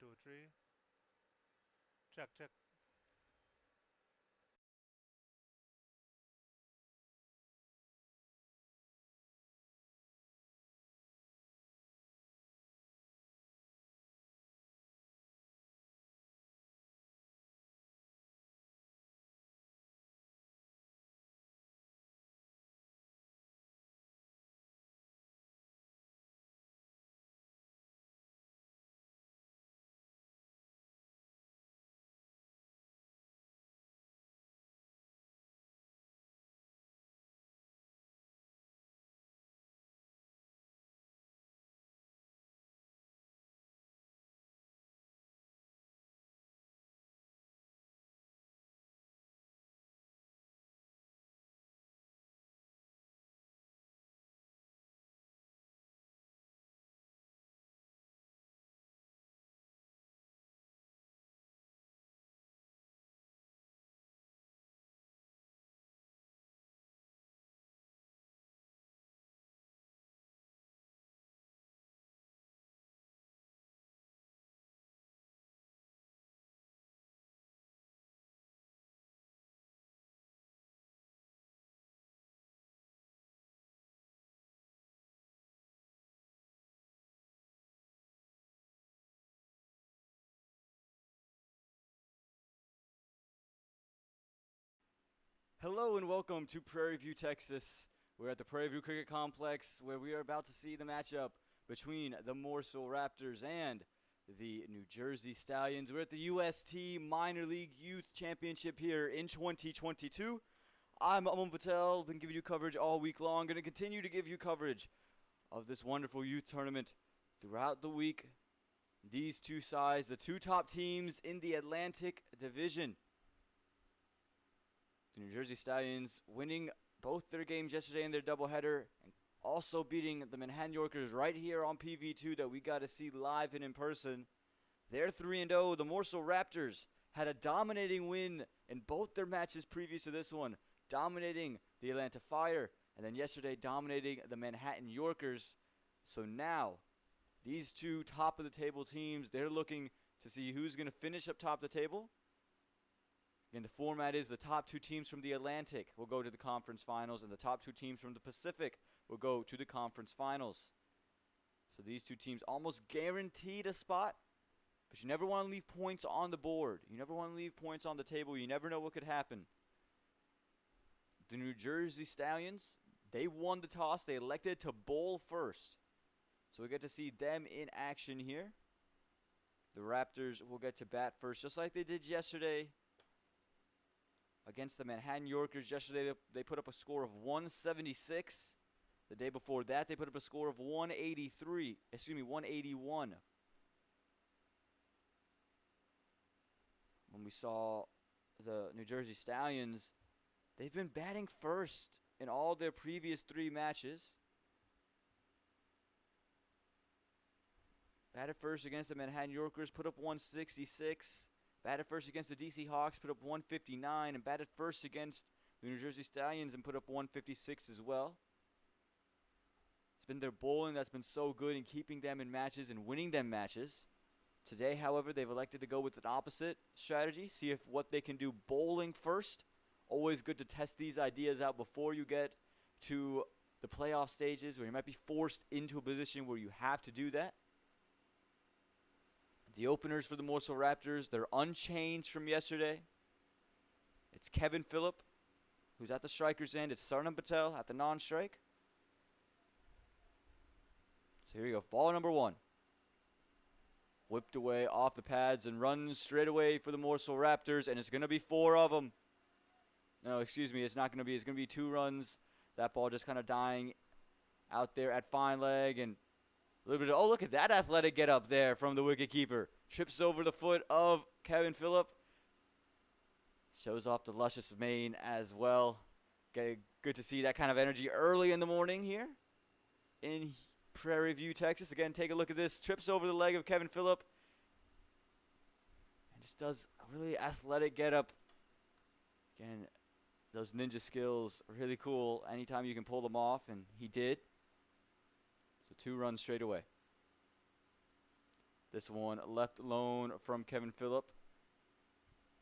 2, 3. Check, check. Hello and welcome to Prairie View, Texas. We're at the Prairie View Cricket Complex where we are about to see the matchup between the Morrisville Raptors and the New Jersey Stallions. We're at the UST Minor League Youth Championship here in 2022. I'm Aman Patel, been giving you coverage all week long. Going to continue to give you coverage of this wonderful youth tournament throughout the week. These two sides, the two top teams in the Atlantic Division. The New Jersey Stallions winning both their games yesterday in their doubleheader and also beating the Manhattan Yorkers right here on PV2 that we got to see live and in person. They're 3-0. The Morrisville Raptors had a dominating win in both their matches previous to this one, dominating the Atlanta Fire and then yesterday dominating the Manhattan Yorkers. So now these two top of the table teams, they're looking to see who's going to finish up top of the table. Again, the format is the top two teams from the Atlantic will go to the conference finals, and the top two teams from the Pacific will go to the conference finals. So these two teams almost guaranteed a spot, but you never want to leave points on the board. You never want to leave points on the table. You never know what could happen. The New Jersey Stallions, they won the toss. They elected to bowl first. So we get to see them in action here. The Raptors will get to bat first, just like they did yesterday against the Manhattan Yorkers. Yesterday, they put up a score of 176. The day before that, they put up a score of 181. When we saw the New Jersey Stallions, they've been batting first in all their previous three matches. Batted first against the Manhattan Yorkers, put up 166. Batted first against the DC Hawks, put up 159, and batted first against the New Jersey Stallions and put up 156 as well. It's been their bowling that's been so good in keeping them in matches and winning them matches. Today, however, they've elected to go with an opposite strategy, see if what they can do bowling first. Always good to test these ideas out before you get to the playoff stages where you might be forced into a position where you have to do that. The openers for the Morrisville Raptors, they're unchanged from yesterday. It's Kevin Phillip, who's at the striker's end. It's Sarnam Patel at the non-strike. So here we go. Ball number one. Whipped away off the pads and runs straight away for the Morrisville Raptors, and it's going to be four of them. No, excuse me, it's not going to be. It's going to be 2 runs. That ball just kind of dying out there at fine leg, and a little bit of, oh, look at that athletic get up there from the wicketkeeper. Trips over the foot of Kevin Phillip. Shows off the luscious mane as well. Good to see that kind of energy early in the morning here in Prairie View, Texas. Again, take a look at this. Trips over the leg of Kevin Phillip. And just does a really athletic get up. Again, those ninja skills are really cool anytime you can pull them off, and he did. So 2 runs straight away. This one left alone from Kevin Phillip.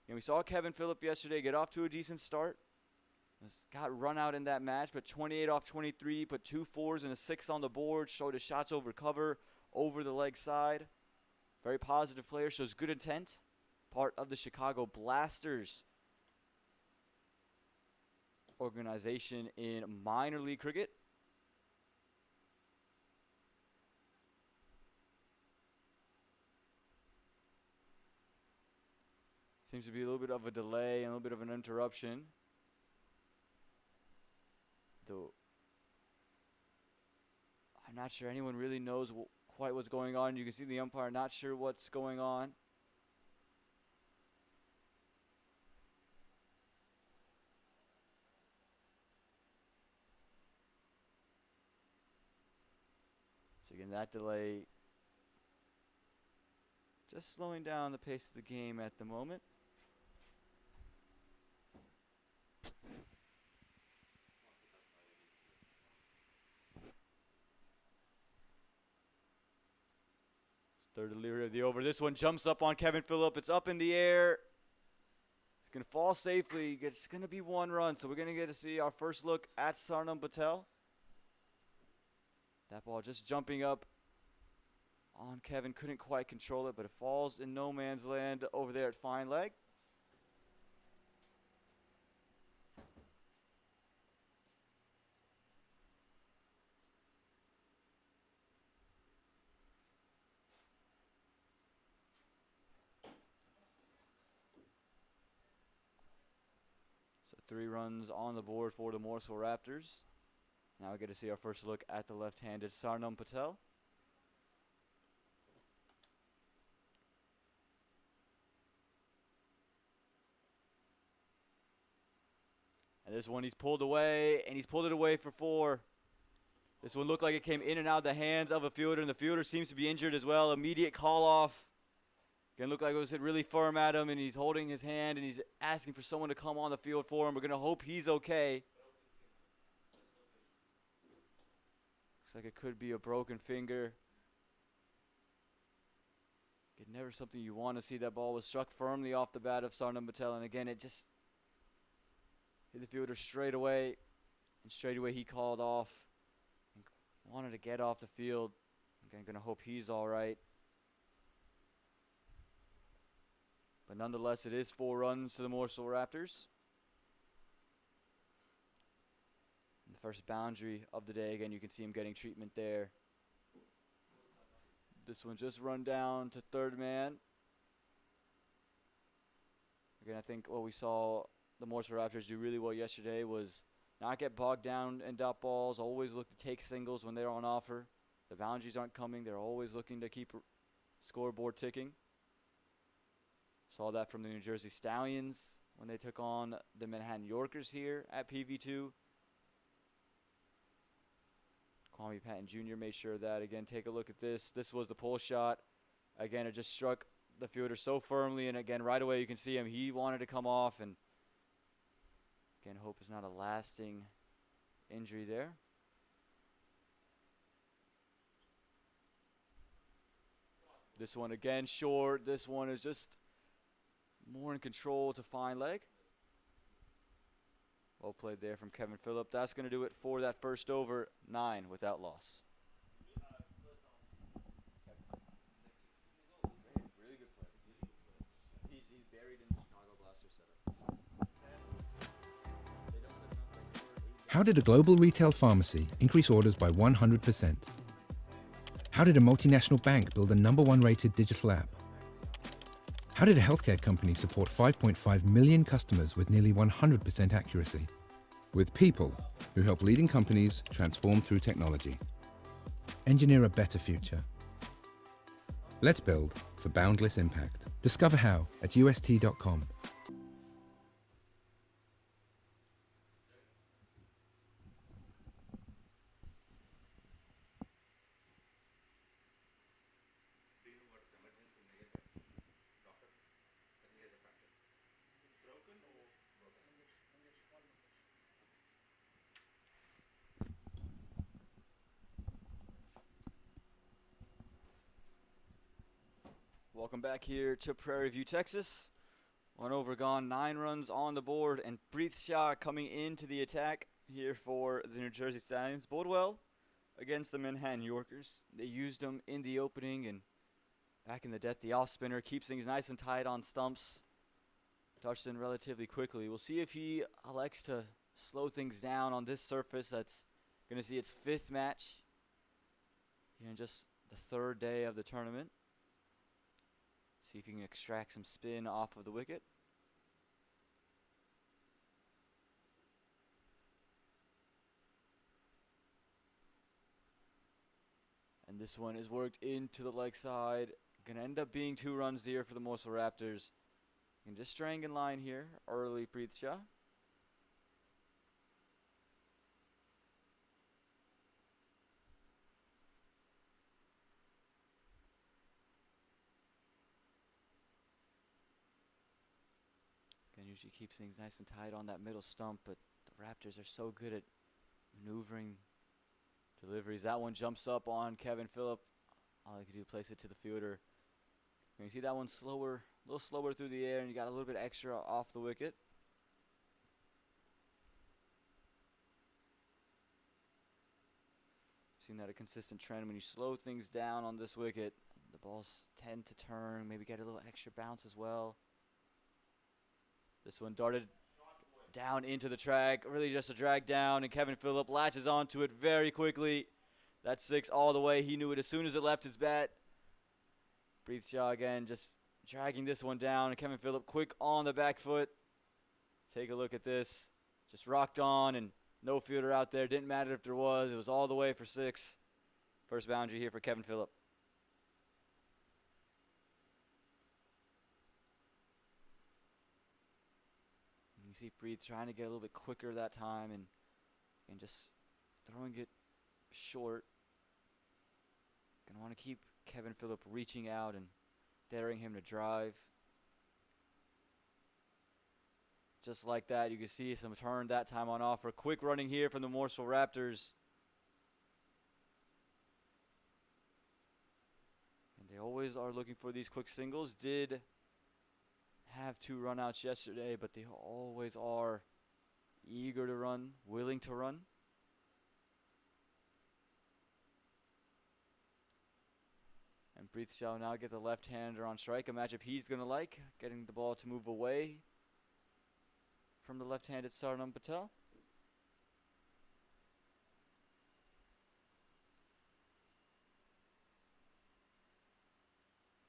And we saw Kevin Phillip yesterday get off to a decent start. Got run out in that match, but 28 off 23, put 2 4s and a 6 on the board, showed his shots over cover, over the leg side. Very positive player, shows good intent. Part of the Chicago Blasters organization in minor league cricket. Seems to be a little bit of a delay and a little bit of an interruption. Though I'm not sure anyone really knows quite what's going on. You can see the umpire not sure what's going on. So again, that delay just slowing down the pace of the game at the moment. Third delivery of the over. This one jumps up on Kevin Phillip. It's up in the air. It's going to fall safely. It's going to be 1 run. So we're going to get to see our first look at Sarnam Patel. That ball just jumping up on Kevin. Couldn't quite control it, but it falls in no man's land over there at fine leg. So 3 runs on the board for the Morrisville Raptors. Now we get to see our first look at the left-handed Sarnam Patel. And this one he's pulled away, and he's pulled it away for 4. This one looked like it came in and out of the hands of a fielder, and the fielder seems to be injured as well. Immediate call off. Again, looked like it was hit really firm at him, and he's holding his hand, and he's asking for someone to come on the field for him. We're going to hope he's okay. Looks like it could be a broken finger. Again, never something you want to see. That ball was struck firmly off the bat of Sarnam Patel, and again, it just hit the fielder straight away, and straight away he called off and wanted to get off the field. Again, going to hope he's all right. But nonetheless, it is 4 runs to the Morrisville Raptors. And the first boundary of the day. Again, you can see him getting treatment there. This one just run down to third man. Again, I think what we saw the Morrisville Raptors do really well yesterday was not get bogged down in dot balls, always look to take singles when they're on offer. The boundaries aren't coming. They're always looking to keep scoreboard ticking. Saw that from the New Jersey Stallions when they took on the Manhattan Yorkers here at PV2. Kwame Patton Jr. made sure of that. Again, take a look at this. This was the pull shot. Again, it just struck the fielder so firmly, and again, right away you can see him. He wanted to come off, and again, hope it's not a lasting injury there. This one again short. This one is just more in control to fine leg. Well played there from Kevin Phillip. That's going to do it for that first over, 9 without loss. Really good play. He's buried in the Chicago Blasters setup. How did a global retail pharmacy increase orders by 100%? How did a multinational bank build a #1 rated digital app? How did a healthcare company support 5.5 million customers with nearly 100% accuracy? With people who help leading companies transform through technology. Engineer a better future. Let's build for boundless impact. Discover how at ust.com. Welcome back here to Prairie View, Texas. 1 over gone, 9 runs on the board, and Preet Shah coming into the attack here for the New Jersey Stallions. Bowled well against the Manhattan Yorkers. They used them in the opening, and back in the death, the off spinner keeps things nice and tight on stumps. Touched in relatively quickly. We'll see if he elects to slow things down on this surface. That's going to see its 5th match here in just the 3rd day of the tournament. See if you can extract some spin off of the wicket. And this one is worked into the leg side. Gonna end up being 2 runs here for the Morrisville Raptors. And just straying in line here, early Preet Shah. Again, usually keeps things nice and tight on that middle stump, but the Raptors are so good at maneuvering deliveries. That one jumps up on Kevin Phillip. All he can do is place it to the fielder. You see that one slower, a little slower through the air, and you got a little bit extra off the wicket. Seen that a consistent trend when you slow things down on this wicket, the balls tend to turn, maybe get a little extra bounce as well. This one darted down into the track, really just a drag down, and Kevin Phillip latches onto it very quickly. That's 6 all the way. He knew it as soon as it left his bat. Preet Shah again just dragging this one down, and Kevin Phillip quick on the back foot. Take a look at this. Just rocked on, and no fielder out there. Didn't matter if there was. It was all the way for 6. First boundary here for Kevin Phillip. You see Preet trying to get a little bit quicker that time, and just throwing it short. Gonna want to keep Kevin Phillip reaching out and daring him to drive. Just like that, you can see some turn that time on offer. Quick running here from the Morrisville Raptors. And they always are looking for these quick singles. Did have 2 runouts yesterday, but they always are eager to run, willing to run. And Preet Shah now get the left-hander on strike, a matchup he's going to like, getting the ball to move away from the left-handed Sarnam Patel.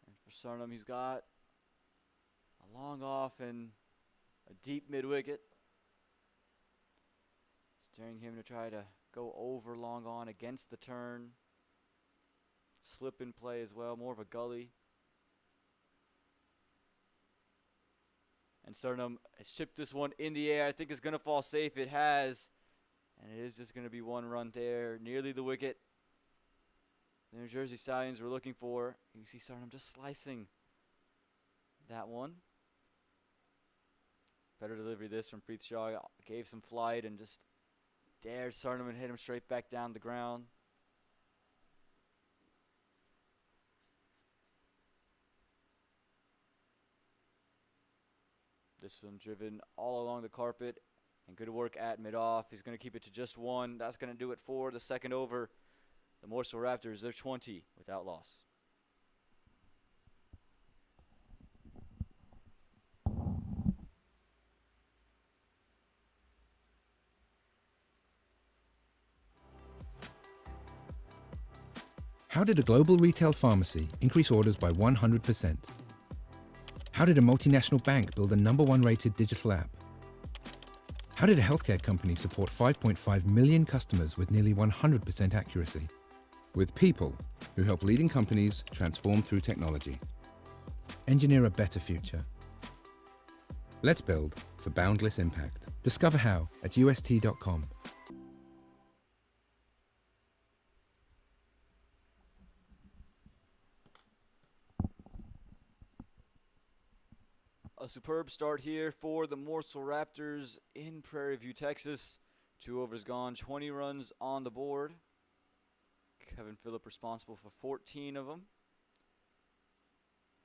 And for Sarnam, he's got a long off and a deep mid-wicket. Steering him to try to go over long on against the turn. Slip in play as well, more of a gully. And Sarnam has shipped this one in the air. I think it's going to fall safe. It has. And it is just going to be 1 run there, nearly the wicket the New Jersey Stallions were looking for. You see Sarnam just slicing that one. Better delivery this from Preet Shah. Gave some flight and just dared Sarnam and hit him straight back down the ground. This one driven all along the carpet, and good work at mid-off. He's going to keep it to just 1. That's going to do it for the 2nd over. The Morrisville Raptors, they're 20 without loss. How did a global retail pharmacy increase orders by 100%? How did a multinational bank build a #1 rated digital app? How did a healthcare company support 5.5 million customers with nearly 100% accuracy? With people who help leading companies transform through technology. Engineer a better future. Let's build for boundless impact. Discover how at ust.com. A superb start here for the Morrisville Raptors in Prairie View, Texas. 2 overs gone, 20 runs on the board. Kevin Phillip responsible for 14 of them.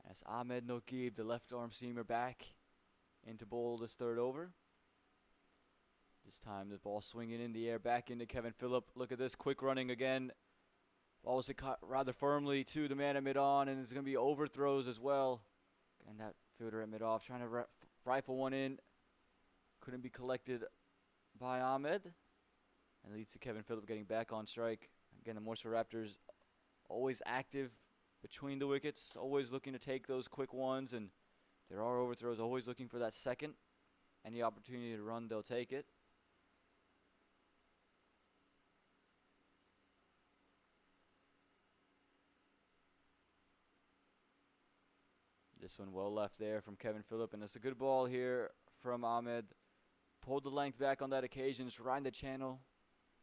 As Ahmed Nogib, the left arm seamer, back into bowl this third over. This time the ball swinging in the air back into Kevin Phillip. Look at this, quick running again. Ball was caught rather firmly to the man at mid-on, and it's going to be overthrows as well. And that fielder at mid-off trying to rifle one in. Couldn't be collected by Ahmed. And leads to Kevin Phillip getting back on strike. Again, the Morrisville Raptors always active between the wickets, always looking to take those quick ones, and there are overthrows, always looking for that second. Any opportunity to run, they'll take it. This one well left there from Kevin Phillip, and it's a good ball here from Ahmed. Pulled the length back on that occasion, just riding the channel.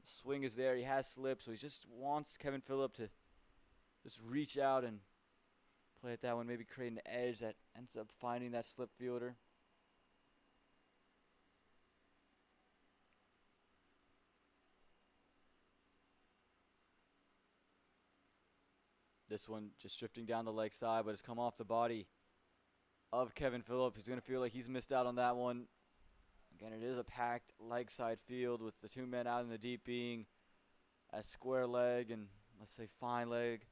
Swing is there, he has slip, so he just wants Kevin Phillip to just reach out and play at that one, maybe create an edge that ends up finding that slip fielder. This one just drifting down the leg side, but it's come off the body of Kevin Phillip. He's going to feel like he's missed out on that one. Again, it is a packed leg side field with the two men out in the deep being a square leg and, let's say, fine leg.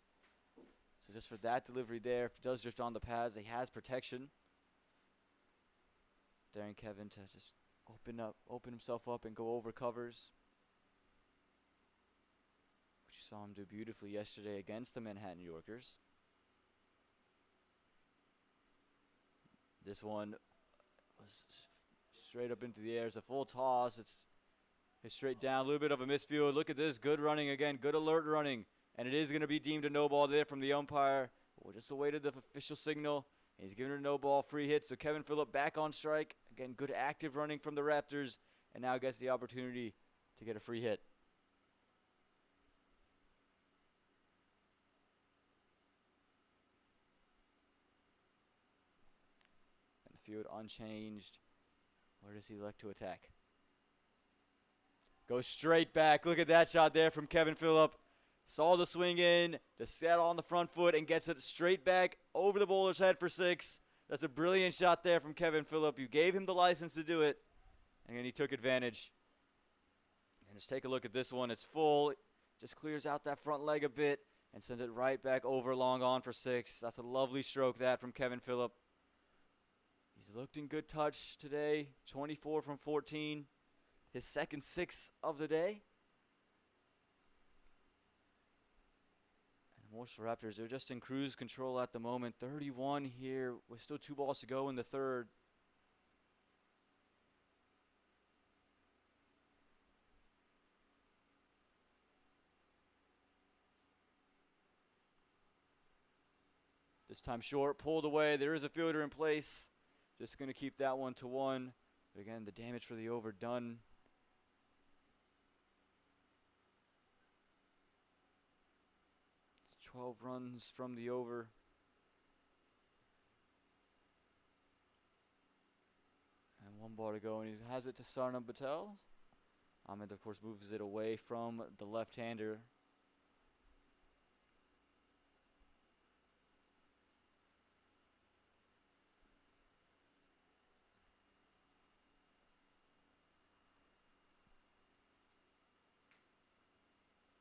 So just for that delivery there, if it does drift on the pads, he has protection. Daring Kevin to just open himself up and go over covers, which you saw him do beautifully yesterday against the Manhattan Yorkers. This one was straight up into the air. It's a full toss. It's straight down. A little bit of a misfield. Look at this. Good running again. Good alert running. And it is going to be deemed a no ball there from the umpire. We'll just awaited the official signal. He's giving it a no ball, free hit. So Kevin Phillip back on strike. Again, good active running from the Raptors. And now gets the opportunity to get a free hit. And the field unchanged. Where does he elect to attack? Goes straight back. Look at that shot there from Kevin Phillip. Saw the swing in, just sat on the front foot and gets it straight back over the bowler's head for 6. That's a brilliant shot there from Kevin Phillip. You gave him the license to do it, and he took advantage. And just take a look at this one. It's full. Just clears out that front leg a bit and sends it right back over long on for 6. That's a lovely stroke that from Kevin Phillip. He's looked in good touch today. 24 from 14. His second 6 of the day. Morrisville Raptors, they're just in cruise control at the moment. 31 here with still 2 balls to go in the third. This time short, pulled away. There is a fielder in place. Just going to keep that one to 1. But again, the damage for the over done. 12 runs from the over. And 1 ball to go, and he has it to Sarnam Patel. Ahmed, of course, moves it away from the left-hander.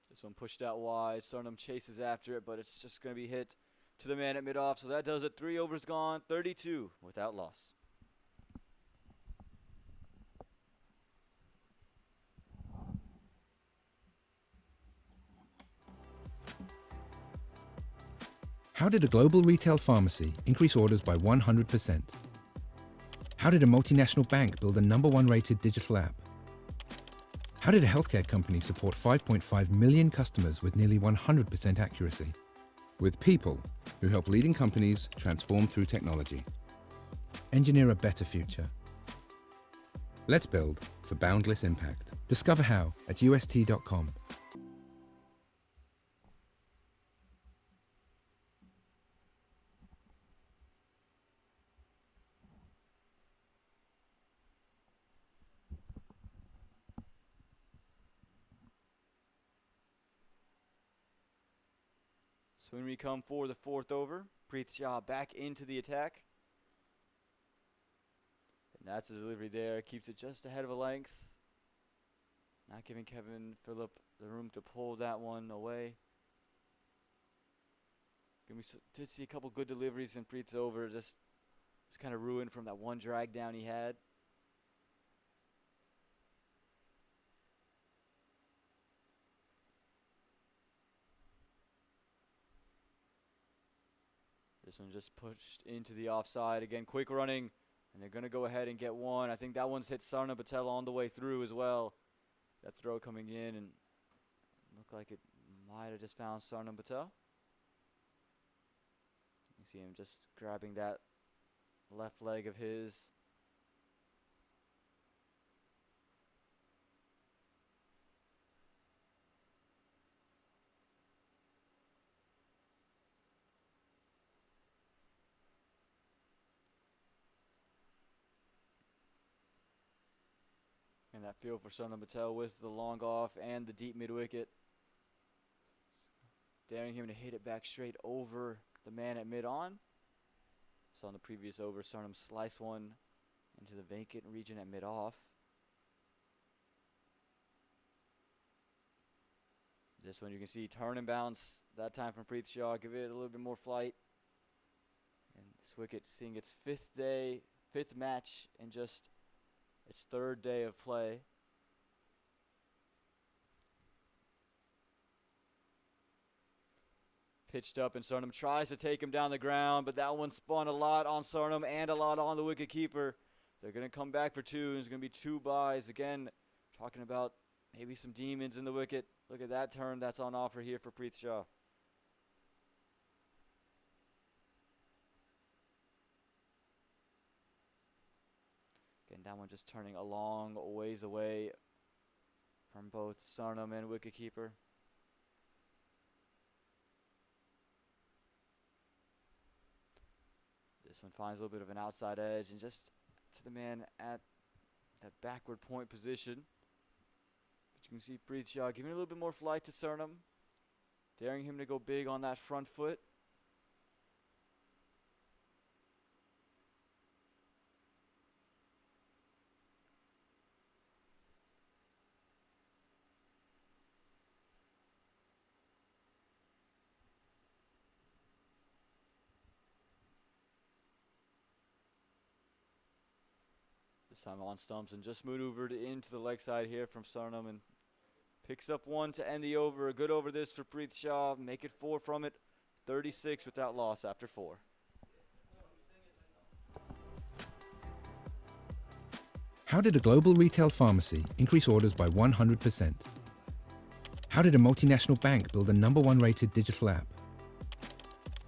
This one pushed out wide. Sarnam chases after it, but it's just going to be hit to the man at mid-off. So that does it. 3 overs gone, 32 without loss. How did a global retail pharmacy increase orders by 100%? How did a multinational bank build a #1 rated digital app? How did a healthcare company support 5.5 million customers with nearly 100% accuracy? With people who help leading companies transform through technology. Engineer a better future. Let's build for boundless impact. Discover how at ust.com. So when we come for the 4th over, Preet Shah back into the attack. And that's the delivery there. Keeps it just ahead of a length. Not giving Kevin Phillip the room to pull that one away. We did see a couple good deliveries in Preet's over. Just kind of ruined from that one drag down he had. This one just pushed into the offside. Again, quick running. And they're going to go ahead and get one. I think that one's hit Sarna Patel on the way through as well. That throw coming in and looked like it might have just found Sarna Patel. You see him just grabbing that left leg of his. And that field for Sarna Patel with the long off and the deep mid wicket. Daring him to hit it back straight over the man at mid on. Saw in the previous over, Sarnam slice one into the vacant region at mid off. This one you can see turn and bounce, that time from Preet Shah, give it a little bit more flight. And this wicket seeing its fifth match in just its third day of play. Pitched up and Sarnam tries to take him down the ground, but that one spun a lot on Sarnam and a lot on the wicket keeper. They're going to come back for two. There's going to be two byes. Again, talking about maybe some demons in the wicket. Look at that turn that's on offer here for Preet Shah. Again, that one just turning a long ways away from both Sarnam and wicketkeeper. This one finds a little bit of an outside edge and just to the man at that backward point position. But you can see Preet Shah giving a little bit more flight to Sarnam, daring him to go big on that front foot. This time on stumps and just maneuvered into the leg side here from Sarnam and picks up one to end the over. A good over this for Preet Shah. Make it 4 from it. 36 without loss after 4. How did a global retail pharmacy increase orders by 100%? How did a multinational bank build a #1 rated digital app?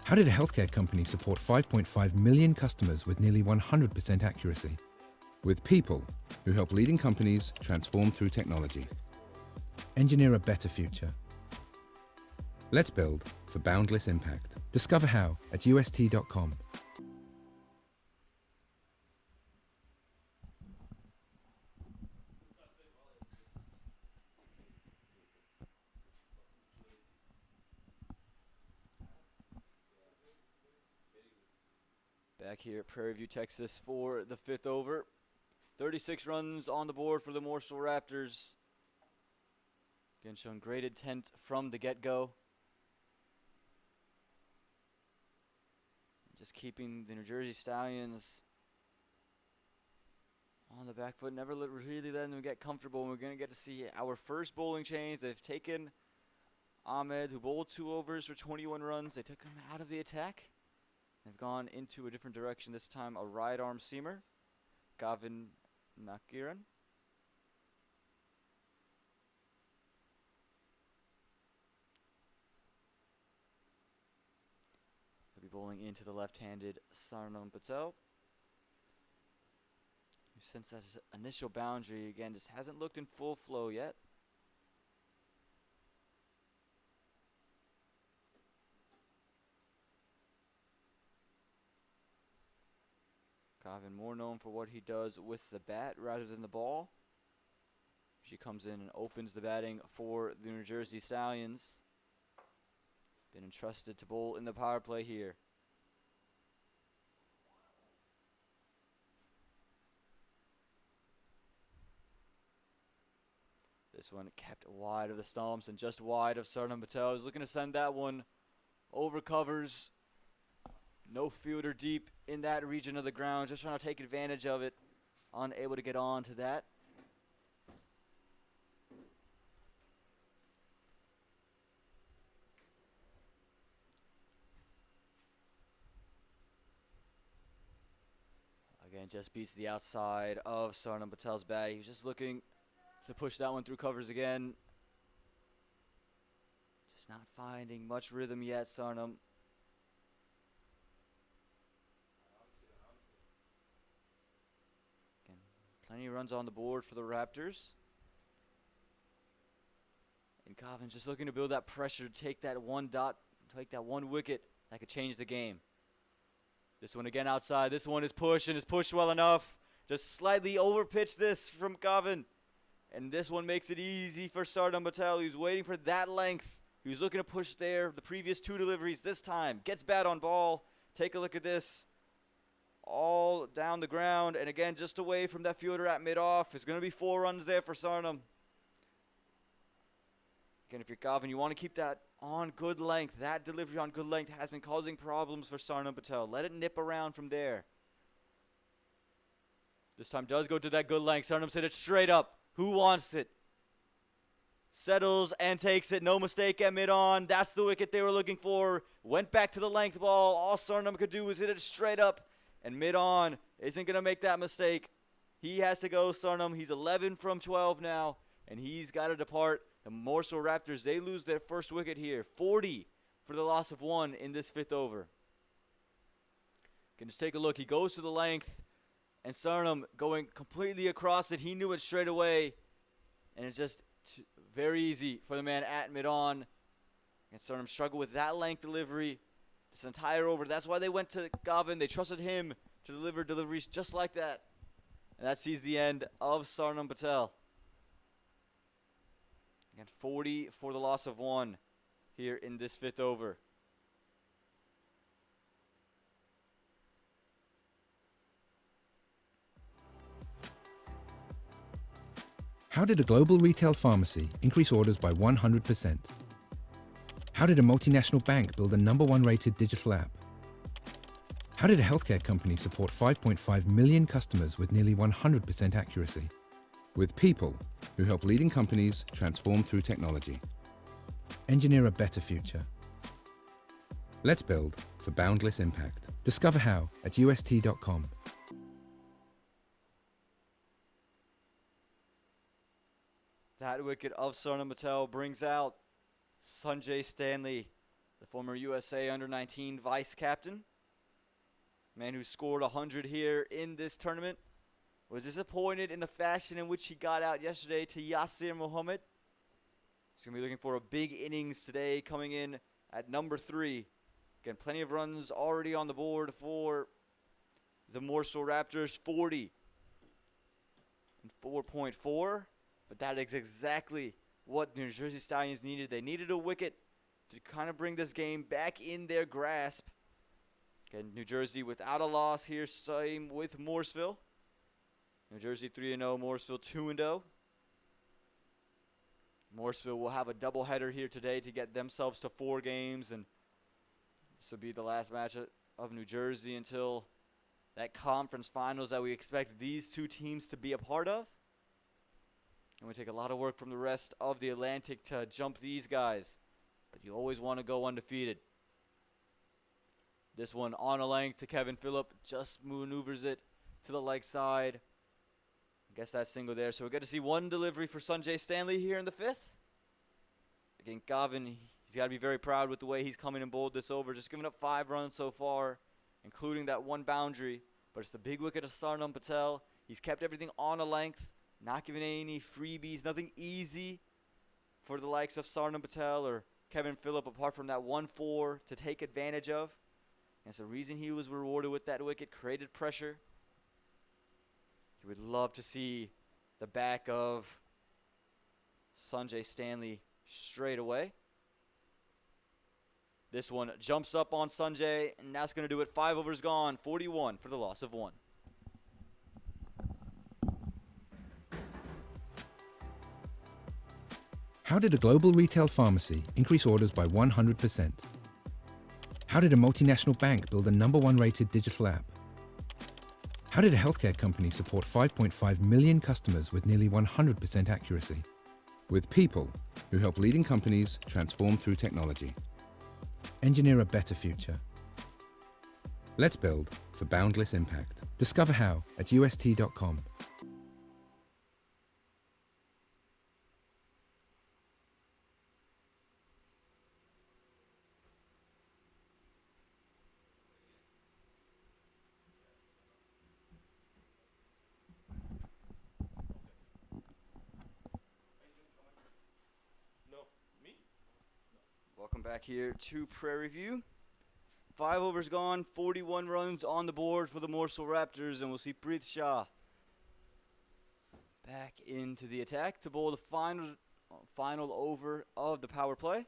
How did a healthcare company support 5.5 million customers with nearly 100% accuracy? With people who help leading companies transform through technology. Engineer a better future. Let's build for boundless impact. Discover how at ust.com. Back here at Prairie View, Texas for the 5th over. 36 runs on the board for the Morrisville Raptors. Again, showing great intent from the get-go. Just keeping the New Jersey Stallions on the back foot. Never really letting them get comfortable. And we're going to get to see our first bowling change. They've taken Ahmed, who bowled 2 overs for 21 runs. They took him out of the attack. They've gone into a different direction, this time a right arm seamer. Gavin Nakiran. He'll be bowling into the left-handed Sarnam Patel, who since that initial boundary, again, just hasn't looked in full flow yet. Gavin more known for what he does with the bat rather than the ball. She comes in and opens the batting for the New Jersey Stallions. Been entrusted to bowl in the power play here. This one kept wide of the stumps and just wide of Sarnam Patel. He's looking to send that one over covers. No fielder deep in that region of the ground. Just trying to take advantage of it. Unable to get on to that. Again, just beats the outside of Sarnam Patel's bat. He was just looking to push that one through covers again. Just not finding much rhythm yet, Sarnam. Again, plenty of runs on the board for the Raptors. And Gavin just looking to build that pressure, take that one wicket that could change the game. This one again outside. This one is pushed and is pushed well enough. Just slightly overpitched this from Gavin. And this one makes it easy for Sarnam Patel. He was waiting for that length. He was looking to push there. The previous two deliveries this time. Gets bat on ball. Take a look at this. All down the ground. And again, just away from that fielder at mid-off. It's going to be 4 runs there for Sarnam. Again, if you're Gavin, you want to keep that on good length. That delivery on good length has been causing problems for Sarnam Patel. Let it nip around from there. This time does go to that good length. Sarnam's hit it straight up. Who wants it? Settles and takes it. No mistake at mid-on. That's the wicket they were looking for. Went back to the length ball. All Sarnam could do was hit it straight up. And mid-on isn't going to make that mistake. He has to go, Sarnam. He's 11 from 12 now. And he's got to depart. The Morrisville Raptors, they lose their first wicket here. 40 for the loss of 1 in this 5th over. Can just take a look. He goes to the length. And Sarnam going completely across it. He knew it straight away. And it's just very easy for the man at mid-on. And Sarnam struggled with that length delivery this entire over. That's why they went to Gavin. They trusted him to deliver deliveries just like that. And that sees the end of Sarnam Patel. Again, 40 for the loss of 1 here in this 5th over. How did a global retail pharmacy increase orders by 100%? How did a multinational bank build a #1 rated digital app? How did a healthcare company support 5.5 million customers with nearly 100% accuracy? With people who help leading companies transform through technology. Engineer a better future. Let's build for boundless impact. Discover how at ust.com. That wicket of Sarnam Patel brings out Sanjay Stanley, the former USA Under-19 vice captain. Man who scored 100 here in this tournament. Was disappointed in the fashion in which he got out yesterday to Yasir Mohammed. He's going to be looking for a big innings today, coming in at number 3. Again, plenty of runs already on the board for the Morrisville Raptors, 40 and 4.4. But that is exactly what New Jersey Stallions needed. They needed a wicket to kind of bring this game back in their grasp. Again, New Jersey without a loss here, same with Morrisville. New Jersey 3-0, Morrisville 2-0. Morrisville will have a doubleheader here today to get themselves to 4 games, and this will be the last match of New Jersey until that conference finals that we expect these two teams to be a part of. And we take a lot of work from the rest of the Atlantic to jump these guys, but you always want to go undefeated. This one on a length to Kevin Phillip, just maneuvers it to the leg side. I guess that's single there. So we get to see 1 delivery for Sanjay Stanley here in the 5th. Again, Gavin, he's got to be very proud with the way he's coming and bowled this over. Just giving up 5 runs so far, including that 1 boundary. But it's the big wicket of Sarnam Patel. He's kept everything on a length, not giving any freebies, nothing easy for the likes of Sarnam Patel or Kevin Phillip, apart from that 1-4 to take advantage of. And it's the reason he was rewarded with that wicket, created pressure. You would love to see the back of Sanjay Stanley straight away. This one jumps up on Sanjay, and that's going to do it. 5 overs gone, 41 for the loss of 1. How did a global retail pharmacy increase orders by 100%? How did a multinational bank build a #1 rated digital app? How did a healthcare company support 5.5 million customers with nearly 100% accuracy? With people who help leading companies transform through technology. Engineer a better future. Let's build for boundless impact. Discover how at ust.com. Welcome back here to Prairie View. 5 overs gone, 41 runs on the board for the Morrisville Raptors, and we'll see Preet Shah back into the attack to bowl the final over of the power play.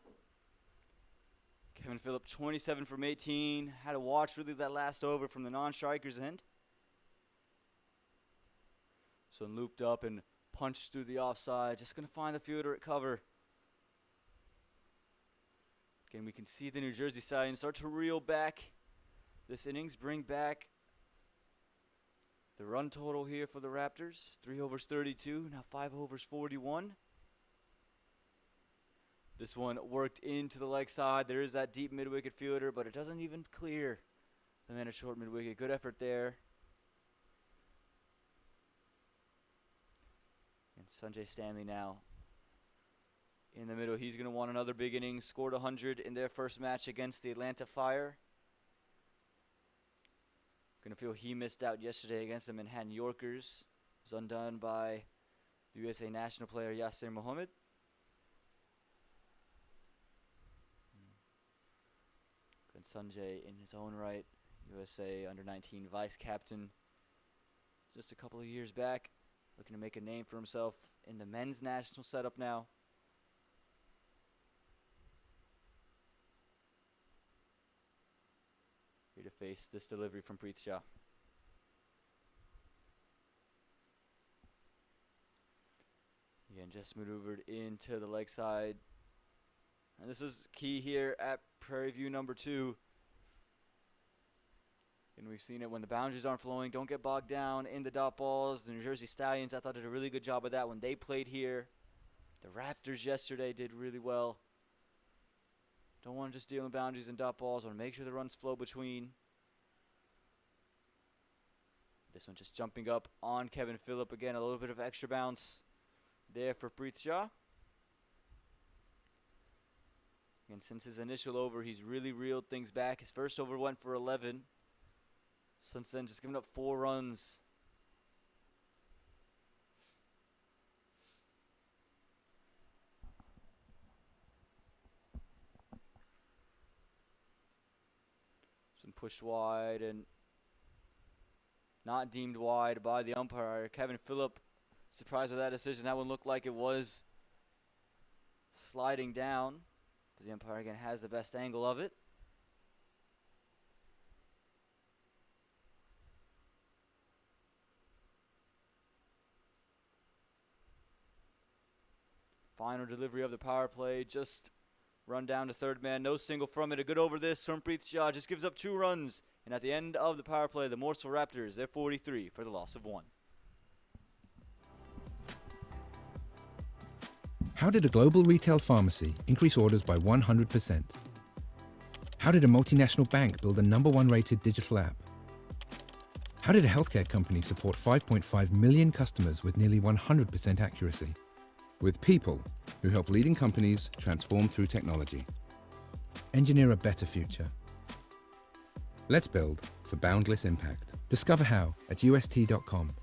Kevin Phillip, 27 from 18. Had to watch really that last over from the non-strikers end. So looped up and punched through the offside. Just going to find the fielder at cover. Again, we can see the New Jersey Stallions start to reel back this innings, bring back the run total here for the Raptors. 3 overs 32, now 5 overs 41. This one worked into the leg side. There is that deep mid-wicket fielder, but it doesn't even clear the man at short mid-wicket. Good effort there. And Sanjay Stanley now in the middle. He's going to want another big innings. Scored 100 in their first match against the Atlanta Fire. Going to feel he missed out yesterday against the Manhattan Yorkers. Was undone by the USA national player Yasser Mohammed. Good Sanjay in his own right. USA under-19 vice captain just a couple of years back. Looking to make a name for himself in the men's national setup now. Here to face this delivery from Preet Shah. Again, just maneuvered into the leg side. And this is key here at Prairie View number 2. And we've seen it when the boundaries aren't flowing. Don't get bogged down in the dot balls. The New Jersey Stallions, I thought, did a really good job of that when they played here. The Raptors yesterday did really well. Don't want to just deal in boundaries and dot balls. Want to make sure the runs flow between. This one just jumping up on Kevin Phillip. Again, a little bit of extra bounce there for Preet Shah. And since his initial over, he's really reeled things back. His first over went for 11. Since then, just giving up 4 runs. Some pushed wide and not deemed wide by the umpire. Kevin Phillip surprised with that decision. That one looked like it was sliding down. But the umpire again has the best angle of it. Final delivery of the power play. Just run down to third man. No single from it. A good over this from Preet Shah. Just gives up 2 runs. And at the end of the power play, the Morrisville Raptors, they're 43 for the loss of 1. How did a global retail pharmacy increase orders by 100%? How did a multinational bank build a #1 rated digital app? How did a healthcare company support 5.5 million customers with nearly 100% accuracy? With people who help leading companies transform through technology. Engineer a better future. Let's build for boundless impact. Discover how at ust.com.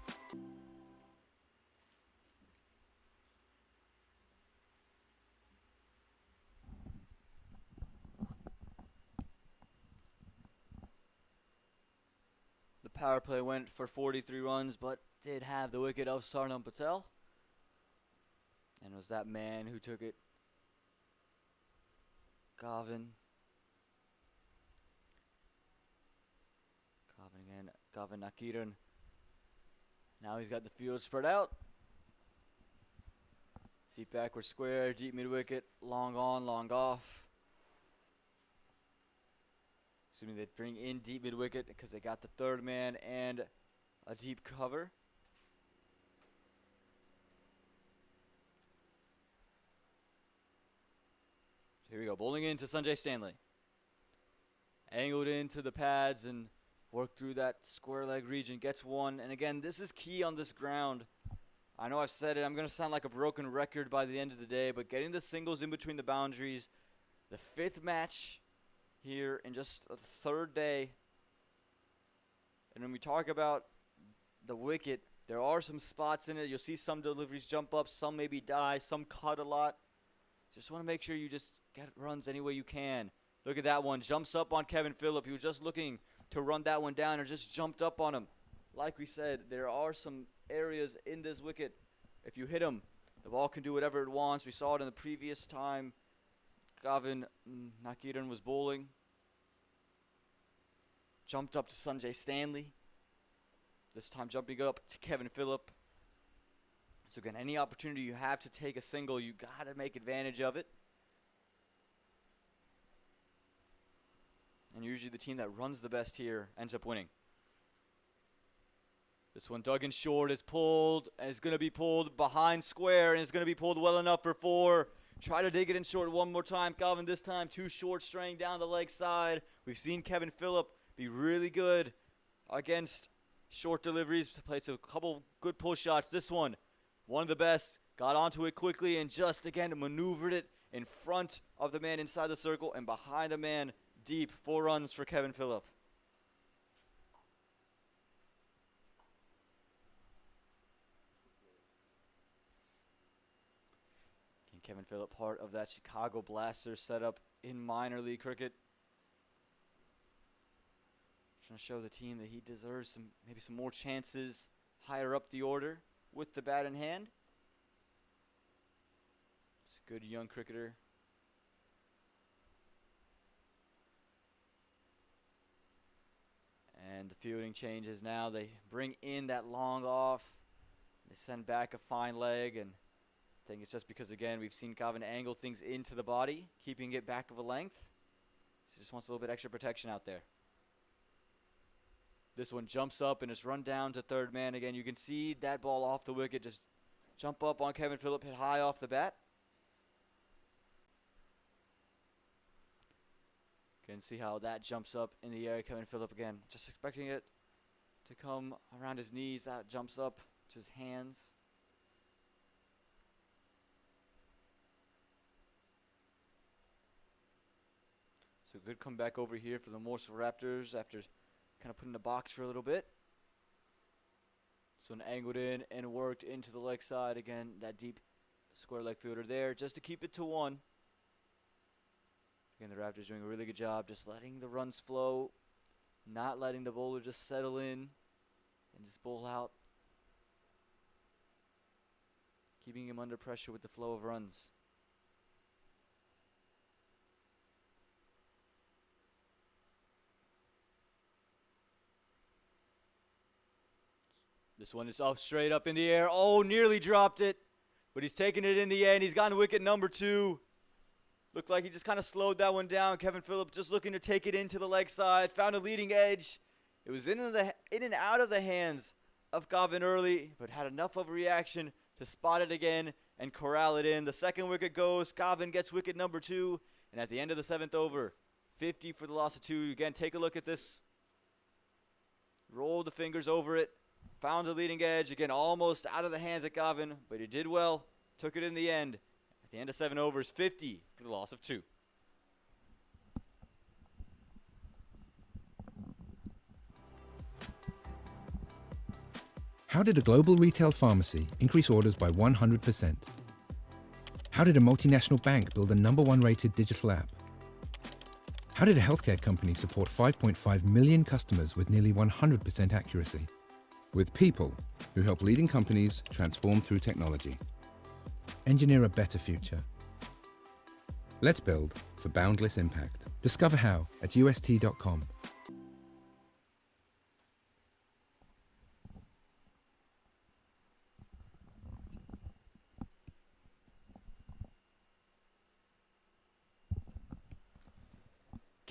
The power play went for 43 runs, but did have the wicket of Sarnam Patel. And it was that man who took it. Gavin again. Gavin Nakiran. Now he's got the field spread out. Deep backward square, deep mid wicket, long on, long off. Assuming they bring in deep mid wicket because they got the third man and a deep cover. Here we go, bowling into Sanjay Stanley. Angled into the pads and worked through that square leg region. Gets one, and again, this is key on this ground. I know I've said it, I'm going to sound like a broken record by the end of the day, but getting the singles in between the boundaries, the 5th match here in just a 3rd day. And when we talk about the wicket, there are some spots in it. You'll see some deliveries jump up, some maybe die, some cut a lot. Just want to make sure you just get runs any way you can. Look at that one. Jumps up on Kevin Phillip. He was just looking to run that one down and just jumped up on him. Like we said, there are some areas in this wicket. If you hit him, the ball can do whatever it wants. We saw it in the previous time Gavin Nakiran was bowling. Jumped up to Sanjay Stanley. This time jumping up to Kevin Phillip. So again, any opportunity you have to take a single, you got to make advantage of it. And usually the team that runs the best here ends up winning. This one dug in short, is pulled, and it's going to be pulled behind square, and it's going to be pulled well enough for 4. Try to dig it in short one more time. Calvin this time, too short, straying down the leg side. We've seen Kevin Phillip be really good against short deliveries. Played a couple good pull shots. This one of the best. Got onto it quickly and just, again, maneuvered it in front of the man inside the circle and behind the man deep. 4 runs for Kevin Phillip. Kevin Phillip, part of that Chicago Blasters setup in minor league cricket. Trying to show the team that he deserves maybe some more chances higher up the order with the bat in hand. He's a good young cricketer. And the fielding changes now. They bring in that long off. They send back a fine leg, and I think it's just because, again, we've seen Gavin angle things into the body, keeping it back of a length. So he just wants a little bit extra protection out there. This one jumps up and it's run down to third man. Again, you can see that ball off the wicket just jump up on Kevin Phillip, hit high off the bat. Can see how that jumps up in the air. Kevin Phillip again, just expecting it to come around his knees. That jumps up to his hands. So good comeback over here for the Morrisville Raptors after kind of put in the box for a little bit. So an angled in and worked into the leg side. Again, that deep square leg fielder there just to keep it to 1. Again, the Raptors doing a really good job just letting the runs flow, not letting the bowler just settle in and just bowl out. Keeping him under pressure with the flow of runs. This one is off straight up in the air. Oh, nearly dropped it. But he's taking it in the end. He's gotten wicket number 2. Looked like he just kind of slowed that one down. Kevin Phillip just looking to take it into the leg side. Found a leading edge. It was in and out of the hands of Gavin early, but had enough of a reaction to spot it again and corral it in. The second wicket goes. Gavin gets wicket number 2. And at the end of the 7th over, 50 for the loss of 2. Again, take a look at this. Roll the fingers over it. Found a leading edge. Again, almost out of the hands of Gavin, but he did well. Took it in the end. At the end of 7 overs, 50 for the loss of 2. How did a global retail pharmacy increase orders by 100%? How did a multinational bank build a #1 rated digital app? How did a healthcare company support 5.5 million customers with nearly 100% accuracy? With people who help leading companies transform through technology. Engineer a better future. Let's build for boundless impact. Discover how at ust.com.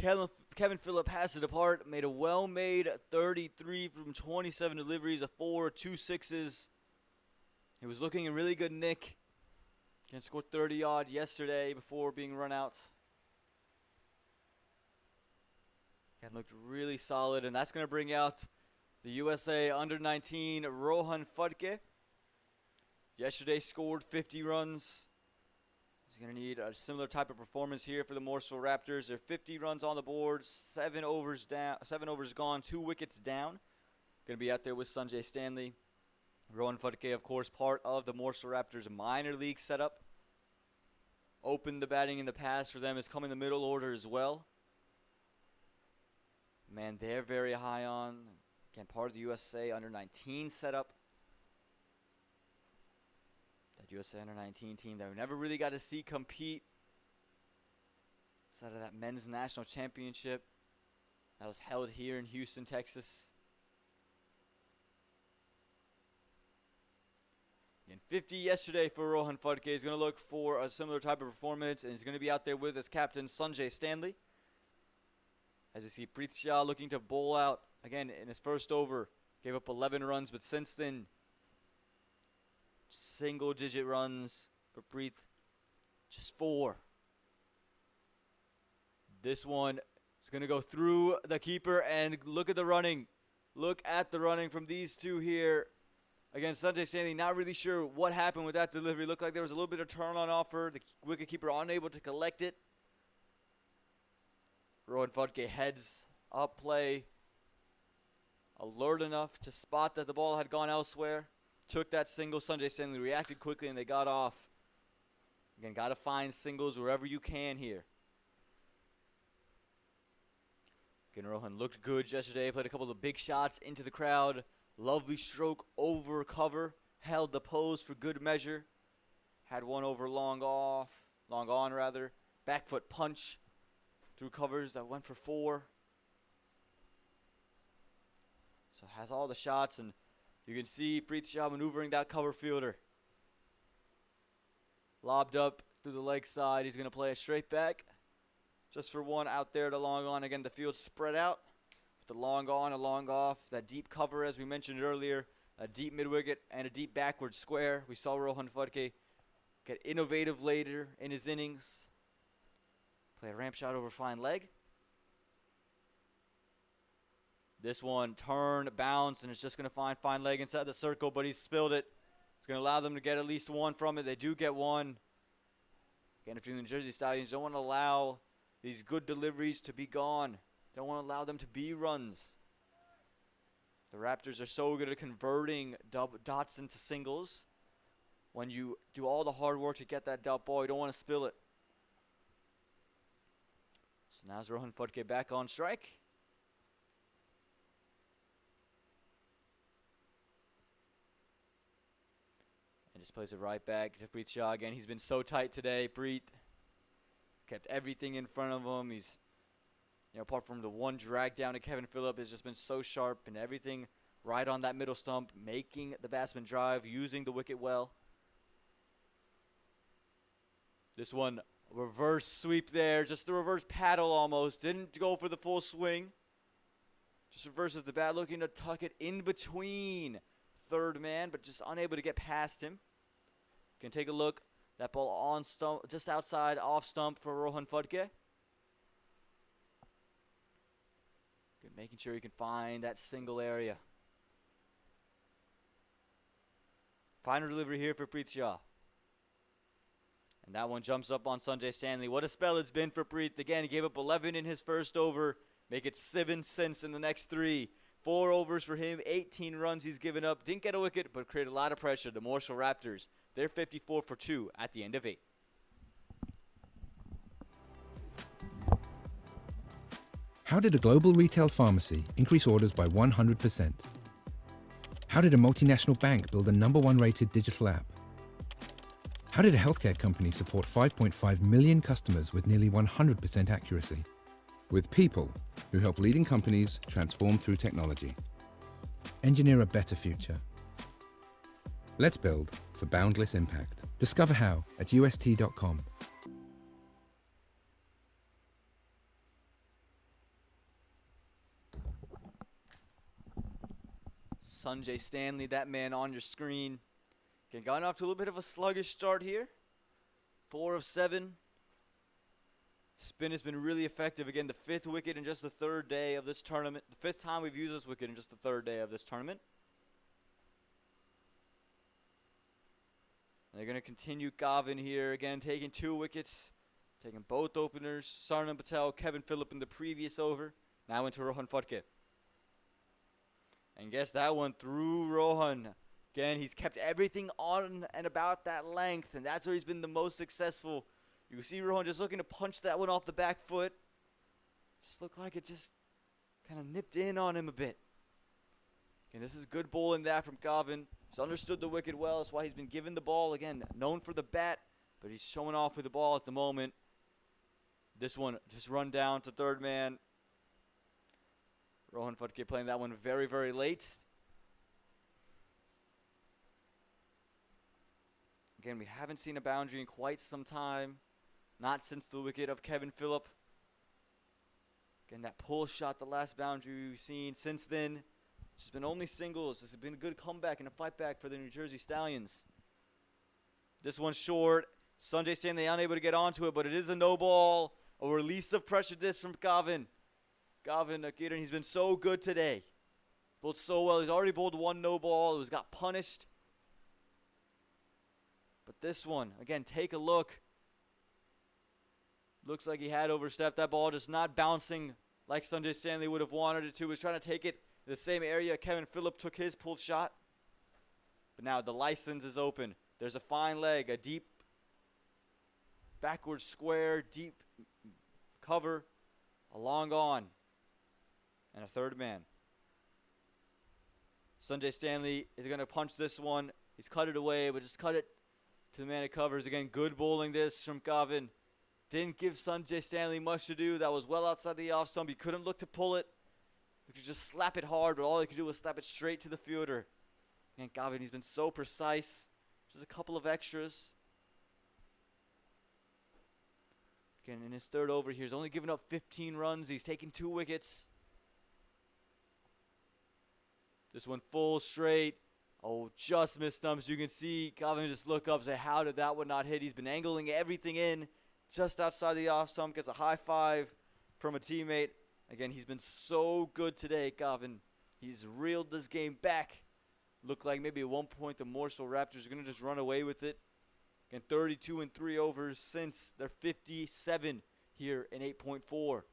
Kevin Phillip has it apart, made a well-made 33 from 27 deliveries, a 4, 2 6s. He was looking in really good nick. Can score 30-odd yesterday before being run out. And looked really solid, and that's going to bring out the USA under-19 Rohan Farquhar. Yesterday scored 50 runs. He's going to need a similar type of performance here for the Morrisville Raptors. They're 50 runs on the board, 7 overs down, 7 overs gone, 2 wickets down. Going to be out there with Sanjay Stanley. Rohan Farquhar, of course, part of the Morrisville Raptors minor league setup. Opened the batting in the past for them, is coming the middle order as well. Man, they're very high on. Again, part of the USA under-19 setup. That USA under-19 team that we never really got to see compete outside of that men's national championship that was held here in Houston, Texas. And 50 yesterday for Rohan Farquhar. He's going to look for a similar type of performance, and he's going to be out there with his captain, Sanjay Stanley. As we see Preet Shah looking to bowl out again in his first over. Gave up 11 runs, but since then, single-digit runs for Preet. Just 4. This one is going to go through the keeper, and look at the running. Look at the running from these two here. Again, Sanjay Stanley, not really sure what happened with that delivery. Looked like there was a little bit of turn on offer. The wicketkeeper unable to collect it. Rohan Farquhar heads up play. Alert enough to spot that the ball had gone elsewhere. Took that single. Sanjay Stanley reacted quickly, and they got off. Again, got to find singles wherever you can here. Again, Rohan looked good yesterday. Played a couple of big shots into the crowd. Lovely stroke over cover. Held the pose for good measure. Had one over long on rather. Back foot punch through covers that went for 4. So has all the shots, and you can see Preet Shah maneuvering that cover fielder. Lobbed up through the leg side. He's going to play a straight back. Just for 1 out there to long on. Again, the field's spread out. With the long on, a long off. That deep cover, as we mentioned earlier. A deep mid-wicket and a deep backward square. We saw Rohan Farquhar get innovative later in his innings. Play a ramp shot over fine leg. This one turned, bounced, and it's just going to find fine leg inside the circle, but he spilled it. It's going to allow them to get at least 1 from it. They do get 1. Again, if you're the New Jersey Stallions, don't want to allow these good deliveries to be gone. Don't want to allow them to be runs. The Raptors are so good at converting dots into singles. When you do all the hard work to get that dot ball, you don't want to spill it. So now's Rohan Farquhar back on strike. And just plays it right back to Preet Shah again. He's been so tight today, Preet. Kept everything in front of him. He's, apart from the one drag down to Kevin Phillip, has just been so sharp and everything right on that middle stump, making the batsman drive, using the wicket well. This one, reverse sweep there, just the reverse paddle almost. Didn't go for the full swing. Just reverses the bat, looking to tuck it in between third man, but just unable to get past him. Can take a look. That ball on stump, just outside, off stump for Rohan Farquhar. Good, making sure you can find that single area. Final delivery here for Preet Shah. And that one jumps up on Sanjay Stanley. What a spell it's been for Preet. Again, he gave up 11 in his first over. Make it 7 since in the next 3. 4 overs for him, 18 runs he's given up. Didn't get a wicket, but created a lot of pressure. The Morrisville Raptors, they're 54 for 2 at the end of 8. How did a global retail pharmacy increase orders by 100%? How did a multinational bank build a #1 rated digital app? How did a healthcare company support 5.5 million customers with nearly 100% accuracy? With people who help leading companies transform through technology. Engineer a better future. Let's build for boundless impact. Discover how at ust.com. Sanjay Stanley, that man on your screen. Again, gotten off to a little bit of a sluggish start here. 4 of 7. Spin has been really effective. Again, the 5th wicket in just the 3rd day of this tournament. The 5th time we've used this wicket in just the 3rd day of this tournament. They're going to continue Gavin here. Again, taking 2 wickets. Taking both openers. Sarnan Patel, Kevin Phillip in the previous over. Now into Rohan Farquhar. And guess that one through Rohan. Again, he's kept everything on and about that length. And that's where he's been the most successful. You can see Rohan just looking to punch that one off the back foot. Just looked like it just kind of nipped in on him a bit. And this is good bowling that from Gavin. He's understood the wicket well. That's why he's been given the ball. Again, known for the bat, but he's showing off with the ball at the moment. This one just run down to 3rd man. Rohan Farquhar playing that one very, very late. Again, we haven't seen a boundary in quite some time. Not since the wicket of Kevin Phillip. Again, that pull shot, the last boundary we've seen. Since then, it's been only singles. This has been a good comeback and a fight back for the New Jersey Stallions. This one's short. Sanjay Stanley unable to get onto it, but it is a no ball. A release of pressure disc from Gavin. Gavin Akiran, he's been so good today. Bowled so well. He's already bowled 1 no ball. It was got punished. But this one, again, take a look. Looks like he had overstepped that ball, just not bouncing like Sanjay Stanley would have wanted it to. He was trying to take it in the same area Kevin Phillip took his pulled shot. But now the license is open. There's a fine leg, a deep backward square, deep cover, a long on, and a 3rd man. Sanjay Stanley is going to punch this one. He's cut it away, but just cut it to the man it covers. Again, good bowling this from Gavin. Didn't give Sanjay Stanley much to do. That was well outside the off stump. He couldn't look to pull it. He could just slap it hard, but all he could do was slap it straight to the fielder. And Gavin, he's been so precise. Just a couple of extras. Again, in his 3rd over here, he's only given up 15 runs. He's taken 2 wickets. This one full straight. Oh, just missed stumps. You can see Gavin just look up and say, how did that one not hit? He's been angling everything in just outside the off stump. Gets a high five from a teammate. Again, he's been so good today, Gavin. He's reeled this game back. Looked like maybe at one point the Morrisville Raptors are going to just run away with it. Again, 32 and 3 overs since they're 57 here in 8.4.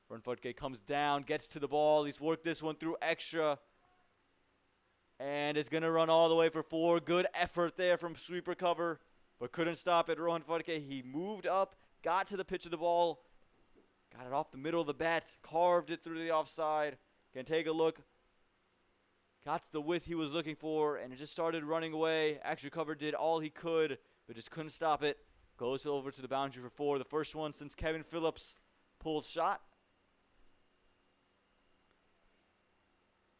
Rohan Farquhar comes down, gets to the ball. He's worked this one through extra. And is going to run all the way for 4. Good effort there from sweeper cover, but couldn't stop it. Rohan Farquhar, he moved up, got to the pitch of the ball, got it off the middle of the bat, carved it through the offside. Can take a look. Got to the width he was looking for, and it just started running away. Actually, cover did all he could, but just couldn't stop it. Goes over to the boundary for 4. The first one since Kevin Phillips pulled shot.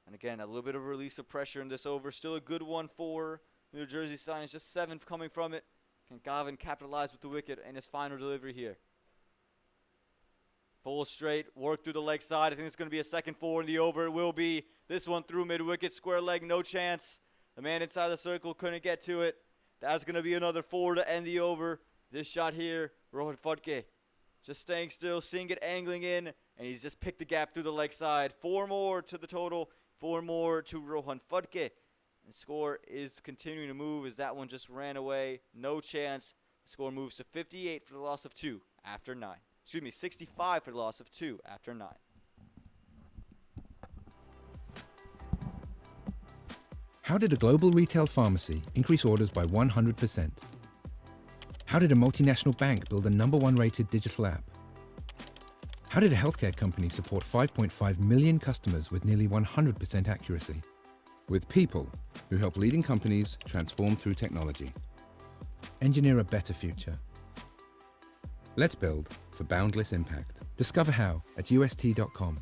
And again, a little bit of a release of pressure in this over. Still a good one for New Jersey Stallions. Just 7th coming from it. Can Gavin capitalize with the wicket in his final delivery here? Full straight, work through the leg side. I think it's going to be a 2nd 4 in the over. It will be. This one through mid-wicket, square leg, no chance. The man inside the circle couldn't get to it. That's going to be another 4 to end the over. This shot here, Rohan Farquhar just staying still, seeing it angling in, and he's just picked the gap through the leg side. 4 more to the total. 4 more to Rohan Farquhar. The score is continuing to move as that one just ran away. No chance. The score moves to 58 for the loss of 2 after 9. Excuse me, 65 for the loss of 2 after 9. How did a global retail pharmacy increase orders by 100%? How did a multinational bank build a #1 rated digital app? How did a healthcare company support 5.5 million customers with nearly 100% accuracy? With people who help leading companies transform through technology. Engineer a better future. Let's build for boundless impact. Discover how at ust.com.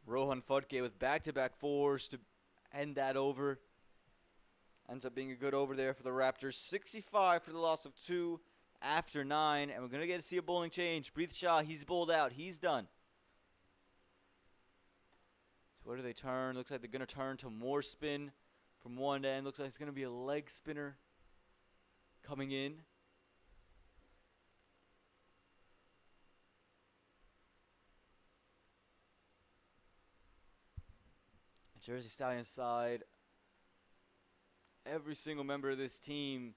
Rohan Farquhar with back-to-back 4s to end that over. Ends up being a good over there for the Raptors. 65 for the loss of 2 after 9. And we're going to get to see a bowling change. Preet Shah, he's bowled out. He's done. So where do they turn? Looks like they're going to turn to more spin from one end. Looks like it's going to be a leg spinner coming in. Jersey Stallions side. Every single member of this team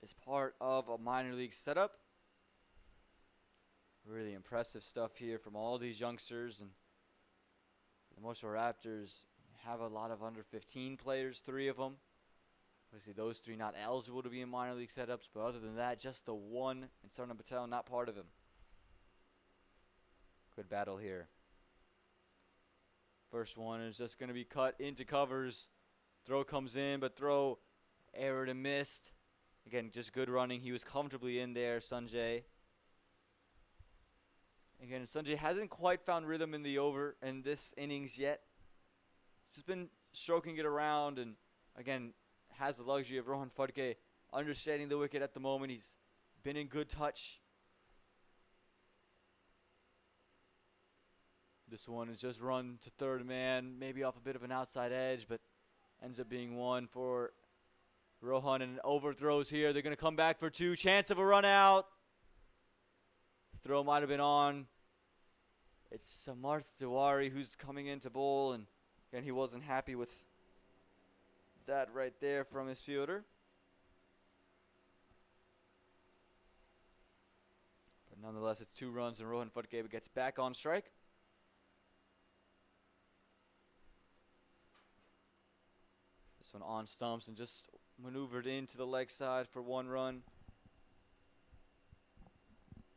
is part of a minor league setup. Really impressive stuff here from all these youngsters. And the Morrisville Raptors have a lot of under 15 players, 3 of them. Obviously those 3 not eligible to be in minor league setups, but other than that, just the one in Sarna Patel, not part of him. Good battle here. First one is just going to be cut into covers. Throw comes in, but throw errored and missed. Again, just good running. He was comfortably in there, Sanjay. Again, Sanjay hasn't quite found rhythm in the over in this innings yet. He's just been stroking it around and, again, has the luxury of Rohan Farquhar understanding the wicket at the moment. He's been in good touch. This one is just run to third man, maybe off a bit of an outside edge, but ends up being one for Rohan, and overthrows here. They're going to come back for 2. Chance of a run out. Throw might have been on. It's Samarth Tiwari who's coming in to bowl, and again, he wasn't happy with that right there from his fielder. But nonetheless, it's 2 runs, and Rohan Farquhar gets back on strike. This one on stumps and just maneuvered into the leg side for 1 run.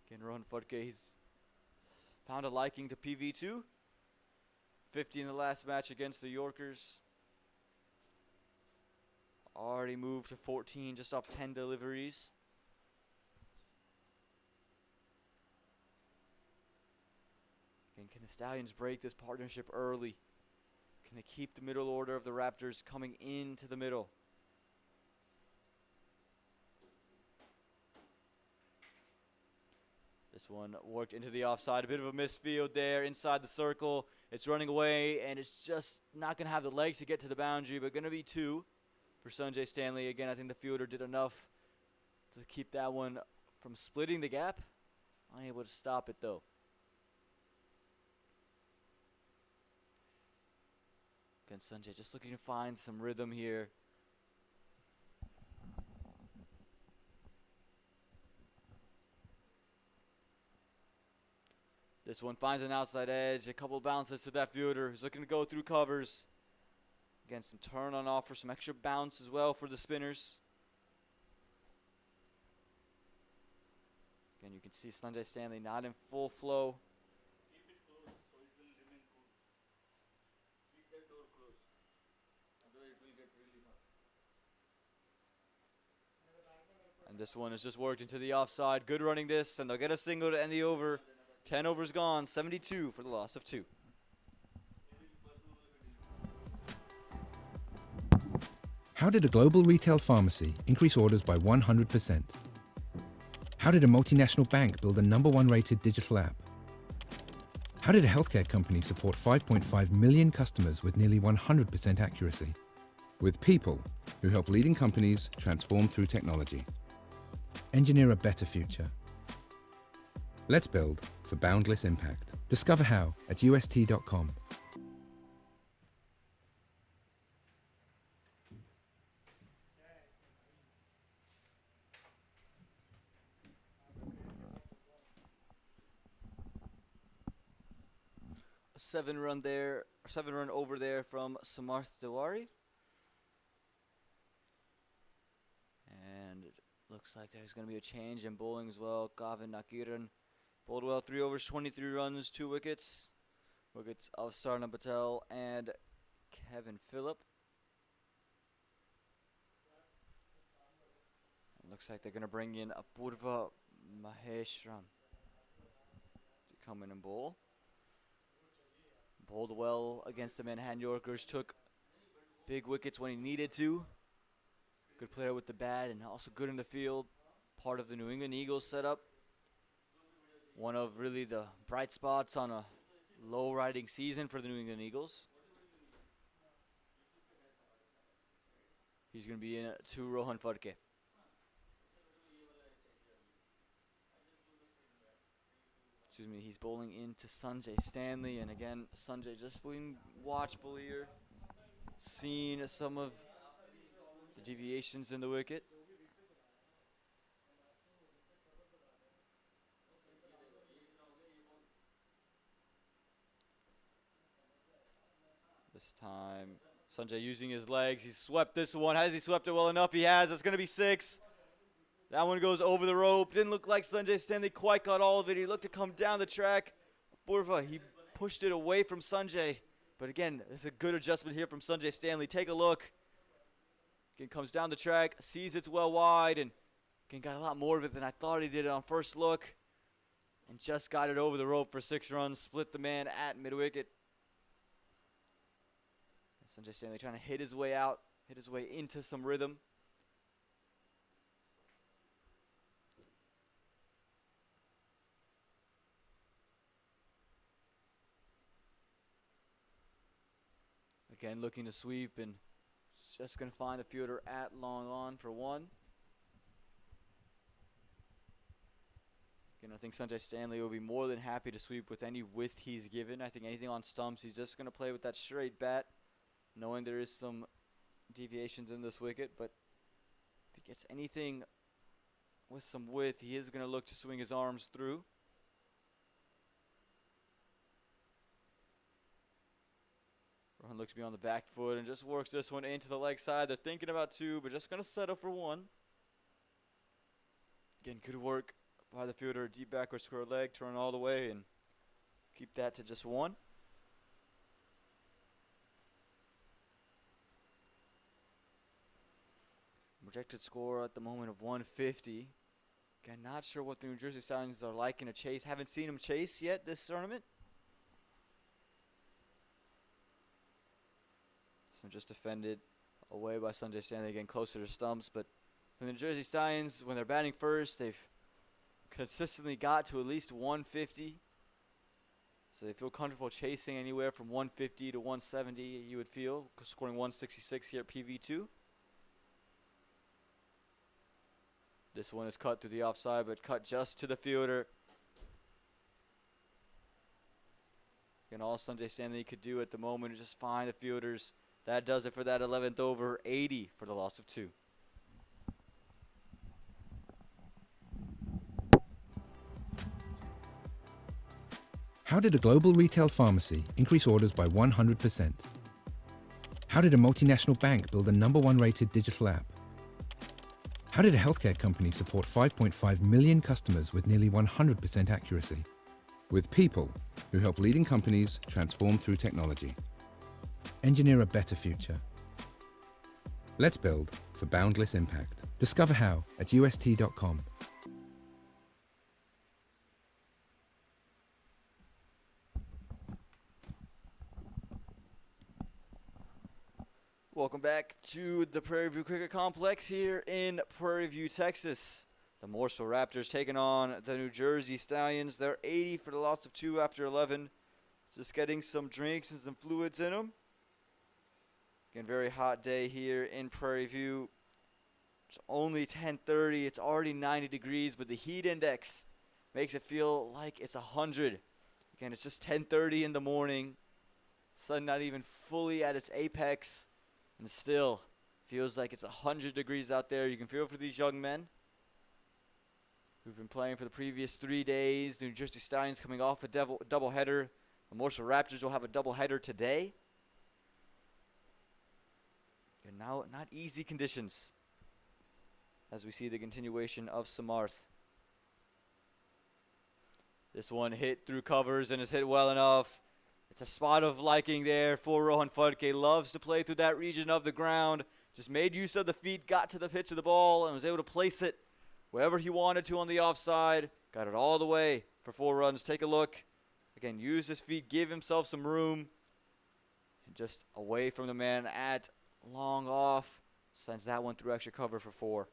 Again, Rohan Farquhar, he's found a liking to PV2. 50 in the last match against the Yorkers. Already moved to 14 just off 10 deliveries. Again, can the Stallions break this partnership early? Can they keep the middle order of the Raptors coming into the middle? This one worked into the offside. A bit of a misfield there inside the circle. It's running away, and it's just not going to have the legs to get to the boundary, but going to be 2 for Sanjay Stanley. Again, I think the fielder did enough to keep that one from splitting the gap. Unable to stop it, though. Again, Sanjay just looking to find some rhythm here. This one finds an outside edge. A couple bounces to that fielder. He's looking to go through covers. Again, some turn on offer, some extra bounce as well for the spinners. Again, you can see Sanjay Stanley not in full flow. Keep it closed so it will remain cool. Keep that door closed. Otherwise it will get really hot. And this one has just worked into the offside. Good running this, and they'll get a single to end the over. 10 overs gone, 72 for the loss of 2. How did a global retail pharmacy increase orders by 100%? How did a multinational bank build a #1 rated digital app? How did a healthcare company support 5.5 million customers with nearly 100% accuracy? With people who help leading companies transform through technology. Engineer a better future. Let's build for boundless impact. Discover how at ust.com. A 7-run over there from Samarth Tiwari. And it looks like there's going to be a change in bowling as well. Gavin Nakiran bowled well, 3 overs, 23 runs, 2 wickets. Wickets of Sarna Patel and Kevin Phillip. It looks like they're going to bring in Apurva Maheshram to come in and bowl. Bowled well against the Manhattan Yorkers, took big wickets when he needed to. Good player with the bat and also good in the field. Part of the New England Eagles setup. One of really the bright spots on a low riding season for the New England Eagles. He's going to be in to Rohan Farquhar. Excuse me, he's bowling into Sanjay Stanley. And again, Sanjay just being watchful here. Seeing some of the deviations in the wicket. This time, Sanjay using his legs. He's swept this one. Has he swept it well enough? He has. It's going to be 6. That one goes over the rope. Didn't look like Sanjay Stanley quite got all of it. He looked to come down the track. Burva, he pushed it away from Sanjay. But again, there's a good adjustment here from Sanjay Stanley. Take a look. Again, comes down the track, sees it's well wide, and again, got a lot more of it than I thought he did on first look. And just got it over the rope for 6 runs. Split the man at mid-wicket. Sanjay Stanley trying to hit his way out, hit his way into some rhythm. Again, looking to sweep and just going to find the fielder at long on for 1. Again, I think Sanjay Stanley will be more than happy to sweep with any width he's given. I think anything on stumps, he's just going to play with that straight bat, knowing there is some deviations in this wicket. But if he gets anything with some width, he is going to look to swing his arms through. Rohan looks to be on the back foot and just works this one into the leg side. They're thinking about 2, but just going to settle for 1. Again, good work by the fielder. Deep backward square leg, turn all the way, and keep that to just 1. Projected score at the moment of 150. Again, not sure what the New Jersey Stallions are like in a chase. Haven't seen them chase yet this tournament. So just defended away by Sanjay Stanley, again closer to stumps. But for the New Jersey Stallions, when they're batting first, they've consistently got to at least 150. So they feel comfortable chasing anywhere from 150 to 170, you would feel, scoring 166 here at PV2. This one is cut through the offside, but cut just to the fielder. And all Sanjay Stanley could do at the moment is just find the fielders. That does it for that 11th over, 80 for the loss of 2. How did a global retail pharmacy increase orders by 100%? How did a multinational bank build a #1 rated digital app? How did a healthcare company support 5.5 million customers with nearly 100% accuracy? With people who help leading companies transform through technology. Engineer a better future. Let's build for boundless impact. Discover how at ust.com. Welcome back to the Prairie View Cricket Complex here in Prairie View, Texas. The Morrisville Raptors taking on the New Jersey Stallions. They're 80 for the loss of 2 after 11. Just getting some drinks and some fluids in them. Again, very hot day here in Prairie View. It's only 10:30. It's already 90 degrees, but the heat index makes it feel like it's 100. Again, it's just 10:30 in the morning. Sun not even fully at its apex. And still feels like it's 100 degrees out there. You can feel for these young men who've been playing for the previous 3 days. The New Jersey Stallions coming off a doubleheader. The Morrisville Raptors will have a doubleheader today. And now, not easy conditions as we see the continuation of Samarth. This one hit through covers and is hit well enough. It's a spot of liking there for Rohan Farquhar. Loves to play through that region of the ground. Just made use of the feet, got to the pitch of the ball, and was able to place it wherever he wanted to on the offside. Got it all the way for 4 runs. Take a look. Again, use his feet, give himself some room. And just away from the man at long off. Sends that one through extra cover for 4.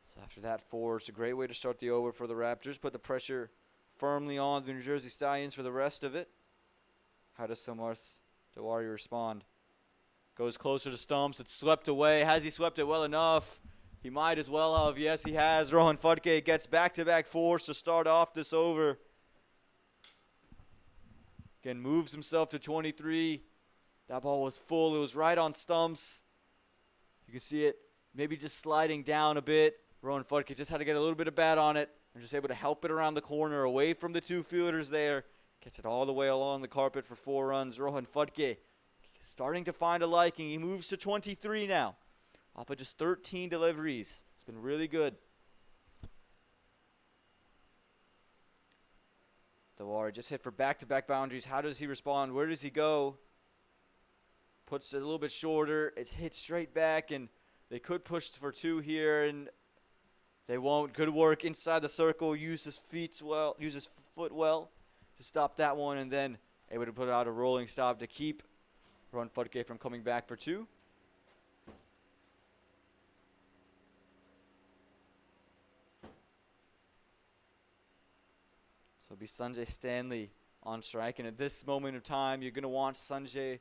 So after that 4, it's a great way to start the over for the Raptors. Put the pressure firmly on the New Jersey Stallions for the rest of it. How does Samarth Tiwari respond? Goes closer to stumps. It's swept away. Has he swept it well enough? He might as well have. Yes, he has. Rohan Farquhar gets back-to-back 4s to start off this over. Again, moves himself to 23. That ball was full. It was right on stumps. You can see it maybe just sliding down a bit. Rohan Farquhar just had to get a little bit of bat on it and just able to help it around the corner away from the 2 fielders there. Gets it all the way along the carpet for 4 runs. Rohan Farquhar starting to find a liking. He moves to 23 now off of just 13 deliveries. It's been really good. Tiwari just hit for back-to-back boundaries. How does he respond? Where does he go? Puts it a little bit shorter. It's hit straight back, and they could push for 2 here, and they won't. Good work inside the circle. Uses foot well to stop that one, and then able to put out a rolling stop to keep Rohan Farquhar from coming back for 2. So it'll be Sanjay Stanley on strike, and at this moment of time, you're going to want Sanjay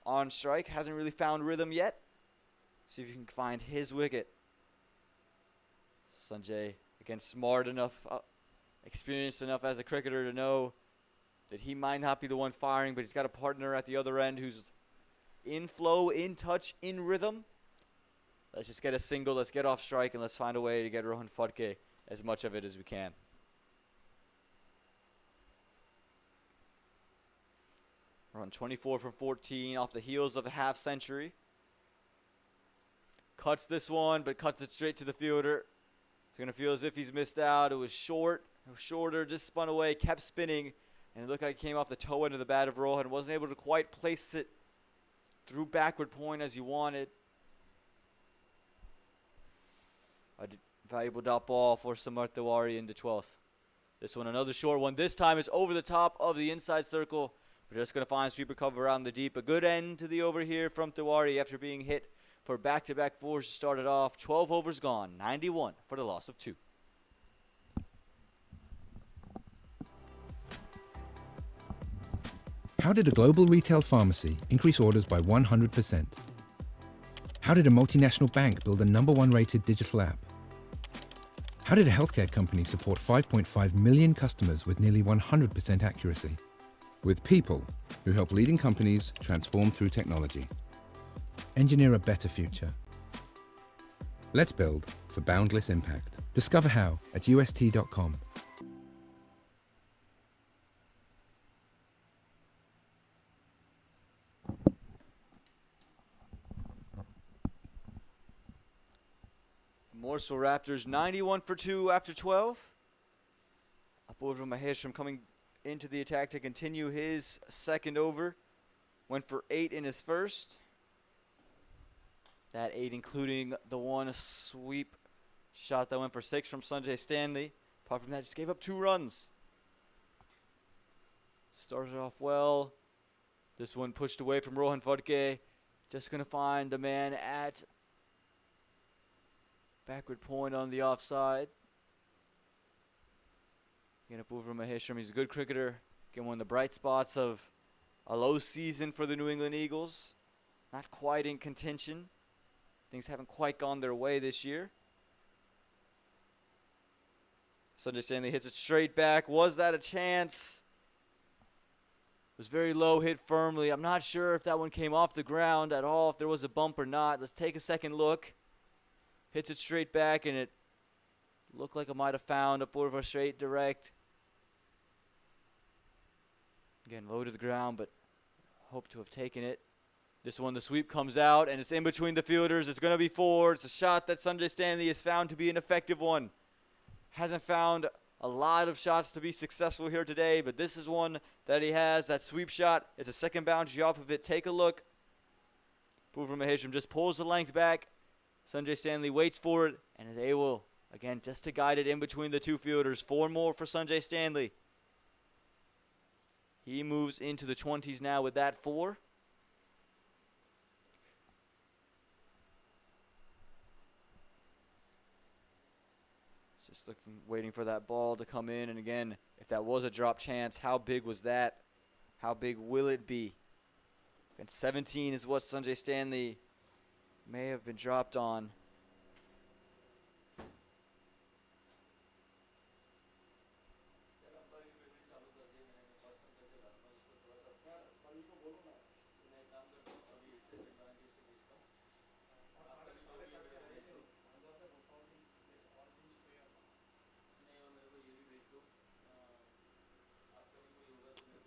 on strike. Hasn't really found rhythm yet. See if you can find his wicket. Sanjay, again, smart enough, experienced enough as a cricketer to know that he might not be the one firing, but he's got a partner at the other end who's in flow, in touch, in rhythm. Let's just get a single. Let's get off strike, and let's find a way to get Rohan Farquhar as much of it as we can. We're on 24 from 14 off the heels of a half century. Cuts this one, but cuts it straight to the fielder. It's going to feel as if he's missed out. It was short. It was shorter, just spun away, kept spinning, and it looked like it came off the toe end of the bat of Rohan. Wasn't able to quite place it through backward point as he wanted. A valuable dot ball for Samarth Tiwari into 12th. This one, another short one. This time it's over the top of the inside circle. We're just going to find sweeper cover around the deep. A good end to the over here from Tiwari after being hit for back-to-back 4s to start it off. 12 overs gone, 91 for the loss of 2. How did a global retail pharmacy increase orders by 100%? How did a multinational bank build a #1 rated digital app? How did a healthcare company support 5.5 million customers with nearly 100% accuracy? With people who help leading companies transform through technology. Engineer a better future. Let's build for boundless impact. Discover how at ust.com. Morrisville Raptors 91 for 2 after 12. Up over Maheshram coming into the attack to continue his second over. Went for 8 in his first. That 8 including the one sweep shot that went for 6 from Sanjay Stanley. Apart from that, just gave up 2 runs. Started off well. This one pushed away from Rohan Farquhar. Just going to find the man at backward point on the offside. Again, up over Maheshram. He's a good cricketer. Again, one of the bright spots of a low season for the New England Eagles. Not quite in contention. Things haven't quite gone their way this year. Sanjay Stanley hits it straight back. Was that a chance? It was very low, hit firmly. I'm not sure if that one came off the ground at all, if there was a bump or not. Let's take a second look. Hits it straight back, and it looked like it might have found up over straight direct. Again, low to the ground, but hope to have taken it. This one, the sweep comes out, and it's in between the fielders. It's going to be 4. It's a shot that Sanjay Stanley has found to be an effective one. Hasn't found a lot of shots to be successful here today, but this is one that he has. That sweep shot, it's a second boundary off of it. Take a look. Purva Maheshram just pulls the length back. Sanjay Stanley waits for it and is able, again, just to guide it in between the two fielders. 4 more for Sanjay Stanley. He moves into the 20s now with that 4. Just looking, waiting for that ball to come in. And again, if that was a drop chance, how big was that? How big will it be? And 17 is what Sanjay Stanley may have been dropped on.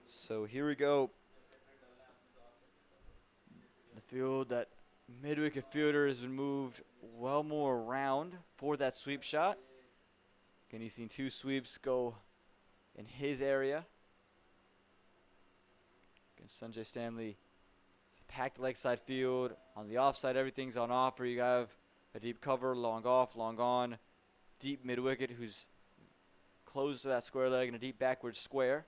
So here we go. The field, that mid-wicket fielder has been moved well more around for that sweep shot. Again, he's seen 2 sweeps go in his area. Again, Sanjay Stanley, it's a packed leg side field. On the offside, everything's on offer. You have a deep cover, long off, long on. Deep mid-wicket who's close to that square leg, and a deep backward square.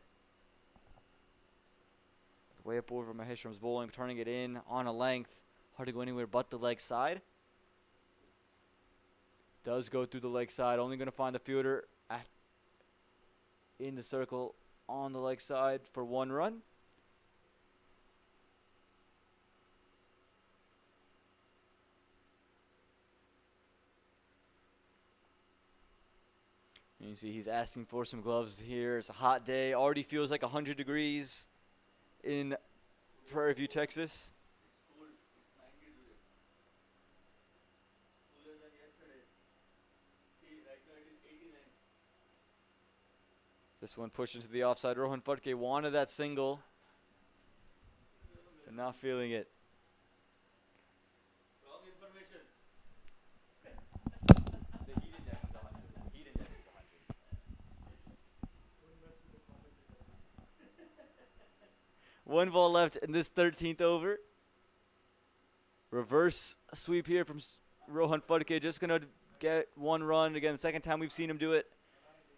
Way up over Maheshram's bowling, turning it in on a length. Hard to go anywhere but the leg side. Does go through the leg side. Only going to find the fielder in the circle on the leg side for 1 run. And you see he's asking for some gloves here. It's a hot day. Already feels like 100 degrees. In Prairie View, Texas. It's cold. It's 90 today. Cooler than yesterday. See, right now it is 89. This one pushed into the offside. Rohan Farquhar wanted that single, but not feeling it. Wrong information. The heat index is 100. Heat index is 100. One ball left in this 13th over. Reverse sweep here from Rohan Farquhar. Just going to get 1 run. Again, the second time we've seen him do it.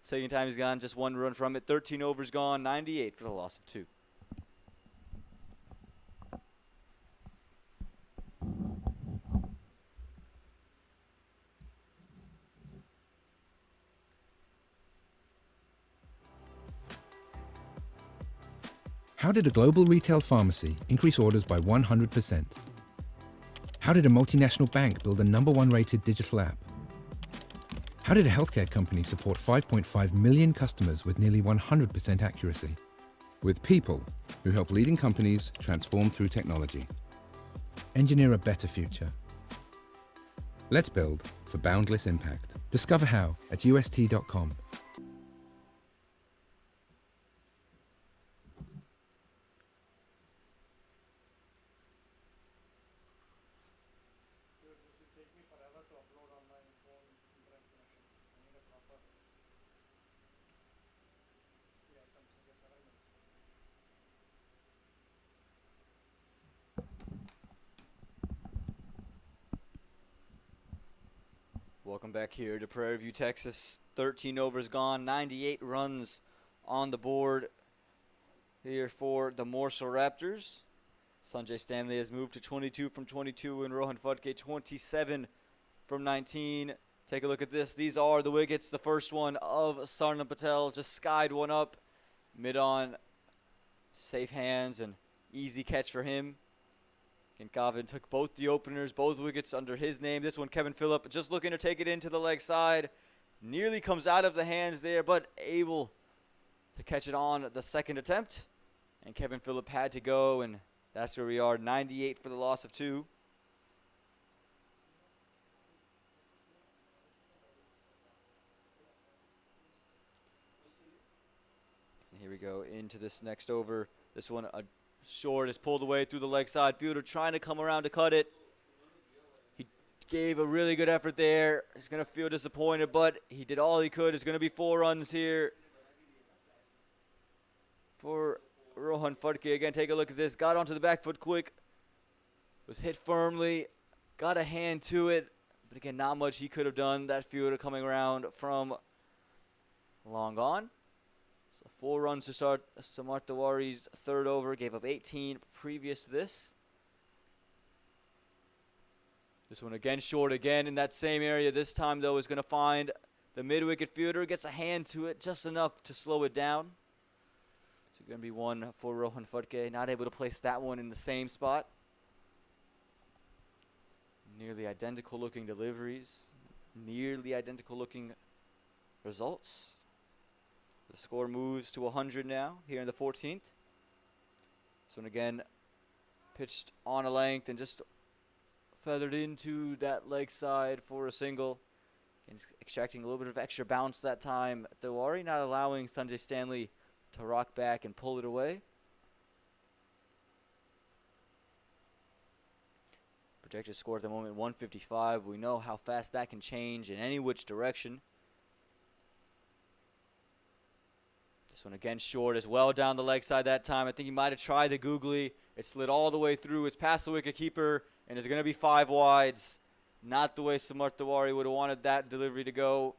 Second time he's gone, just 1 run from it. 13 overs gone, 98 for the loss of 2. How did a global retail pharmacy increase orders by 100%? How did a multinational bank build a #1 rated digital app? How did a healthcare company support 5.5 million customers with nearly 100% accuracy? With people who help leading companies transform through technology. Engineer a better future. Let's build for boundless impact. Discover how at ust.com. Welcome back here to Prairie View, Texas. 13 overs gone, 98 runs on the board here for the Morrisville Raptors. Sanjay Stanley has moved to 22 from 22, and Rohan Farquhar 27 from 19. Take a look at this. These are the wickets. The first one of Sarna Patel just skied one up. Mid-on, safe hands and easy catch for him. Gavin took both the openers, both wickets under his name. This one, Kevin Phillip, just looking to take it into the leg side. Nearly comes out of the hands there, but able to catch it on the second attempt. And Kevin Phillip had to go, and that's where we are, 98 for the loss of 2. And here we go into this next over. This one, short is pulled away through the leg side. Fielder trying to come around to cut it. He gave a really good effort there. He's going to feel disappointed, but he did all he could. It's going to be 4 runs here for Rohan Farquhar. Again, take a look at this. Got onto the back foot quick. Was hit firmly, got a hand to it, but again, not much he could have done. That fielder coming around from long on. So 4 runs to start Samart Tiwari's third over, gave up 18 previous to this. This one again short again in that same area. This time, though, is going to find the mid-wicket fielder. Gets a hand to it, just enough to slow it down. So going to be one for Rohan Farquhar. Not able to place that one in the same spot. Nearly identical looking deliveries. Nearly identical looking results. The score moves to 100 now here in the 14th. This one again pitched on a length and just feathered into that leg side for a single. And he's extracting a little bit of extra bounce that time. Tiwari not allowing Sanjay Stanley to rock back and pull it away. Projected score at the moment 155. We know how fast that can change in any which direction. This one again short as well down the leg side that time. I think he might have tried the googly. It slid all the way through. It's past the wicket keeper, and it's going to be 5 wides. Not the way Samart Tiwari would have wanted that delivery to go.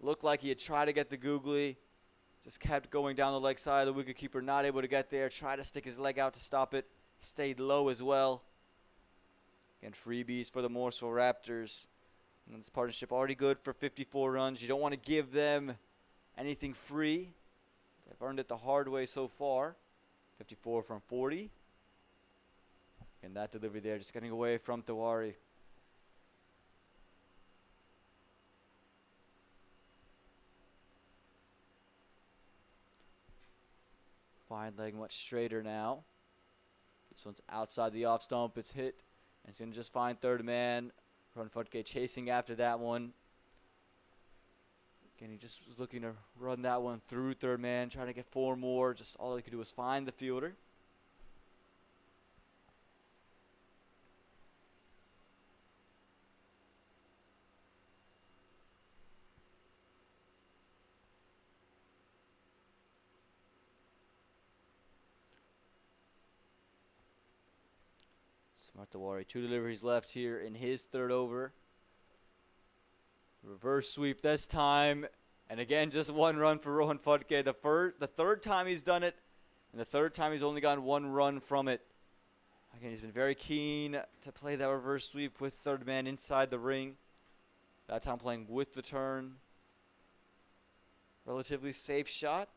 Looked like he had tried to get the googly. Just kept going down the leg side. The wicket keeper not able to get there. Tried to stick his leg out to stop it. Stayed low as well. Again, freebies for the Morrisville Raptors. And this partnership already good for 54 runs. You don't want to give them anything free. They've earned it the hard way so far. 54 from 40. And that delivery there just getting away from Tiwari. Fine leg much straighter now. This one's outside the off stump. It's hit. And it's going to just find third man. Rohan Farquhar chasing after that one. Again, he just was looking to run that one through third man, trying to get 4 more. Just all he could do was find the fielder. Samart Tiwari, 2 deliveries left here in his third over. Reverse sweep this time. And again, just 1 run for Rohan Farquhar. The third time he's done it. And the third time he's only gotten 1 run from it. Again, he's been very keen to play that reverse sweep with third man inside the ring. That time playing with the turn. Relatively safe shot.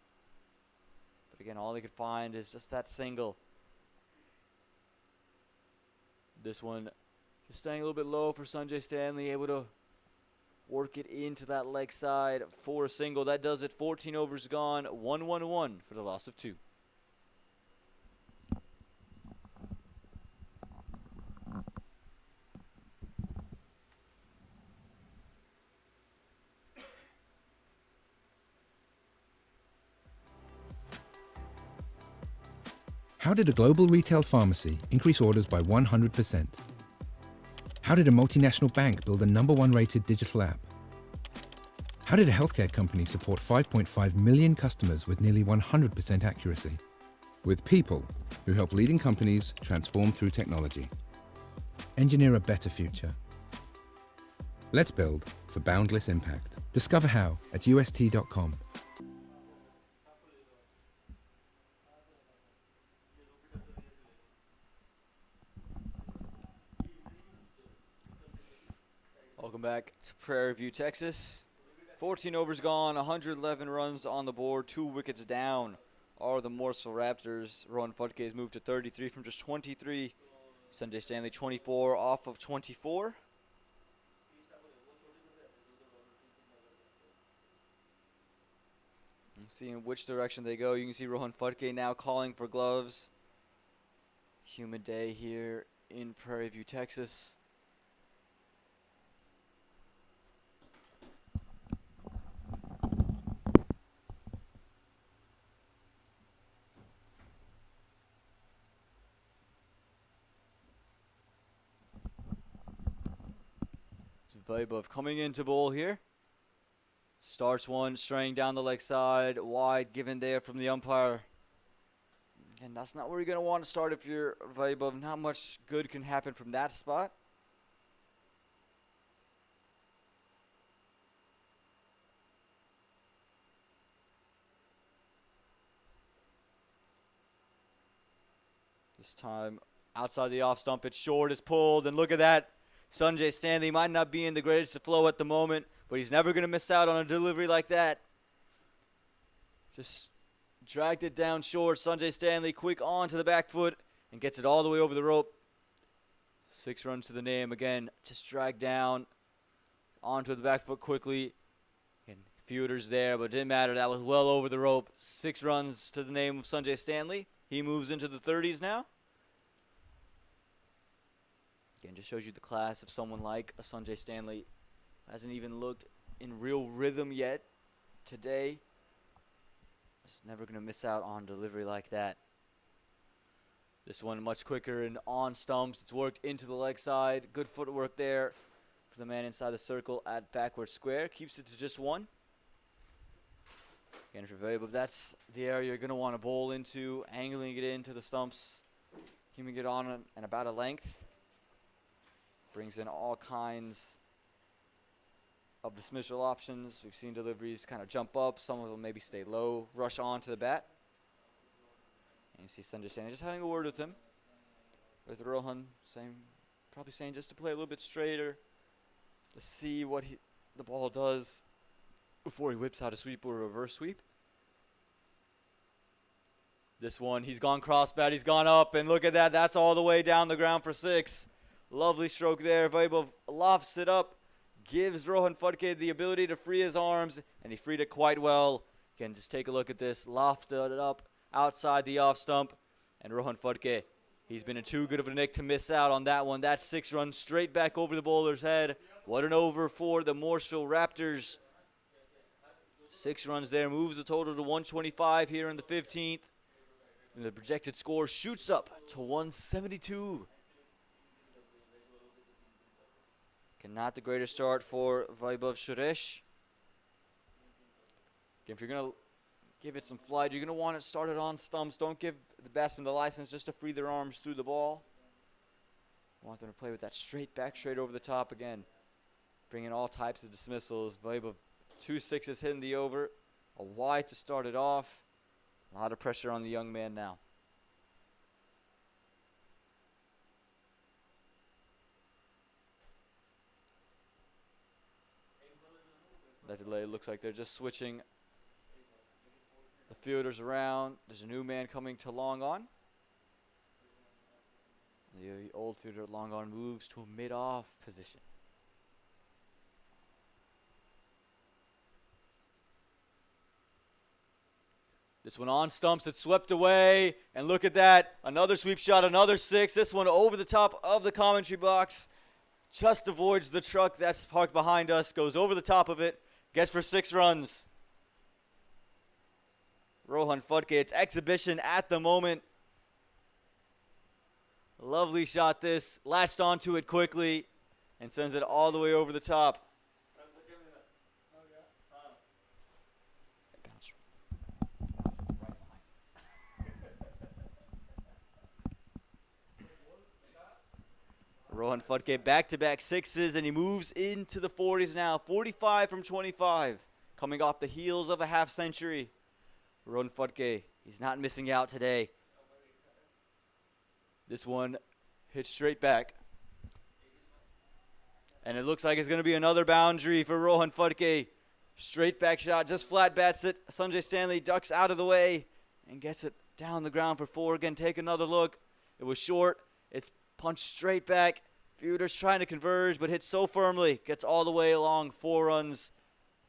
But again, all he could find is just that single. This one just staying a little bit low for Sanjay Stanley. Able to work it into that leg side for a single. That does it. 14 overs gone. 1-1-1 for the loss of 2. How did a global retail pharmacy increase orders by 100%? How did a multinational bank build a #1 rated digital app? How did a healthcare company support 5.5 million customers with nearly 100% accuracy? With people who help leading companies transform through technology. Engineer a better future. Let's build for boundless impact. Discover how at ust.com. Welcome back to Prairie View, Texas. 14 overs gone, 111 runs on the board, 2 wickets down are the Morrisville Raptors. Rohan Farquhar has moved to 33 from just 23. Sanjay Stanley 24 off of 24. Seeing which direction they go. You can see Rohan Farquhar now calling for gloves. Humid day here in Prairie View, Texas. Vaibhav coming into bowl here. Starts one, straying down the leg side, wide, given there from the umpire. And that's not where you're going to want to start if you're Vaibhav. Not much good can happen from that spot. This time, outside the off stump, it's short, it's pulled, and look at that. Sanjay Stanley might not be in the greatest of flow at the moment, but he's never going to miss out on a delivery like that. Just dragged it down short. Sanjay Stanley quick on to the back foot and gets it all the way over the rope. 6 runs to the name. Again, just dragged down onto the back foot quickly. And fielders there, but it didn't matter. That was well over the rope. 6 runs to the name of Sanjay Stanley. He moves into the 30s now. Again, just shows you the class of someone like a Sanjay Stanley. Hasn't even looked in real rhythm yet today. Just never going to miss out on delivery like that. This one much quicker and on stumps. It's worked into the leg side. Good footwork there for the man inside the circle at backward square. Keeps it to just 1. Again, for Vaibhav, that's the area you're going to want to bowl into, angling it into the stumps, keeping it on and about a length. Brings in all kinds of dismissal options. We've seen deliveries kind of jump up. Some of them maybe stay low, rush on to the bat. And you see Sanjay Stanley just having a word with him. With Rohan probably saying just to play a little bit straighter, to see what the ball does before he whips out a sweep or a reverse sweep. This one, he's gone cross bat, he's gone up, and look at that. That's all the way down the ground for 6. Lovely stroke there. Vaibhav lofts it up, gives Rohan Farquhar the ability to free his arms, and he freed it quite well. Again, just take a look at this. Lofted it up outside the off stump, and Rohan Farquhar, he's been in too good of a nick to miss out on that one. That's 6 runs straight back over the bowler's head. What an over for the Morrisville Raptors. 6 runs there, moves the total to 125 here in the 15th. And the projected score shoots up to 172. Not the greatest start for Vaibhav Suresh. Again, if you're going to give it some flight, you're going to want it started on stumps. Don't give the batsman the license just to free their arms through the ball. Want them to play with that straight back, straight over the top again. Bringing all types of dismissals. Vaibhav 2 6s hitting the over. A wide to start it off. A lot of pressure on the young man now. That delay looks like they're just switching the fielders around. There's a new man coming to long on. The old fielder long on moves to a mid-off position. This one on stumps, it's swept away, and look at that. Another sweep shot, another 6. This one over the top of the commentary box. Just avoids the truck that's parked behind us, goes over the top of it, gets for 6 runs. Rohan Farquhar, it's exhibition at the moment. Lovely shot this, latched onto it quickly, and sends it all the way over the top. Rohan Farquhar back-to-back 6s, and he moves into the 40s now. 45 from 25, coming off the heels of a half century. Rohan Farquhar, he's not missing out today. This one hits straight back. And it looks like it's going to be another boundary for Rohan Farquhar. Straight back shot, just flat bats it. Sanjay Stanley ducks out of the way and gets it down the ground for 4. Again, take another look. It was short. It's punched straight back. Fielders trying to converge, but hits so firmly. Gets all the way along. 4 runs.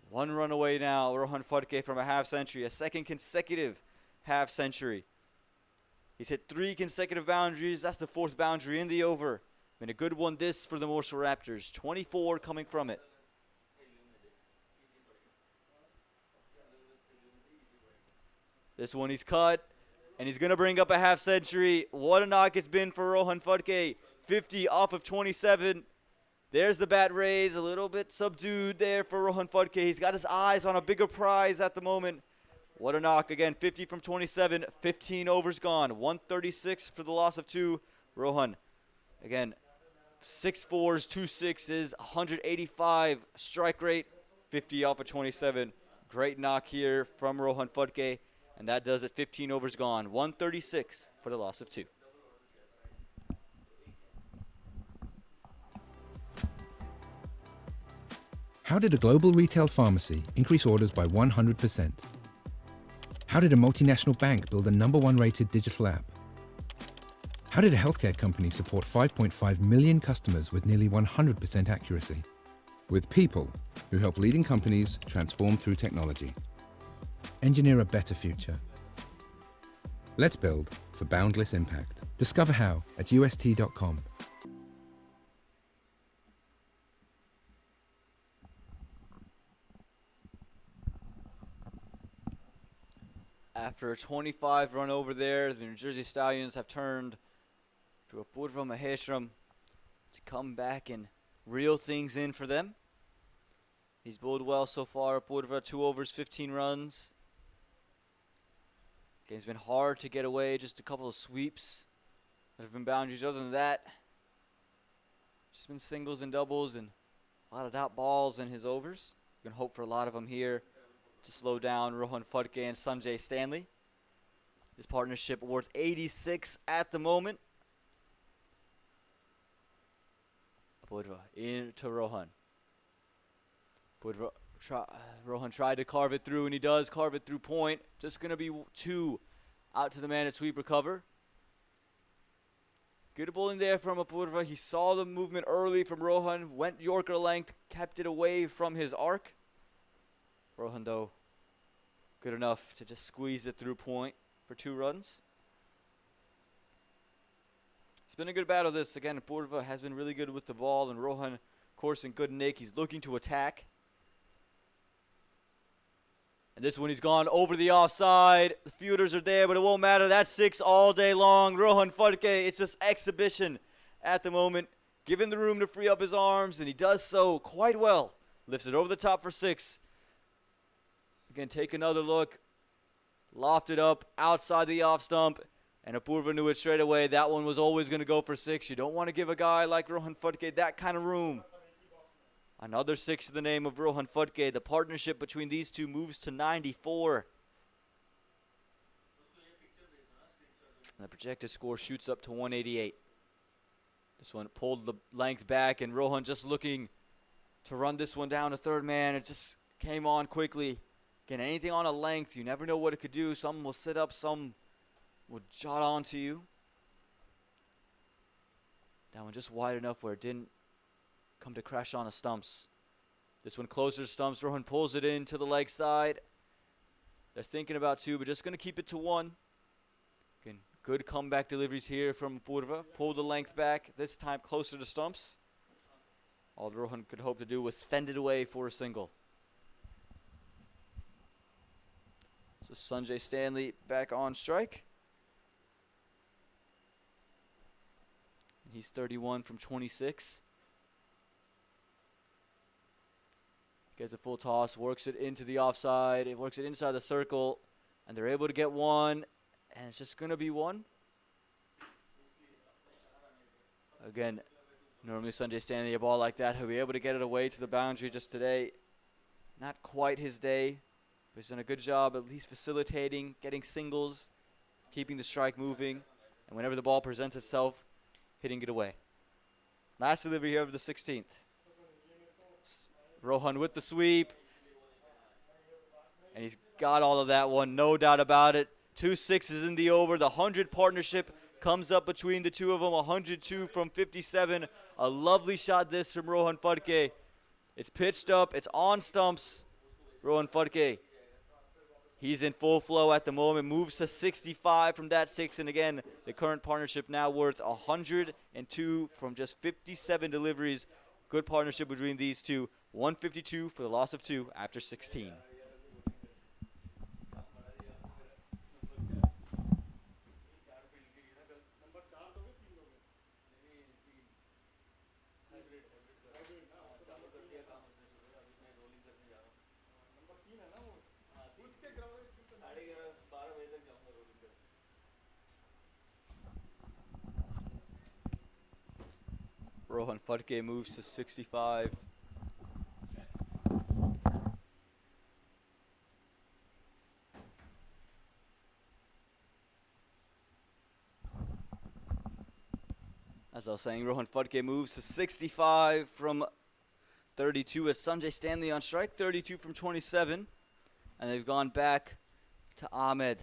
1 run away now. Rohan Farquhar from a half century. A second consecutive half century. He's hit 3 consecutive boundaries. That's the 4th boundary in the over. Been a good one this for the Morrisville Raptors. 24 coming from it. This one he's cut. And he's going to bring up a half century. What a knock it's been for Rohan Farquhar. 50 off of 27. There's the bat raise. A little bit subdued there for Rohan Farquhar. He's got his eyes on a bigger prize at the moment. What a knock. Again, 50 from 27, 15 overs gone. 136 for the loss of 2. Rohan, again, 6 fours, 2 sixes, 185 strike rate, 50 off of 27. Great knock here from Rohan Farquhar, and that does it. 15 overs gone. 136 for the loss of 2. How did a global retail pharmacy increase orders by 100%? How did a multinational bank build a #1 rated digital app? How did a healthcare company support 5.5 million customers with nearly 100% accuracy? With people who help leading companies transform through technology. Engineer a better future. Let's build for boundless impact. Discover how at ust.com. After a 25 run over there, the New Jersey Stallions have turned to Apurva Maheshwaram to come back and reel things in for them. He's bowled well so far. Apurva, 2 overs, 15 runs. Game's been hard to get away, just a couple of sweeps that have been boundaries. Other than that, just been singles and doubles and a lot of dot balls in his overs. You can hope for a lot of them here to slow down Rohan Farquhar and Sanjay Stanley. This partnership worth 86 at the moment. Apurva into Rohan. Rohan tried to carve it through, and he does carve it through point. Just going to be 2 out to the man at sweep recover. Good bowling there from Apurva. He saw the movement early from Rohan, went Yorker length, kept it away from his arc. Rohan, though, good enough to just squeeze it through point for 2 runs. It's been a good battle this. Again, Apurva has been really good with the ball, and Rohan, of course, in good nick. He's looking to attack. And this one, he's gone over the offside. The fielders are there, but it won't matter. That's 6 all day long. Rohan Farquhar, it's just exhibition at the moment. Given the room to free up his arms, and he does so quite well. Lifts it over the top for 6. Again, take another look. Lofted up outside the off stump. And Apurva knew it straight away. That one was always going to go for 6. You don't want to give a guy like Rohan Farquhar that kind of room. Another 6 to the name of Rohan Farquhar. The partnership between these two moves to 94. And the projected score shoots up to 188. This one pulled the length back, and Rohan just looking to run this one down to third man. It just came on quickly. Again, anything on a length, you never know what it could do. Some will sit up, some will jot onto you. That one just wide enough where it didn't come to crash on the stumps. This one closer to stumps. Rohan pulls it in to the leg side. They're thinking about 2, but just going to keep it to 1. Again, good comeback deliveries here from Apurva. Pulled the length back, this time closer to stumps. All Rohan could hope to do was fend it away for a single. So Sanjay Stanley back on strike. And he's 31 from 26. Gets a full toss, works it into the offside. It works it inside the circle, and they're able to get 1, and it's just going to be 1. Again, normally Sanjay Stanley, a ball like that, he'll be able to get it away to the boundary. Just today, not quite his day. But he's done a good job at least facilitating, getting singles, keeping the strike moving, and whenever the ball presents itself, hitting it away. Last delivery here of the 16th. Rohan with the sweep. And he's got all of that one, no doubt about it. 2 6s in the over. The 100 partnership comes up between the two of them. 102 from 57. A lovely shot this from Rohan Farquhar. It's pitched up. It's on stumps. Rohan Farquhar. He's in full flow at the moment. Moves to 65 from that 6. And again, the current partnership now worth 102 from just 57 deliveries. Good partnership between these two. 152 for the loss of 2 after 16. Rohan Farquhar moves to 65. As I was saying, Rohan Farquhar moves to 65 from 32 as Sanjay Stanley on strike, 32 from 27. And they've gone back to Ahmed.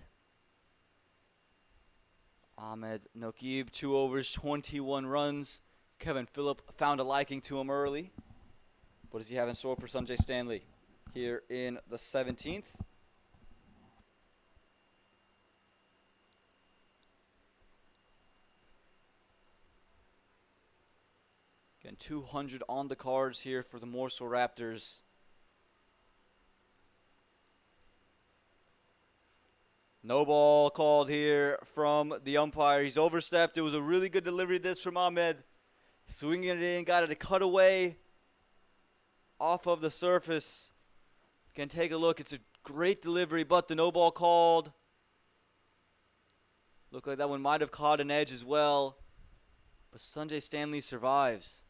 Ahmed Naqib, 2 overs, 21 runs. Kevin Phillip found a liking to him early. What does he have in store for Sanjay Stanley here in the 17th? Again, 200 on the cards here for the Morrisville Raptors. No ball called here from the umpire. He's overstepped. It was a really good delivery this from Ahmed. Swinging it in, got it to cut away off of the surface. Again, take a look. It's a great delivery, but the no ball called. Looked like that one might have caught an edge as well. But Sanjay Stanley survives.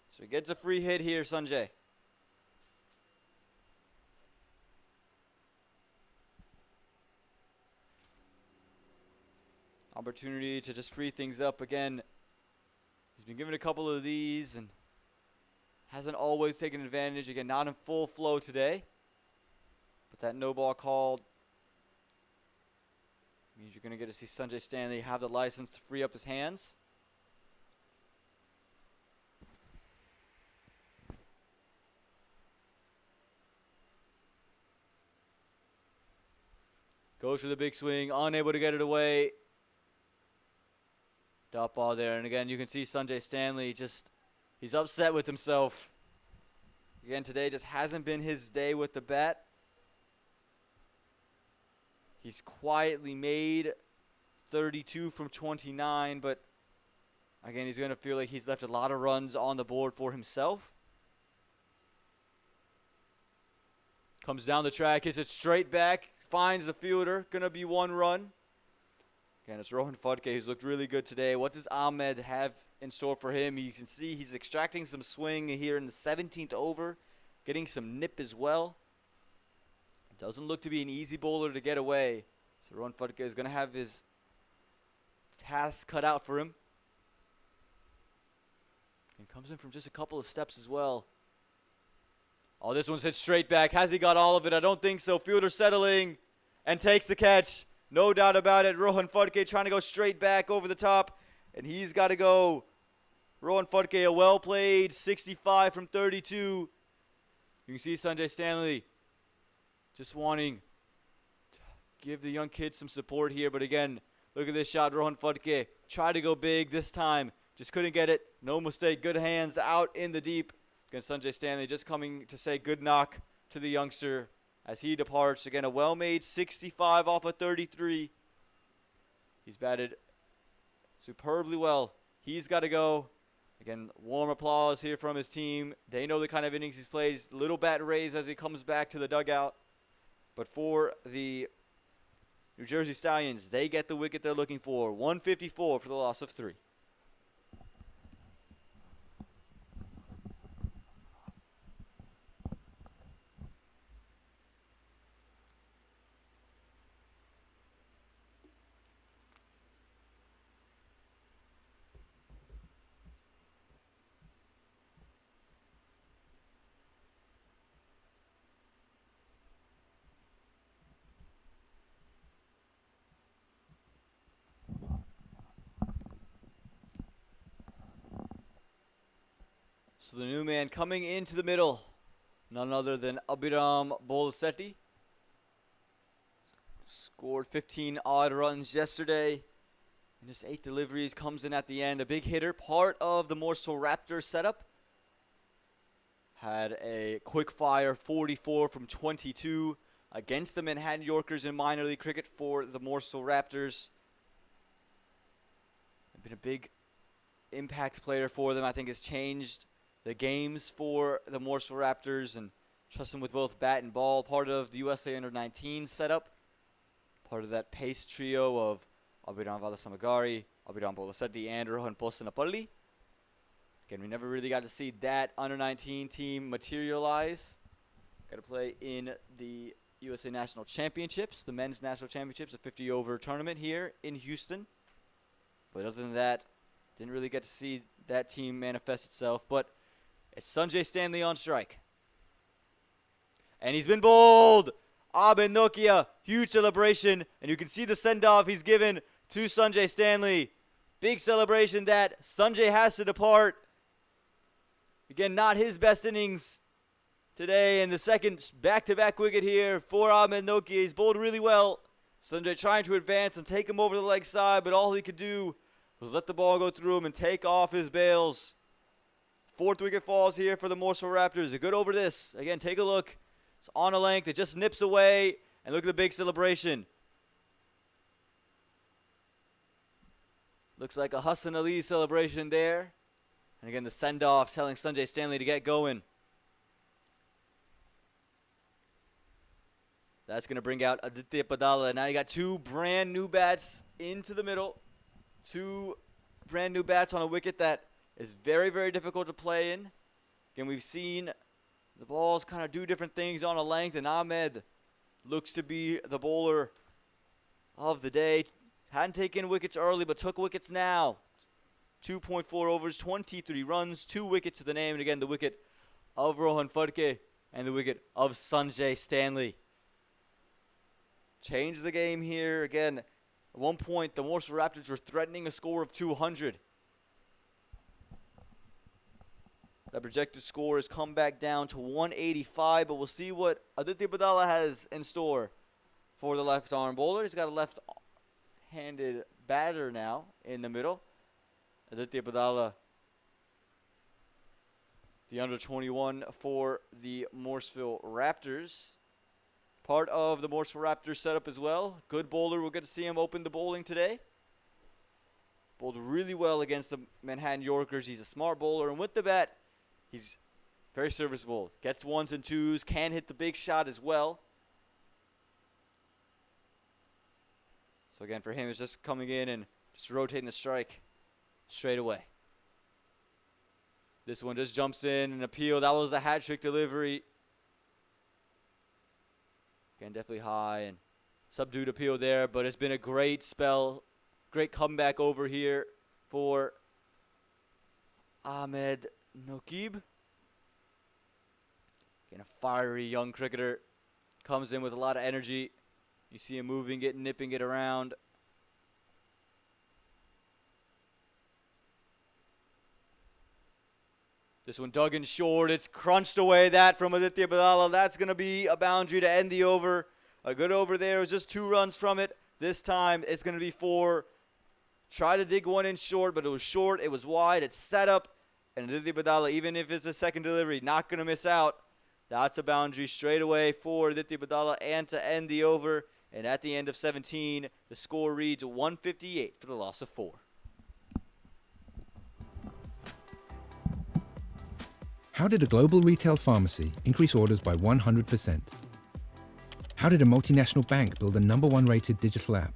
So he gets a free hit here, Sanjay. Opportunity to just free things up again. He's been given a couple of these and hasn't always taken advantage. Again, not in full flow today. But that no ball called means you're going to get to see Sanjay Stanley have the license to free up his hands. Goes for the big swing, unable to get it away. Dot ball there, and again, you can see Sanjay Stanley he's upset with himself. Again, today just hasn't been his day with the bat. He's quietly made 32 from 29, but again, he's going to feel like he's left a lot of runs on the board for himself. Comes down the track, hits it straight back, finds the fielder, going to be 1 run. Again, it's Rohan Farquhar who's looked really good today. What does Ahmed have in store for him? You can see he's extracting some swing here in the 17th over, getting some nip as well. Doesn't look to be an easy bowler to get away. So Rohan Farquhar is going to have his task cut out for him. And comes in from just a couple of steps as well. Oh, this one's hit straight back. Has he got all of it? I don't think so. Fielder settling and takes the catch. No doubt about it. Rohan Farquhar trying to go straight back over the top. And he's got to go. Rohan Farquhar, a well-played 65 from 32. You can see Sanjay Stanley just wanting to give the young kid some support here. But again, look at this shot. Rohan Farquhar tried to go big this time. Just couldn't get it. No mistake. Good hands out in the deep. Again, Sanjay Stanley just coming to say good knock to the youngster as he departs. Again, a well-made 65 off of 33. He's batted superbly well. He's got to go. Again, warm applause here from his team. They know the kind of innings he's played. Little bat raise as he comes back to the dugout. But for the New Jersey Stallions, they get the wicket they're looking for. 154 for the loss of 3. So the new man coming into the middle, none other than Abhiram Bolasetti. Scored 15 odd runs yesterday. And just 8 deliveries, comes in at the end. A big hitter, part of the Morrisville Raptors setup. Had a quick fire 44 from 22 against the Manhattan Yorkers in minor league cricket for the Morrisville Raptors. Been a big impact player for them. I think has changed the games for the Morrisville Raptors and trust them with both bat and ball. Part of the USA Under-19 setup. Part of that pace trio of Abhiram Valasamagari, Abhiram Bolasetti and Rohan Farquhar. Again, we never really got to see that under-19 team materialize. Got to play in the USA National Championships, the Men's National Championships, a 50-over tournament here in Houston. But other than that, didn't really get to see that team manifest itself. But it's Sanjay Stanley on strike. And he's been bowled! Ahmed Nokia, huge celebration. And you can see the send-off he's given to Sanjay Stanley. Big celebration that Sanjay has to depart. Again, not his best innings today. And the second back-to-back wicket here for Ahmed Nokia. He's bowled really well. Sanjay trying to advance and take him over the leg side, but all he could do was let the ball go through him and take off his bails. Fourth wicket falls here for the Morrisville Raptors. A good over this. Again, take a look. It's on a length. It just nips away. And look at the big celebration. Looks like a Hassan Ali celebration there. And again, the send-off telling Sanjay Stanley to get going. That's going to bring out Aditya Padala. Now you got two brand new bats into the middle. Two brand new bats on a wicket that is very, very difficult to play in. Again, we've seen the balls kind of do different things on a length, and Ahmed looks to be the bowler of the day. Hadn't taken wickets early, but took wickets now. 2.4 overs, 23 runs, 2 wickets to the name. And again, the wicket of Rohan Farquhar and the wicket of Sanjay Stanley. Change the game here. Again, at one point, the Morrisville Raptors were threatening a score of 200. That projected score has come back down to 185, but we'll see what Aditya Padala has in store for the left arm bowler. He's got a left-handed batter now in the middle. Aditya Padala, the under 21 for the Morrisville Raptors. Part of the Morrisville Raptors setup as well. Good bowler. We'll get to see him open the bowling today. Bowled really well against the Manhattan Yorkers. He's a smart bowler, and with the bat, he's very serviceable. Gets ones and twos, can hit the big shot as well. So again, for him, it's just coming in and just rotating the strike straight away. This one just jumps in and appeal. That was the hat trick delivery. Again, definitely high and subdued appeal there, but it's been a great spell. Great comeback over here for Ahmed Nokia. Again, a fiery young cricketer. Comes in with a lot of energy. You see him moving it, nipping it around. This one dug in short. It's crunched away. That from Aditya Padala. That's going to be a boundary to end the over. A good over there. It was just 2 runs from it. This time it's going to be 4. Try to dig one in short, but it was short. It was wide. It's set up. And Aditya Padala, even if it's a second delivery, not going to miss out. That's a boundary straight away for Aditya Padala and to end the over. And at the end of 17, the score reads 158 for the loss of 4. How did a global retail pharmacy increase orders by 100%? How did a multinational bank build a #1 rated digital app?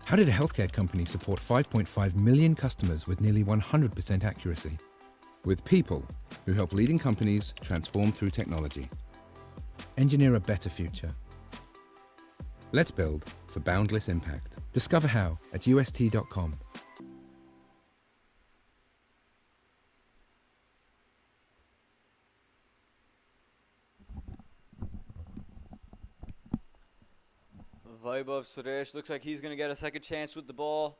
How did a healthcare company support 5.5 million customers with nearly 100% accuracy? With people who help leading companies transform through technology. Engineer a better future. Let's build for boundless impact. Discover how at ust.com. Vaibhav Suresh looks like he's going to get a second chance with the ball.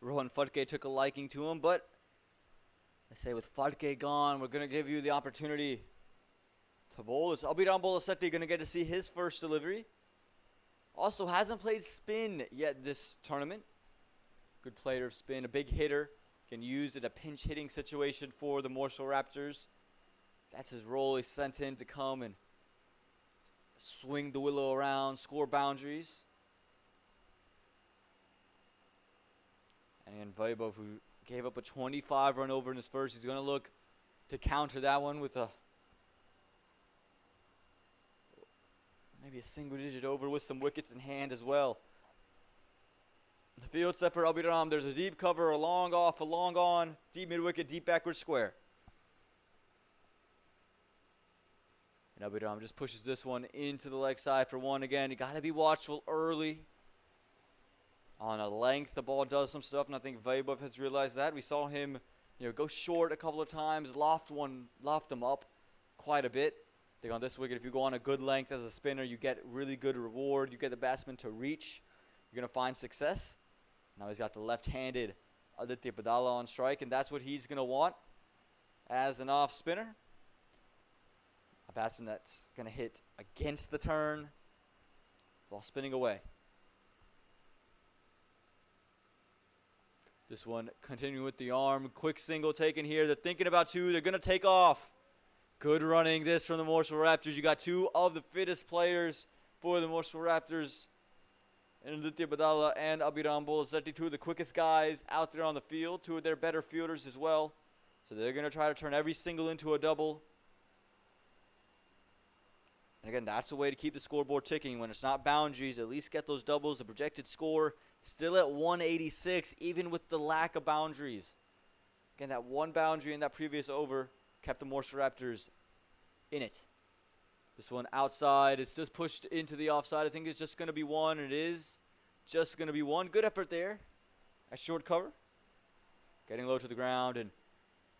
Rohan Farquhar took a liking to him, but I say with Farquhar gone, we're going to give you the opportunity to bowl. It's Abhiram Bolasetti going to get to see his first delivery. Also hasn't played spin yet this tournament. Good player of spin, a big hitter. Can use it in a pinch hitting situation for the Morrisville Raptors. That's his role. He's sent in to come and swing the willow around, score boundaries. And again, Vaibhav, who gave up a 25-run over in his first, he's going to look to counter that one with a maybe a single-digit over with some wickets in hand as well. The field set for Abhiram. There's a deep cover, a long off, a long on, deep mid-wicket, deep backward square. And Abhiram just pushes this one into the leg side for one again. You got to be watchful early. On a length, the ball does some stuff, and I think Vaibhav has realized that. We saw him, go short a couple of times, loft him up quite a bit. I think on this wicket, if you go on a good length as a spinner, you get really good reward. You get the batsman to reach. You're going to find success. Now he's got the left-handed Aditya Padala on strike, and that's what he's going to want as an off spinner. A batsman that's going to hit against the turn while spinning away. This one continuing with the arm. Quick single taken here. They're thinking about two. They're going to take off. Good running this from the Morrisville Raptors. You got two of the fittest players for the Morrisville Raptors. And Aditya Badala and Abhiram Bolasetti, two of the quickest guys out there on the field. Two of their better fielders as well. So they're going to try to turn every single into a double. And again, that's the way to keep the scoreboard ticking. When it's not boundaries, at least get those doubles. The projected score still at 186, even with the lack of boundaries. Again, that one boundary in that previous over kept the Morrisville Raptors in it. This one outside. It's just pushed into the offside. I think it's just going to be one. It is just going to be one. Good effort there. A short cover. Getting low to the ground and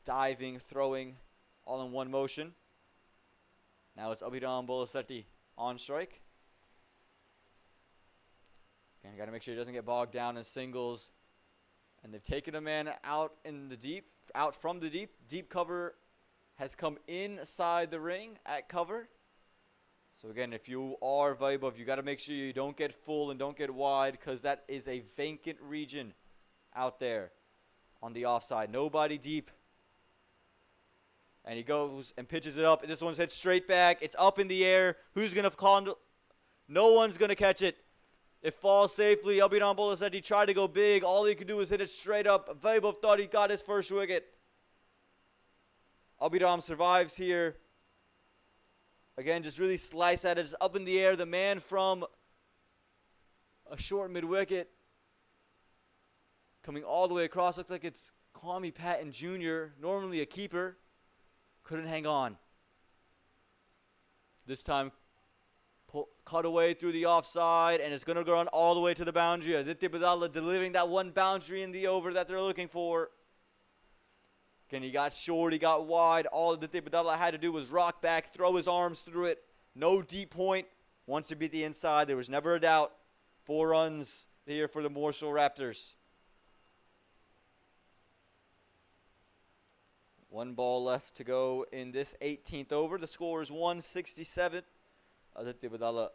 diving, throwing, all in one motion. Now it's Abhiram Bolasetti on strike. Again, you got to make sure he doesn't get bogged down in singles. And they've taken a man out in the deep, out from the deep. Deep cover has come inside the ring at cover. So again, if you are Vaibhav, you got to make sure you don't get full and don't get wide, because that is a vacant region out there on the offside. Nobody deep. And he goes and pitches it up. This one's hit straight back. It's up in the air. Who's going to call? No one's going to catch it. It falls safely. Abhiram Bolasetti tried to go big. All he could do was hit it straight up. Vaibhav thought he got his first wicket. Abhiram survives here. Again, just really slice at it. It's up in the air. The man from a short mid-wicket coming all the way across. Looks like it's Kwame Patton Jr., normally a keeper. Couldn't hang on. This time, cut away through the offside, and it's going to go on all the way to the boundary. Aditya Badala delivering that one boundary in the over that they're looking for. Again, he got short, he got wide. All Aditya Badala had to do was rock back, throw his arms through it. No deep point. Once he beat the inside, there was never a doubt. 4 runs here for the Morrisville Raptors. 1 ball left to go in this 18th over. The score is 167. Aditya Badala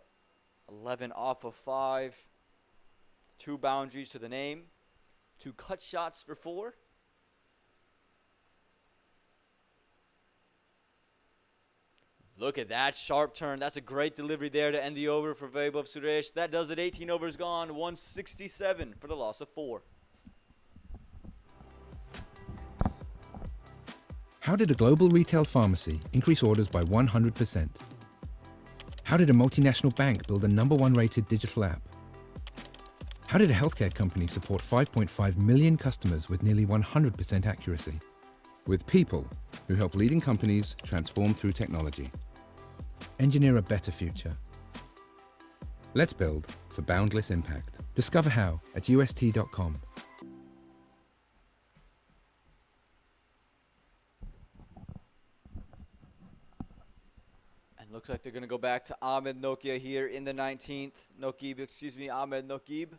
11 off of 5. 2 boundaries to the name. 2 cut shots for 4. Look at that sharp turn. That's a great delivery there to end the over for Vaibhav Suresh. That does it. 18 overs gone. 167 for the loss of 4. How did a global retail pharmacy increase orders by 100%? How did a multinational bank build a #1 rated digital app? How did a healthcare company support 5.5 million customers with nearly 100% accuracy? With people who help leading companies transform through technology. Engineer a better future. Let's build for boundless impact. Discover how at ust.com. Looks like they're going to go back to Ahmed Nokia here in the 19th. Ahmed Nokib.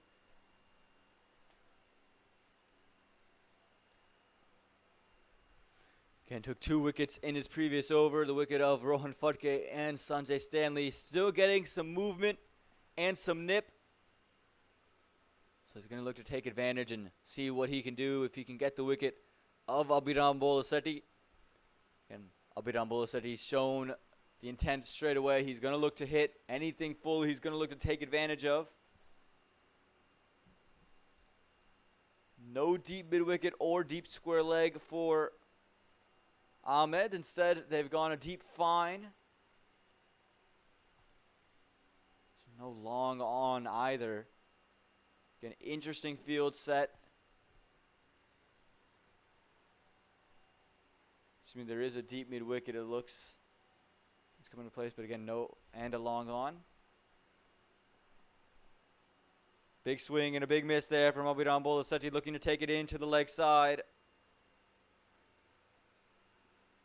Again, took 2 wickets in his previous over. The wicket of Rohan Farquhar and Sanjay Stanley. Still getting some movement and some nip. So he's going to look to take advantage and see what he can do if he can get the wicket of Abhiram Bolasetti. And Abhiram Bolasetti's shown the intent straight away. He's going to look to hit anything full. He's going to look to take advantage of. No deep mid-wicket or deep square leg for Ahmed. Instead, they've gone a deep fine. No long on either. Again, interesting field set. I mean, there is a deep mid wicket. It looks it's coming into place, but again, no, and a long on. Big swing and a big miss there from Abhiram Bolasetti, looking to take it into the leg side.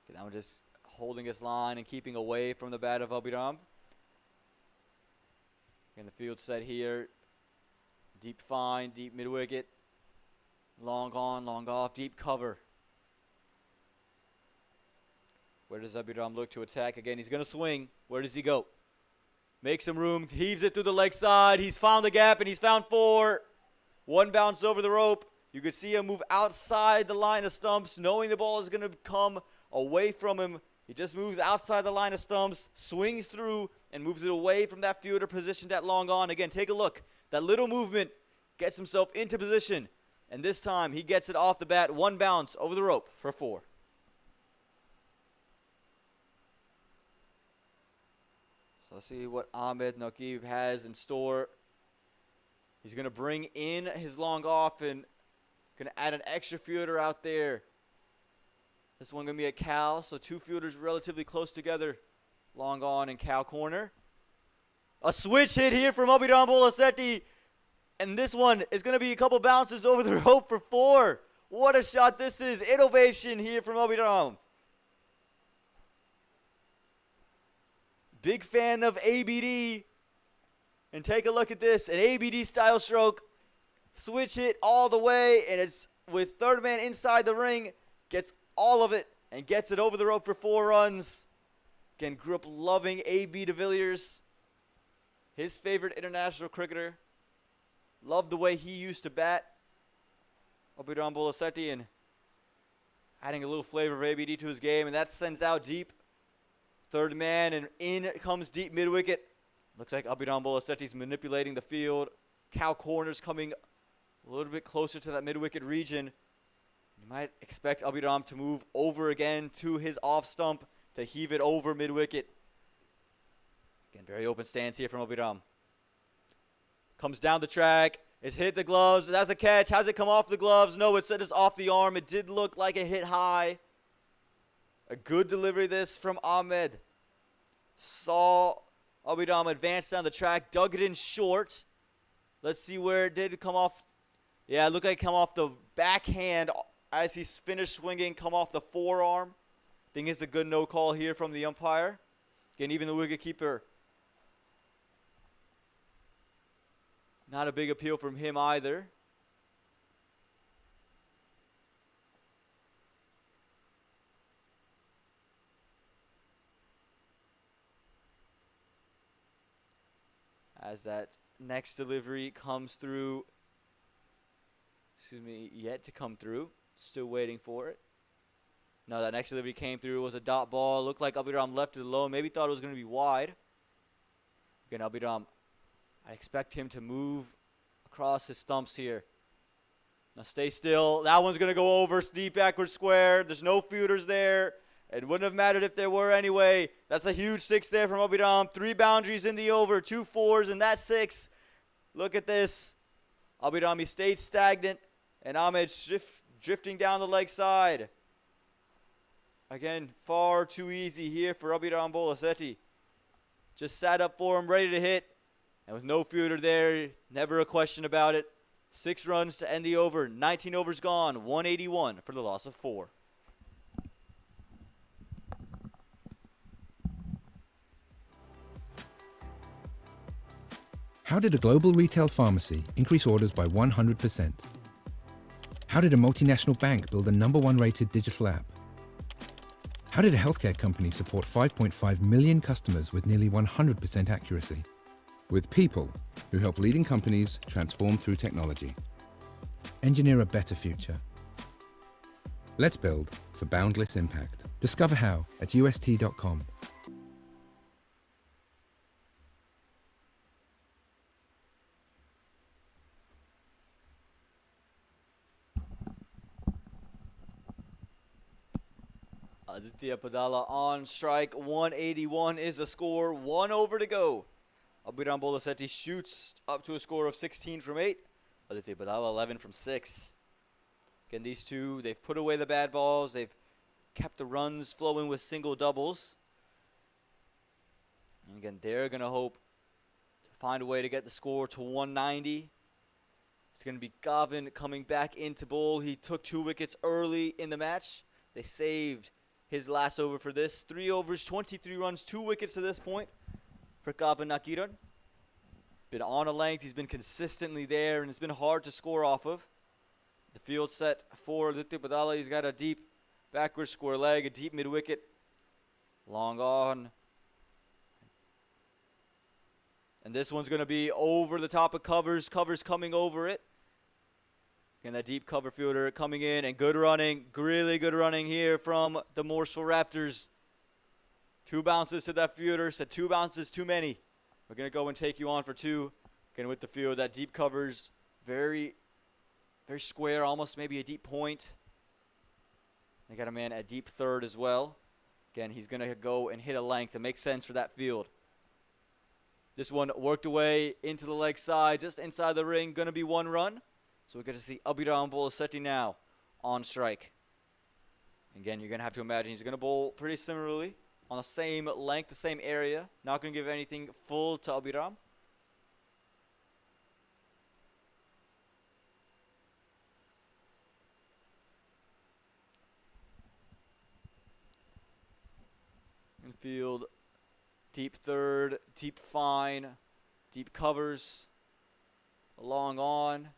Okay, that one just holding his line and keeping away from the bat of Abhiram. Again, the field set here. Deep fine, deep mid wicket. Long on, long off, deep cover. Where does Abhiram look to attack? Again, he's going to swing. Where does he go? Makes some room, heaves it through the leg side. He's found the gap, and he's found 4. One bounce over the rope. You could see him move outside the line of stumps, knowing the ball is going to come away from him. He just moves outside the line of stumps, swings through, and moves it away from that fielder positioned at long on. Again, take a look. That little movement gets himself into position, and this time he gets it off the bat. One bounce over the rope for 4. So let's see what Ahmed Naqib has in store. He's going to bring in his long off and going to add an extra fielder out there. This one going to be a cow, so 2 fielders relatively close together. Long on and cow corner. A switch hit here from Abhiram Bolasetti. And this one is going to be a couple bounces over the rope for 4. What a shot this is. Innovation here from Abhiram. Big fan of ABD. And take a look at this. An ABD style stroke. Switch hit all the way. And it's with third man inside the ring. Gets all of it and gets it over the rope for 4 runs. Again, grew up loving A.B. de Villiers. His favorite international cricketer. Loved the way he used to bat. Abhiram Bolasetti, and adding a little flavor of ABD to his game. And that sends out deep. Third man, and in comes deep mid-wicket. Looks like Abhiram Bolasetti's manipulating the field. Cow corners coming a little bit closer to that mid-wicket region. You might expect Abhiram to move over again to his off stump to heave it over mid-wicket. Again, very open stance here from Abhiram. Comes down the track. It's hit the gloves. That's a catch. Has it come off the gloves? No, it said it's off the arm. It did look like it hit high. A good delivery this from Ahmed. Saw Abhiram advance down the track. Dug it in short. Let's see where it did come off. Yeah, it looked like it come off the backhand as he's finished swinging. Come off the forearm. I think it's a good no call here from the umpire. Again, even the wicketkeeper. Not a big appeal from him either. As that next delivery comes through. Yet to come through. Still waiting for it. No, that next delivery came through. It was a dot ball. Looked like Abhiram left it alone. Maybe thought it was going to be wide. Again, Abhiram, I expect him to move across his stumps here. Now stay still. That one's going to go over. Deep backward square. There's no fielders there. It wouldn't have mattered if there were anyway. That's a huge 6 there from Abhiram. 3 boundaries in the over. 2 4s, and that's 6. Look at this. Abhiram, he stayed stagnant. And Ahmed drifting down the leg side. Again, far too easy here for Abhiram Bolasetti. Just sat up for him, ready to hit. And with no fielder there, never a question about it. 6 runs to end the over. 19 overs gone. 181 for the loss of 4. How did a global retail pharmacy increase orders by 100%? How did a multinational bank build a #1 rated digital app? How did a healthcare company support 5.5 million customers with nearly 100% accuracy? With people who help leading companies transform through technology. Engineer a better future. Let's build for boundless impact. Discover how at ust.com. Aditya Padala on strike. 181 is the score. 1 over to go. Abhiram Bolasetti shoots up to a score of 16 from 8. Aditya Badala 11 from 6. Again, these two, they've put away the bad balls. They've kept the runs flowing with single doubles. And again, they're going to hope to find a way to get the score to 190. It's going to be Gavin coming back into bowl. He took 2 wickets early in the match. They saved his last over for this. 3 overs, 23 runs, 2 wickets to this point for Gavin Nakiran. Been on a length. He's been consistently there, and it's been hard to score off of. The field set for Aditya Badala. He's got a deep backward square leg, a deep mid-wicket. Long on. And this one's going to be over the top of covers. Covers coming over it. Again, that deep cover fielder coming in, and good running. Really good running here from the Morrisville Raptors. 2 bounces to that fielder. Said 2 bounces too many. We're going to go and take you on for 2. Again, with the field, that deep covers. Very square, almost maybe a deep point. They got a man at deep third as well. Again, he's going to go and hit a length. It makes sense for that field. This one worked away into the leg side, just inside the ring. Going to be 1 run. So we get to see Abhiram Bolasetti now on strike. Again, you're going to have to imagine he's going to bowl pretty similarly on the same length, the same area. Not going to give anything full to Abhiram. Infield, deep third, deep fine, deep covers, long on,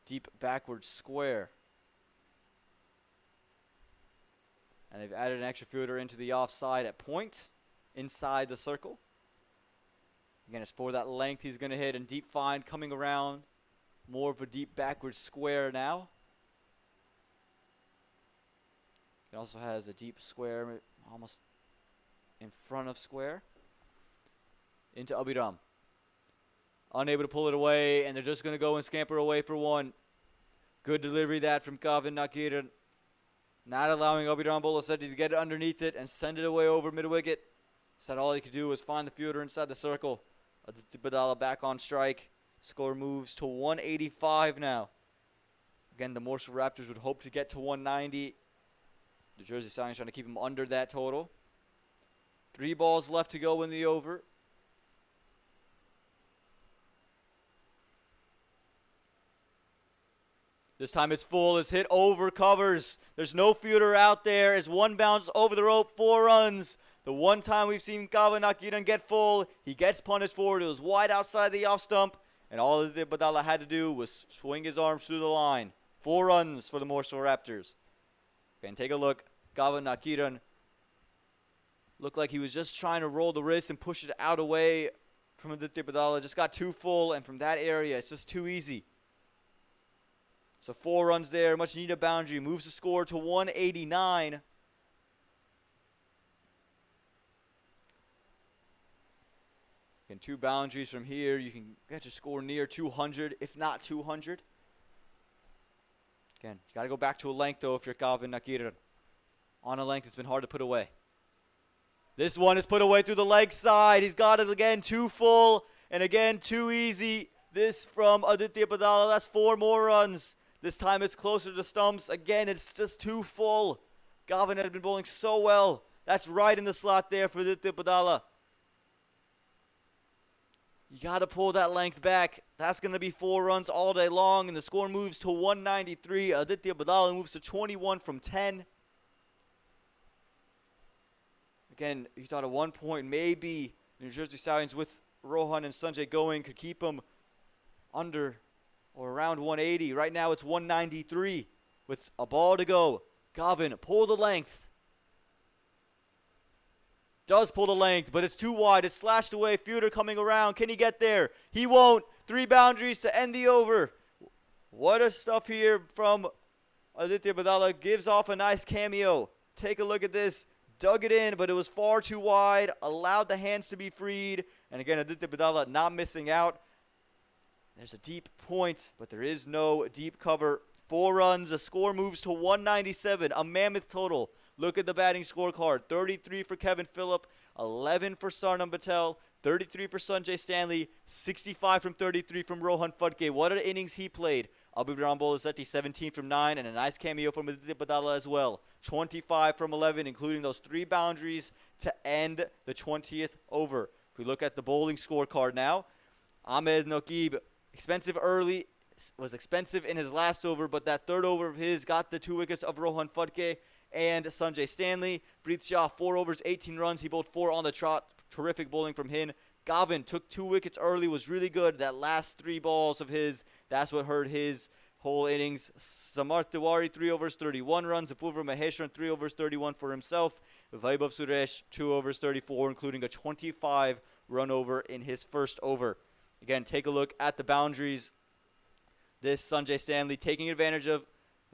deep backward square. And they've added an extra fielder into the offside at point, inside the circle. Again, it's for that length he's going to hit, and deep fine coming around, more of a deep backward square now. It also has a deep square, almost in front of square. Into Abhiram. Unable to pull it away, and they're just going to go and scamper away for 1. Good delivery that from Gavin Nakiran. Not allowing Abhiram Bolasetti to get it underneath it and send it away over mid-wicket. Said all he could do was find the fielder inside the circle. Aditya Badala back on strike. Score moves to 185 now. Again, the Morrisville Raptors would hope to get to 190. The Jersey Stallions trying to keep him under that total. 3 balls left to go in the over. This time it's full. It's hit over covers. There's no fielder out there. It's 1 bounce over the rope, 4 runs. The one time we've seen Gavin Nakiran get full, he gets punished for it. It was wide outside the off stump, and all that Badala had to do was swing his arms through the line. 4 runs for the Morrisville Raptors. Okay, and take a look. Gavin Nakiran looked like he was just trying to roll the wrist and push it out away from Aditya Badala. Just got too full, and from that area, it's just too easy. So 4 runs there, much needed boundary. Moves the score to 189. And 2 boundaries from here, you can get your score near 200, if not 200. Again, you got to go back to a length, though, if you're Gavin Nakiran. On a length, it's been hard to put away. This one is put away through the leg side. He's got it again, too full, and again, too easy. This from Aditya Badala. That's 4 more runs. This time it's closer to stumps. Again, it's just too full. Gavin had been bowling so well. That's right in the slot there for Aditya Badala. You got to pull that length back. That's going to be 4 runs all day long, and the score moves to 193. Aditya Badala moves to 21 from 10. Again, you thought at one point maybe New Jersey Stallions with Rohan and Sanjay going could keep him under or around 180. Right now it's 193 with a ball to go. Gavin, pull the length. Does pull the length, but it's too wide. It's slashed away. Fielder coming around. Can he get there? He won't. 3 boundaries to end the over. What a stuff here from Aditya Badala. Gives off a nice cameo. Take a look at this. Dug it in, but it was far too wide. Allowed the hands to be freed. And again, Aditya Badala not missing out. There's a deep point, but there is no deep cover. 4 runs. The score moves to 197. A mammoth total. Look at the batting scorecard. 33 for Kevin Phillip. 11 for Sarnam Patel. 33 for Sanjay Stanley, 65 from 33 from Rohan Farquhar. What an innings he played. Abhiram Bolasetti, 17 from 9, and a nice cameo from Aditya Badala as well. 25 from 11, including those 3 boundaries to end the 20th over. If we look at the bowling scorecard now, Ahmed Naqib, expensive early, was expensive in his last over, but that third over of his got the 2 wickets of Rohan Farquhar and Sanjay Stanley. Preet Shah, 4 overs, 18 runs. He bowled 4 on the trot. Terrific bowling from him. Gavin took 2 wickets early, was really good. That last 3 balls of his, that's what hurt his whole innings. Samarth Tiwari, 3 overs, 31 runs. Apurva Maheshwaran, 3 overs, 31 for himself. Vaibhav Suresh, 2 overs, 34, including a 25 run over in his first over. Again, take a look at the boundaries. This Sanjay Stanley taking advantage of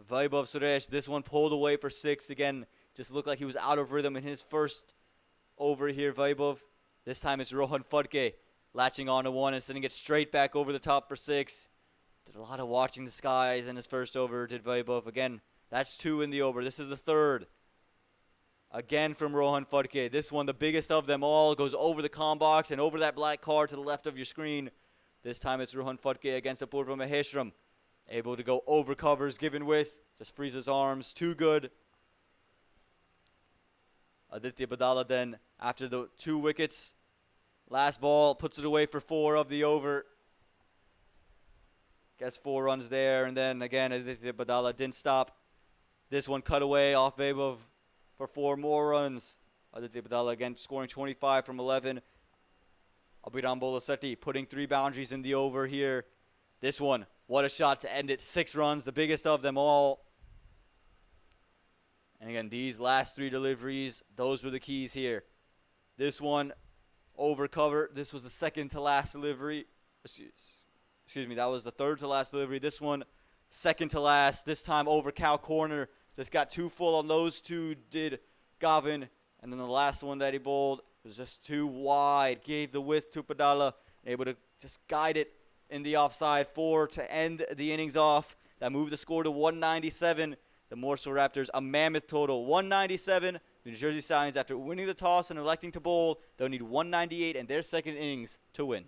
Vaibhav Suresh. This one pulled away for 6. Again, just looked like he was out of rhythm in his first over here, Vaibhav. This time it's Rohan Farquhar latching on to 1 and sending it straight back over the top for 6. Did a lot of watching the skies in his first over, did Vaibhav. Again, that's 2 in the over. This is the third. Again from Rohan Farquhar. This one, the biggest of them all, goes over the comm box and over that black card to the left of your screen. This time it's Rohan Farquhar against Apurva Maheshwaran. Able to go over covers, given with, just frees his arms. Too good. Aditya Badala then, after the 2 wickets, last ball, puts it away for 4 of the over. Gets 4 runs there, and then again, Aditya Badala didn't stop. This one cut away off Vaibhav for 4 more runs. Aditya Badala again scoring 25 from 11. Abhiram Bolasetti putting 3 boundaries in the over here. This one, what a shot to end it. 6 runs, the biggest of them all. And again, these last 3 deliveries, those were the keys here. This one, over cover. This was the second to last delivery. Excuse me, that was the third to last delivery. This one, second to last. This time over cow corner. Just got too full on those 2, did Gavin. And then the last one that he bowled was just too wide. Gave the width to Padala. Able to just guide it in the offside 4 to end the innings off. That moved the score to 197. The Morrisville Raptors, a mammoth total. 197. The New Jersey Stallions, after winning the toss and electing to bowl, they'll need 198 in their second innings to win.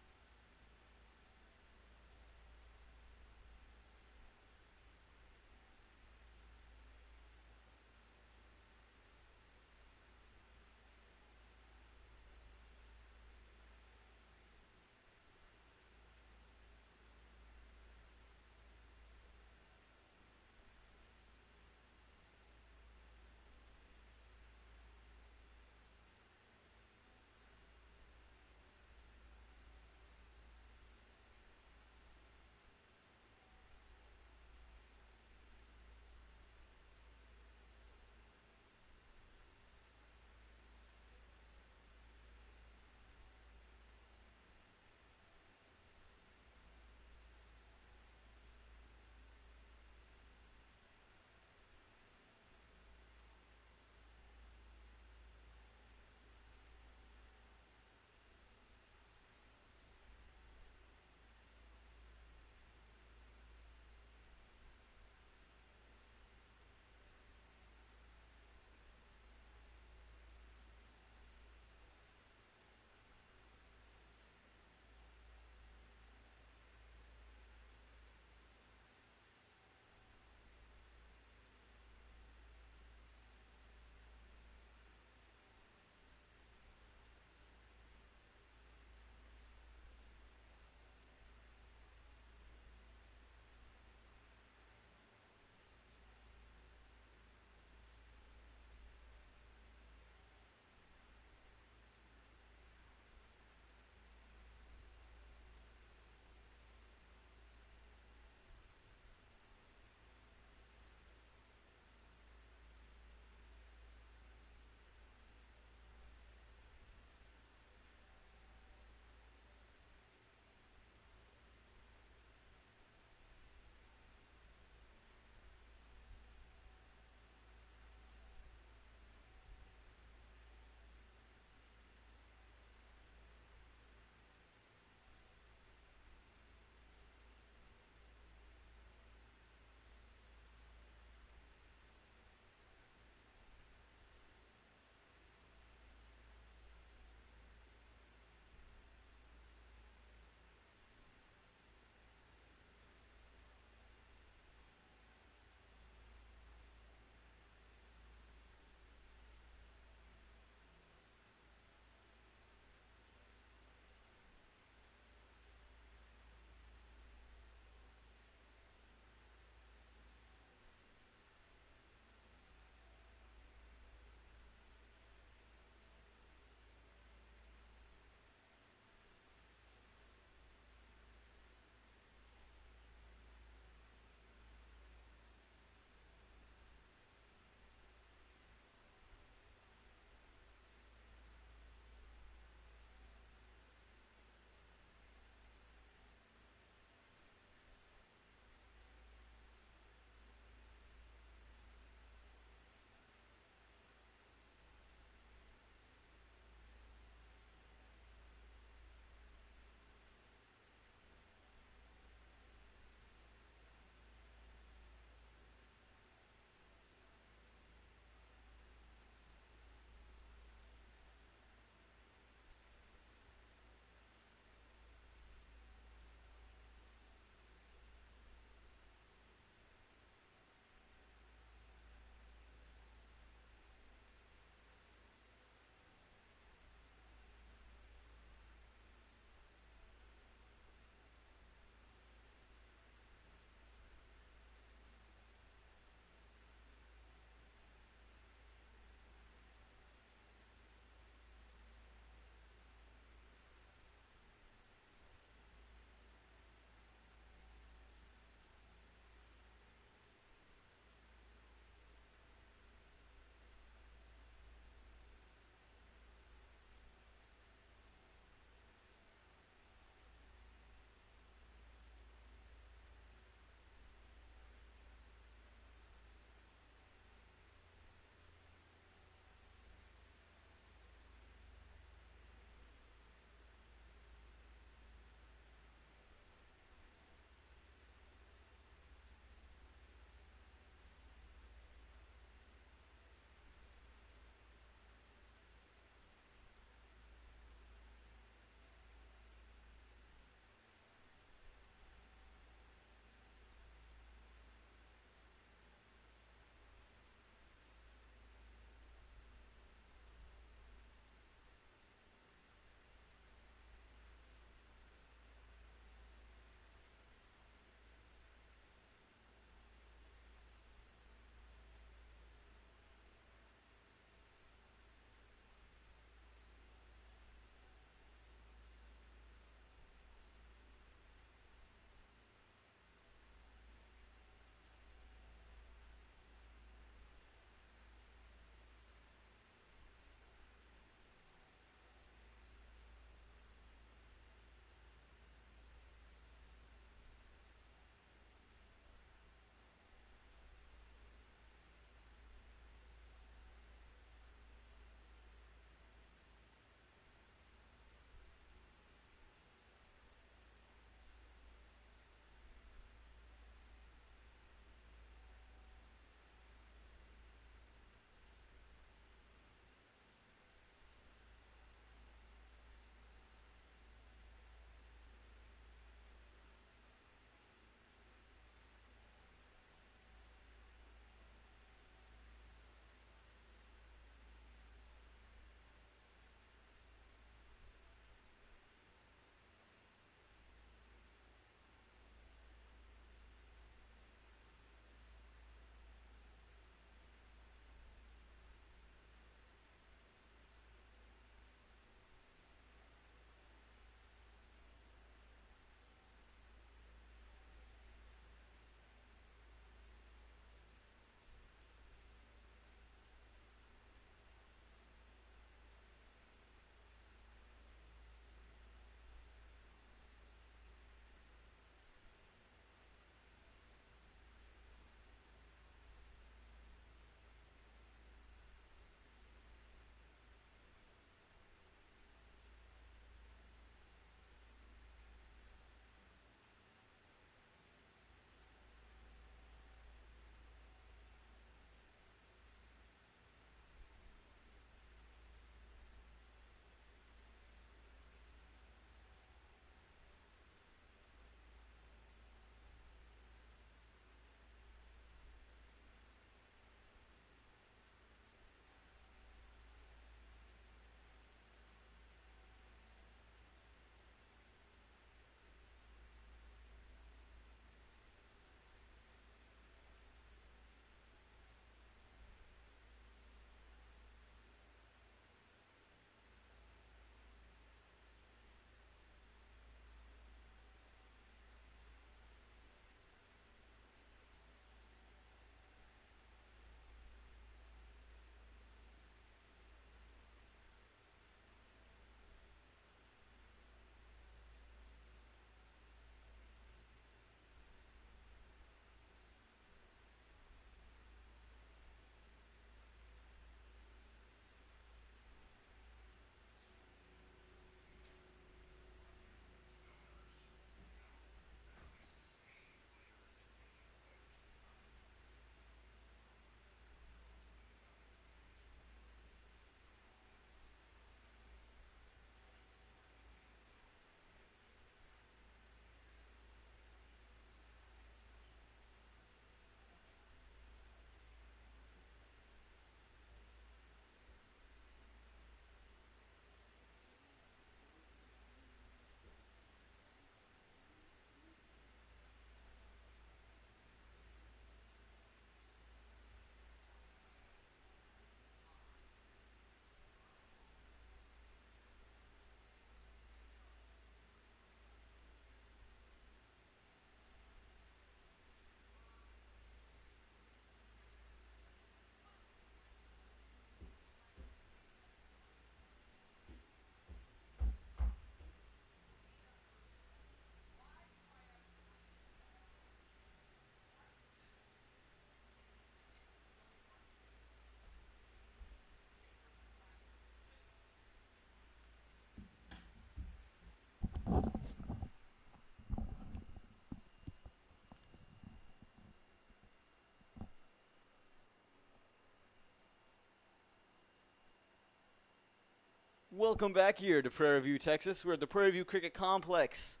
Welcome back here to Prairie View, Texas. We're at the Prairie View Cricket Complex,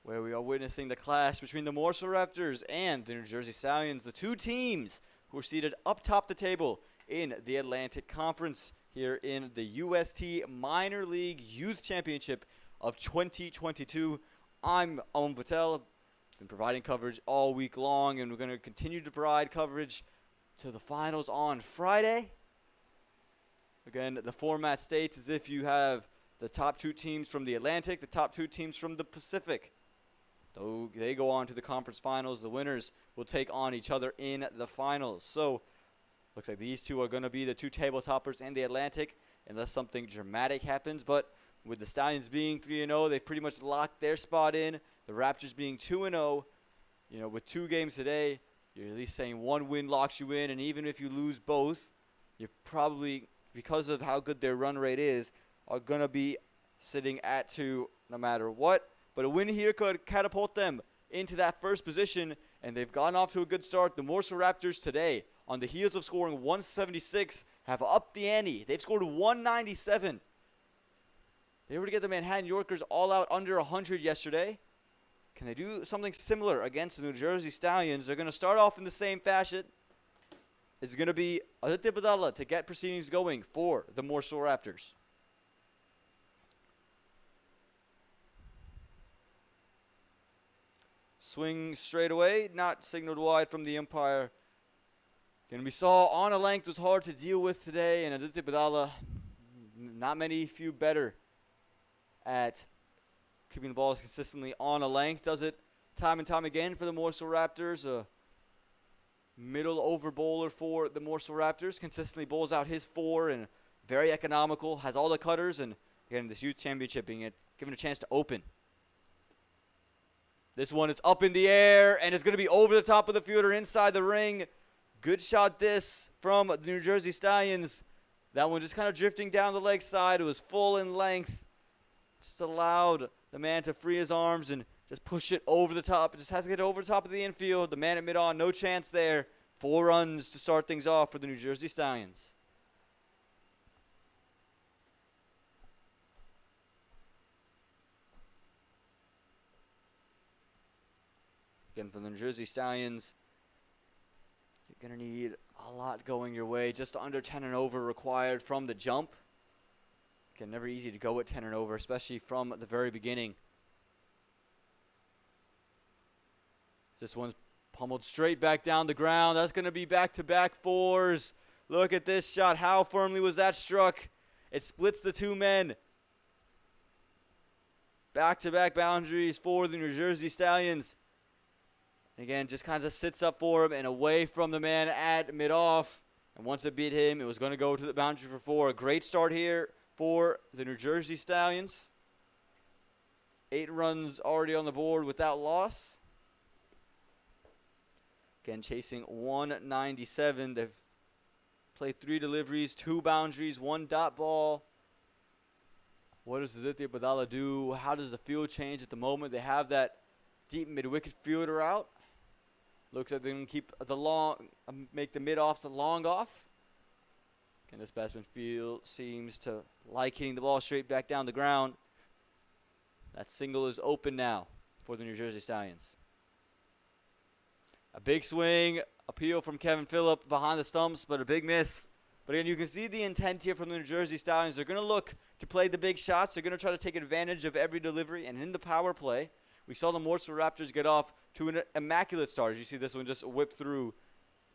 where we are witnessing the clash between the Morrisville Raptors and the New Jersey Stallions, the two teams who are seated up top the table in the Atlantic Conference here in the UST Minor League Youth Championship of 2022. I'm Aman Patel. Been providing coverage all week long, and we're going to continue to provide coverage to the finals on Friday. Again, the format states as if you have the top two teams from the Atlantic, the top two teams from the Pacific. Though they go on to the conference finals, the winners will take on each other in the finals. So, looks like these two are going to be the two table toppers in the Atlantic, unless something dramatic happens. But with the Stallions being 3-0, they've pretty much locked their spot in. The Raptors being 2-0, you know, with 2 games today, you're at least saying one win locks you in. And even if you lose both, you're probably, because of how good their run rate is, are going to be sitting at 2 no matter what. But a win here could catapult them into that first position, and they've gotten off to a good start. The Morrisville Raptors today, on the heels of scoring 176, have upped the ante. They've scored 197. They were to get the Manhattan Yorkers all out under 100 yesterday. Can they do something similar against the New Jersey Stallions? They're going to start off in the same fashion. It's going to be Aditya Badala to get proceedings going for the Morrisville Raptors. Swing straight away, not signaled wide from the umpire. Again, we saw on a length was hard to deal with today, and Aditya Badala, not many few better at keeping the balls consistently on a length. Does it time and time again for the Morrisville Raptors. A middle over bowler for the Morrisville Raptors. Consistently bowls out his 4 and very economical. Has all the cutters, and again, this youth championship being given a chance to open. This one is up in the air, and it's going to be over the top of the fielder inside the ring. Good shot this from the New Jersey Stallions. That one just kind of drifting down the leg side. It was full in length. Just allowed the man to free his arms and just push it over the top. It just has to get over the top of the infield. The man at mid-on, no chance there. 4 runs to start things off for the New Jersey Stallions. Again, for the New Jersey Stallions, you're going to need a lot going your way. Just under 10 and over required from the jump. Again, never easy to go at 10 and over, especially from the very beginning. This one's pummeled straight back down the ground. That's going to be back-to-back 4s. Look at this shot. How firmly was that struck? It splits the 2 men. Back-to-back boundaries for the New Jersey Stallions. Again, just kind of sits up for him and away from the man at mid-off. And once it beat him, it was going to go to the boundary for 4. A great start here for the New Jersey Stallions. 8 runs already on the board without loss. Again, chasing 197. They've played 3 deliveries, 2 boundaries, 1 dot ball. What does Aditya Badala do? How does the field change at the moment? They have that deep mid-wicket fielder out. Looks like they're going to keep the long, make the mid-off the long off. And this batsman seems to like hitting the ball straight back down the ground. That single is open now for the New Jersey Stallions. A big swing, appeal from Kevin Phillip behind the stumps, but a big miss. But again, you can see the intent here from the New Jersey Stallions. They're going to look to play the big shots. They're going to try to take advantage of every delivery. And in the power play, we saw the Morrisville Raptors get off to an immaculate start. As you see this one just whip through.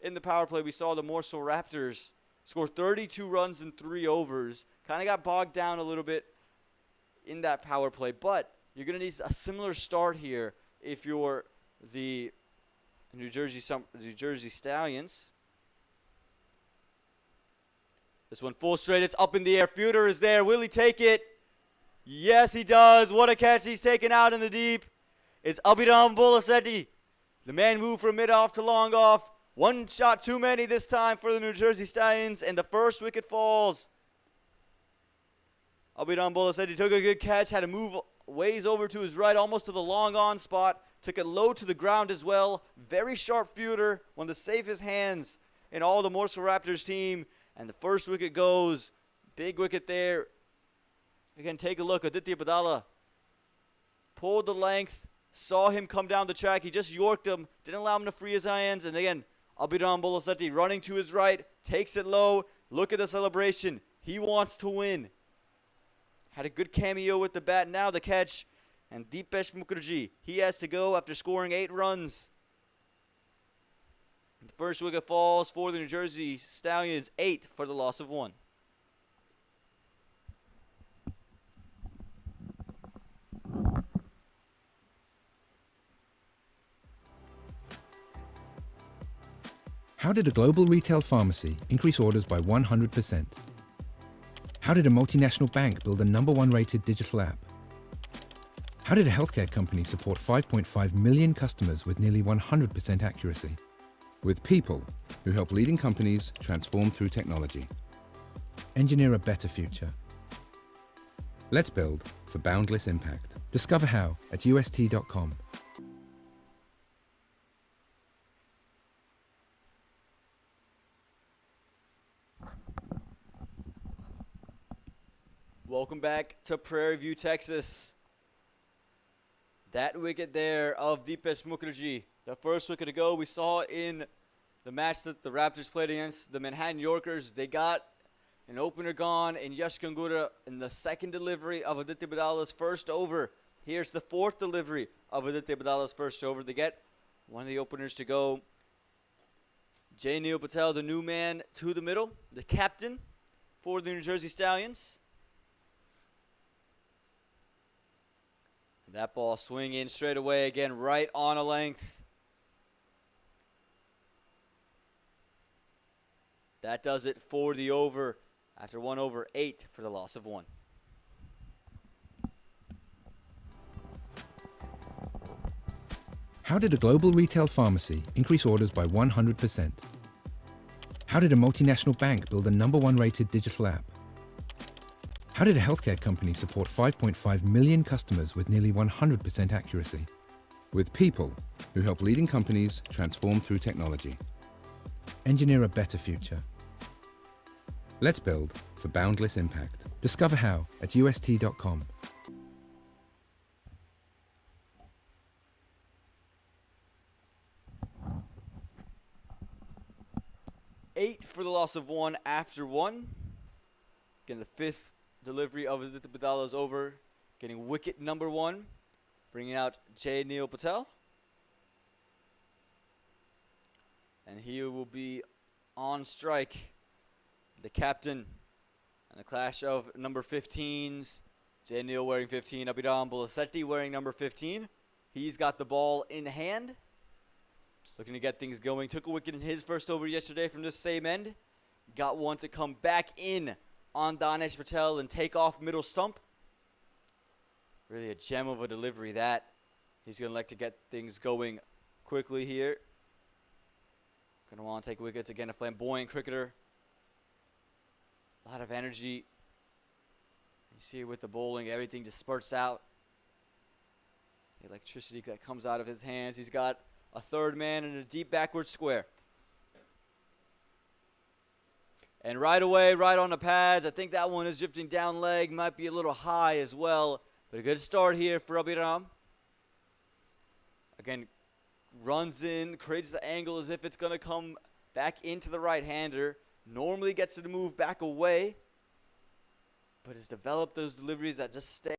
In the power play, we saw the Morrisville Raptors score 32 runs in 3 overs. Kind of got bogged down a little bit in that power play. But you're going to need a similar start here if you're the New Jersey Stallions. This one full straight. It's up in the air. Fielder is there. Will he take it? Yes, he does. What a catch. He's taken out in the deep. It's Abhiram Bolasetti. The man moved from mid-off to long off. 1 shot too many this time for the New Jersey Stallions, and the first wicket falls. Abhiram Bolasetti took a good catch, had to move ways over to his right, almost to the long on spot. Took it low to the ground as well. Very sharp fielder, one of the safest hands in all the Morrisville Raptors team. And the first wicket goes. Big wicket there Again, take a look. Aditya Badala pulled the length, saw him come down the track. He just yorked him, didn't allow him to free his hands. And again, Abhiram Bolasetti running to his right, takes it low. Look at the celebration. He wants to win. Had a good cameo with the bat. Now the catch. And Deepesh Mukherjee, he has to go after scoring 8 runs. The first wicket falls for the New Jersey Stallions, 8 for the loss of 1. How did a global retail pharmacy increase orders by 100%? How did a multinational bank build a #1 rated digital app? How did a healthcare company support 5.5 million customers with nearly 100% accuracy? With people who help leading companies transform through technology. Engineer a better future. Let's build for boundless impact. Discover how at ust.com. Welcome back to Prairie View, Texas. That wicket there of Deepesh Mukherjee, the first wicket to go. We saw in the match that the Raptors played against the Manhattan Yorkers. They got an opener gone in Yash Gangura in the second delivery of Aditya Badala's first over. Here's the fourth delivery of Aditya Badala's first over. They get one of the openers to go. Jay Neil Patel, the new man to the middle, the captain for the New Jersey Stallions. That ball swing in straight away again, right on a length. That does it for the over after 1 over 8 for the loss of 1. How did a global retail pharmacy increase orders by 100%? How did a multinational bank build a #1 rated digital app? How did a healthcare company support 5.5 million customers with nearly 100% accuracy? With people who help leading companies transform through technology. Engineer a better future. Let's build for boundless impact. Discover how at ust.com. Eight for the loss of 1 after 1. Again, the fifth delivery of Aditya Badala is over, getting wicket #1, bringing out Jay Neil Patel. And he will be on strike, the captain, and the clash of number 15s. Jay Neil wearing 15, Abhiram Bolasetti wearing number 15. He's got the ball in hand, looking to get things going. Took a wicket in his first over yesterday from this same end. Got one to come back in on Danesh Patel and take off middle stump. Really a gem of a delivery that. He's going to like to get things going quickly here. Going to want to take wickets. Again, a flamboyant cricketer. A lot of energy. You see it with the bowling. Everything just spurts out. The electricity that comes out of his hands. He's got a third man in a deep backward square. And right away, right on the pads, I think that one is drifting down leg. Might be a little high as well. But a good start here for Abhiram. Again, runs in, creates the angle as if it's going to come back into the right-hander. Normally gets it to move back away. But has developed those deliveries that just stay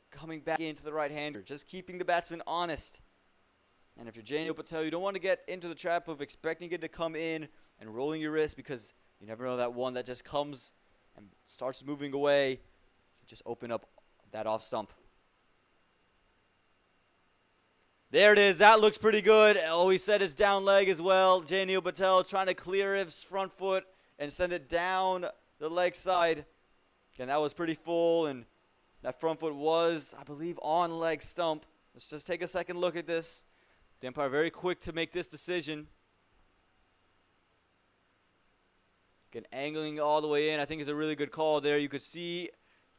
coming back into the right-hander. Just keeping the batsman honest. And if you're Jay Neil Patel, you don't want to get into the trap of expecting it to come in and rolling your wrist, because you never know that one that just comes and starts moving away. Just open up that off stump. There it is. That looks pretty good. Oh, he set his down leg as well. Jay Neil Patel trying to clear his front foot and send it down the leg side. Again, that was pretty full, and that front foot was, I believe, on leg stump. Let's just take a second look at this. The umpire very quick to make this decision. Again, angling all the way in. I think it's a really good call there. You could see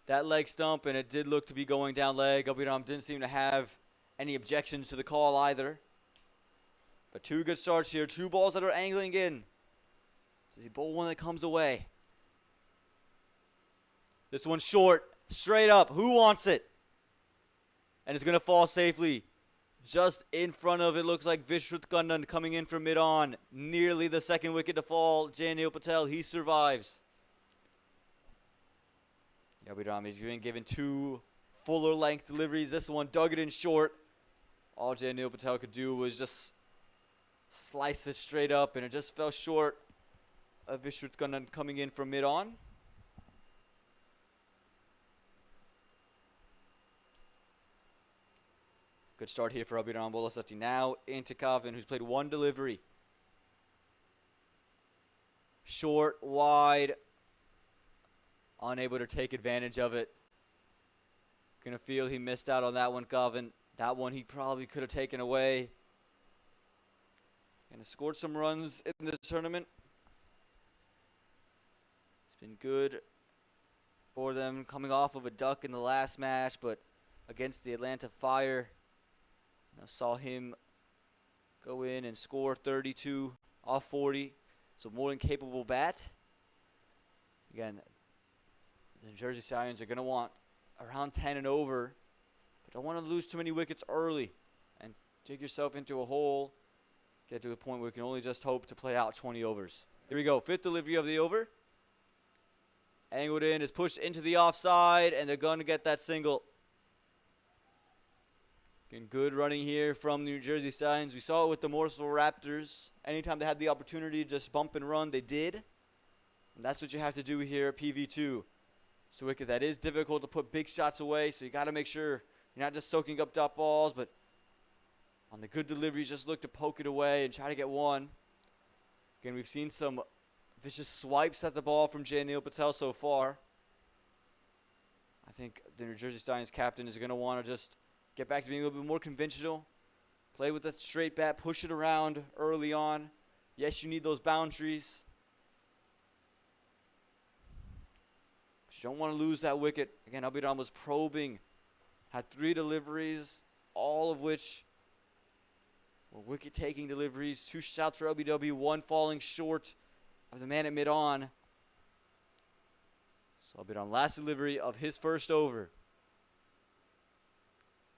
that leg stump, and it did look to be going down leg. Abhiram didn't seem to have any objections to the call either. But two good starts here. Two balls that are angling in. Does he bowl one that comes away? This one's short. Straight up. Who wants it? And it's going to fall safely. Just in front of it, looks like Vishrut Kannan coming in from mid-on. Nearly the second wicket to fall. Jainil Patel, he survives. Abhiram is being given two fuller length deliveries. This one dug it in short. All Jainil Patel could do was just slice it straight up, and it just fell short of Vishrut Kannan coming in from mid-on. Good start here for Abhiram Bolasati. Now into Kavin, who's played one delivery. Short, wide, unable to take advantage of it. Gonna feel he missed out on that one, Kavin. That one he probably could have taken away. And has scored some runs in this tournament. It's been good for them coming off of a duck in the last match, but against the Atlanta Fire, saw him go in and score 32 off 40. So more than capable bat. Again, the New Jersey Stallions are going to want around 10 and over. But don't want to lose too many wickets early and dig yourself into a hole. Get to a point where you can only just hope to play out 20 overs. Here we go. Fifth delivery of the over. Angled in, is pushed into the offside, and they're going to get that single. Again, good running here from the New Jersey Stallions. We saw it with the Morrisville Raptors. Anytime they had the opportunity to just bump and run, they did. And that's what you have to do here at PV2. It's a wicket that is difficult to put big shots away, so you got to make sure you're not just soaking up dot balls, but on the good deliveries, just look to poke it away and try to get one. Again, we've seen some vicious swipes at the ball from Jainil Patel so far. I think the New Jersey Stallions captain is going to want to just get back to being a little bit more conventional. Play with that straight bat. Push it around early on. Yes, you need those boundaries. But you don't want to lose that wicket. Again, Abhiram was probing. Had 3 deliveries, all of which were wicket-taking deliveries. 2 shots for LBW, 1 falling short of the man at mid-on. So Abhiram, last delivery of his first over.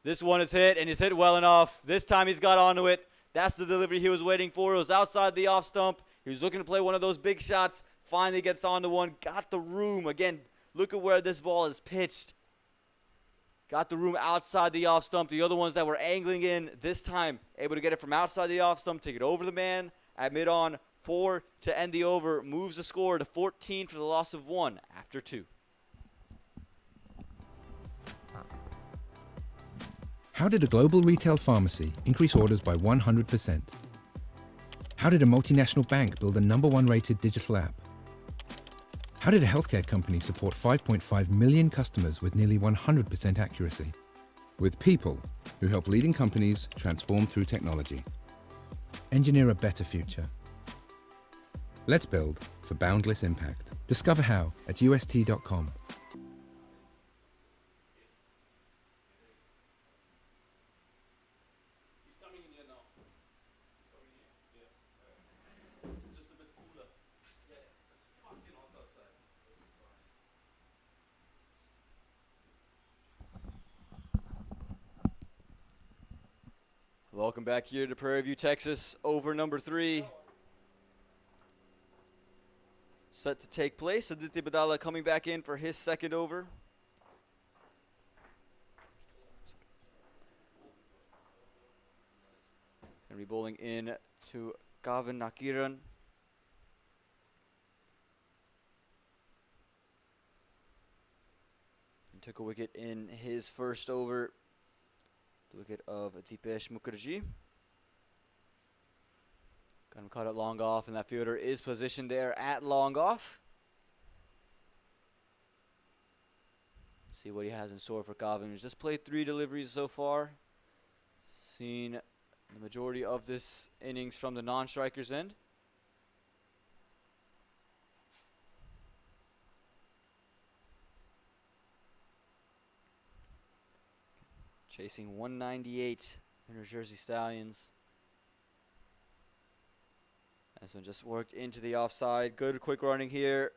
This one is hit, and he's hit well enough. This time he's got onto it. That's the delivery he was waiting for. It was outside the off stump. He was looking to play one of those big shots. Finally gets onto one. Got the room. Again, look at where this ball is pitched. Got the room outside the off stump. The other ones that were angling in, this time able to get it from outside the off stump, take it over the man at mid-on. 4 to end the over. Moves the score to 14 for the loss of 1 after 2. How did a global retail pharmacy increase orders by 100%? How did a multinational bank build a #1 rated digital app? How did a healthcare company support 5.5 million customers with nearly 100% accuracy? With people who help leading companies transform through technology. Engineer a better future. Let's build for boundless impact. Discover how at ust.com. Welcome back here to Prairie View, Texas. Over number 3. Set to take place. Aditya Badala coming back in for his second over. Going to be bowling in to Gavin Nakiran. He took a wicket in his first over. The wicket of Dipesh Mukherjee. Got him caught at long off, and that fielder is positioned there at long off. See what he has in store for Gavin. He's just played 3 deliveries so far. Seen the majority of this innings from the non-striker's end. Chasing 198, the New Jersey Stallions. This one just worked into the offside. Good quick running here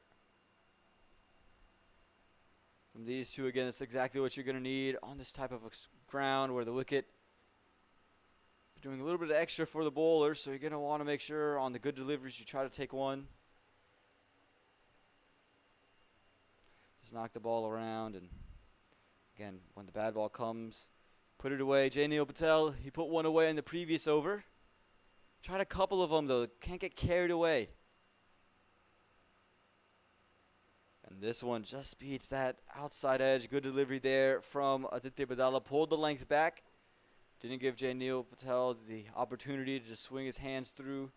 from these two. Again, it's exactly what you're going to need on this type of ground where the wicket doing a little bit of extra for the bowler, so you're going to want to make sure on the good deliveries you try to take one. Just knock the ball around, and again, when the bad ball comes, put it away. Neil Patel, he put one away in the previous over. Tried a couple of them, though. Can't get carried away. And this one just beats that outside edge. Good delivery there from Aditya Badala. Pulled the length back. Didn't give Neil Patel the opportunity to just swing his hands through.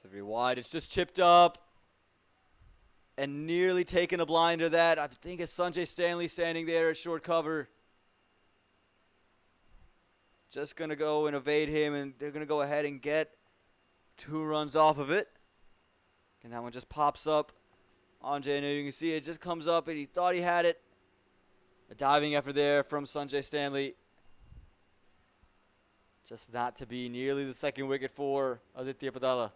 Delivery wide. It's just chipped up. And nearly taken a blinder that. I think it's Sanjay Stanley standing there at short cover. Just going to go and evade him, and they're going to go ahead and get 2 runs off of it. And that one just pops up on Neil. You can see it just comes up, and he thought he had it. A diving effort there from Sanjay Stanley. Just not to be. Nearly the second wicket for Aditya Badala.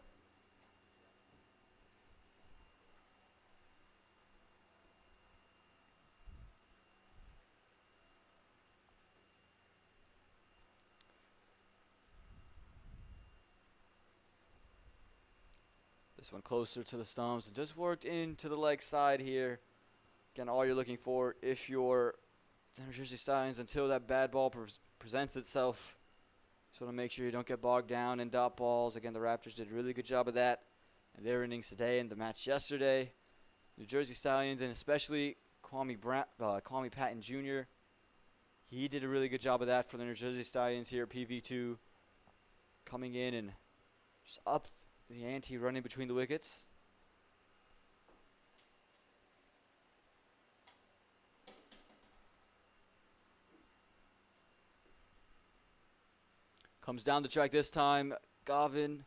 This one closer to the stumps and just worked into the leg side here. Again, all you're looking for if you're the New Jersey Stallions until that bad ball presents itself. So to make sure you don't get bogged down in dot balls. Again, the Raptors did a really good job of that in their innings today and the match yesterday. New Jersey Stallions, and especially Kwame Patton Jr., he did a really good job of that for the New Jersey Stallions here at PV2. Coming in and just up the ante, running between the wickets. Comes down the track this time. Gavin.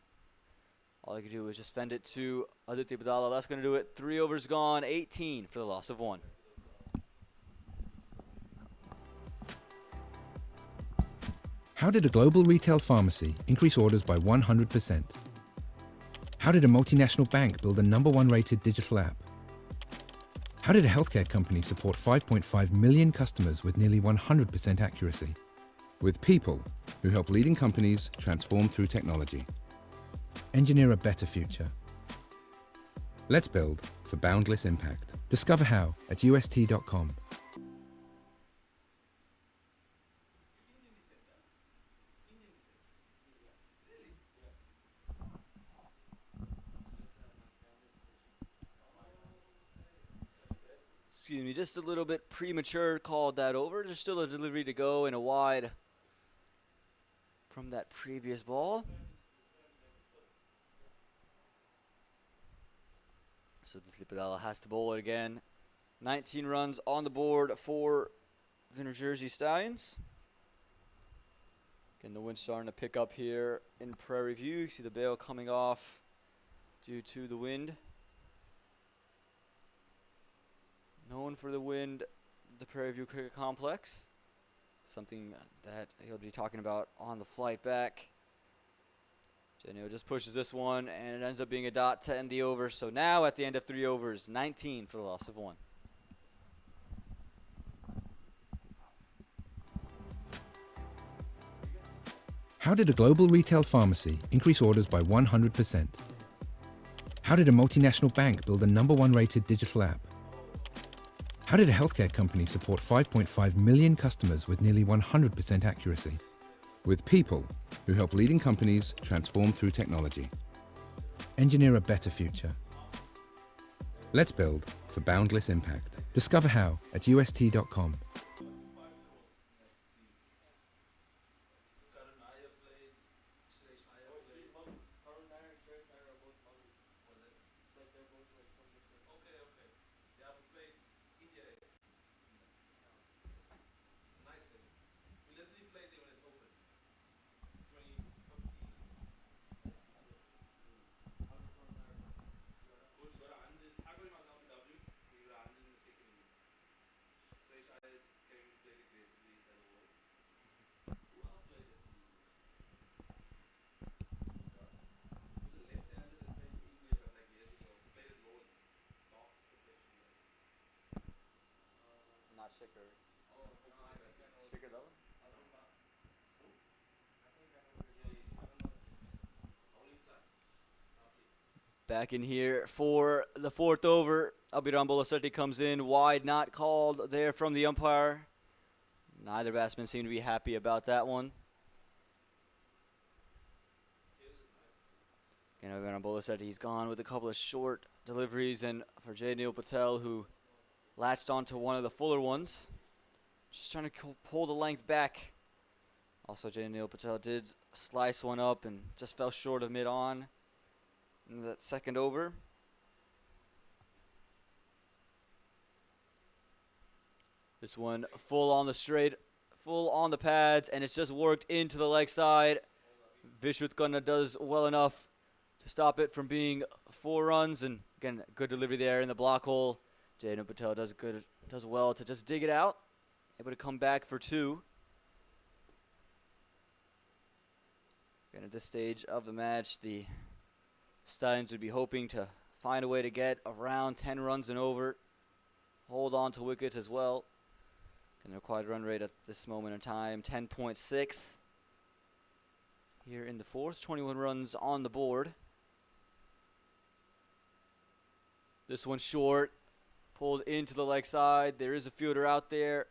All he can do is just fend it to Aditya Badala. That's going to do it. 3 overs gone, 18 for the loss of 1. How did a global retail pharmacy increase orders by 100%? How did a multinational bank build a #1 rated digital app? How did a healthcare company support 5.5 million customers with nearly 100% accuracy? With people who help leading companies transform through technology. Engineer a better future. Let's build for boundless impact. Discover how at ust.com. Excuse me, just a little bit premature, called that over. There's still a delivery to go and a wide from that previous ball. So Badala has to bowl it again. 19 runs on the board for the New Jersey Stallions. Again, the wind starting to pick up here in Prairie View. You see the bail coming off due to the wind. Known for the wind, the Prairie View Cricket Complex. Something that he'll be talking about on the flight back. Genio just pushes this one, and it ends up being a dot to end the over. So now at the end of 3 overs, 19 for the loss of 1. How did a global retail pharmacy increase orders by 100%? How did a multinational bank build a #1 rated digital app? How did a healthcare company support 5.5 million customers with nearly 100% accuracy? With people who help leading companies transform through technology. Engineer a better future. Let's build for boundless impact. Discover how at ust.com. Back in here for the fourth over. Abiram Bolasetti comes in wide, not called there from the umpire. Neither batsman seemed to be happy about that one. Again, Abiram Bolasetti, he's gone with a couple of short deliveries, and for Jay Neil Patel, who latched onto one of the fuller ones, just trying to pull the length back. Also, Jay Neil Patel did slice one up and just fell short of mid-on in that second over. This one full on the straight, full on the pads, and it's just worked into the leg side. Vishwath Gunna does well enough to stop it from being 4 runs, and again, good delivery there in the block hole. Jaden Patel does well to just dig it out, able to come back for 2. Again, at this stage of the match, the Stallions would be hoping to find a way to get around 10 runs and over, hold on to wickets as well. And the required run rate at this moment in time, 10.6. Here in the fourth, 21 runs on the board. This one short, pulled into the leg side. There is a fielder out there.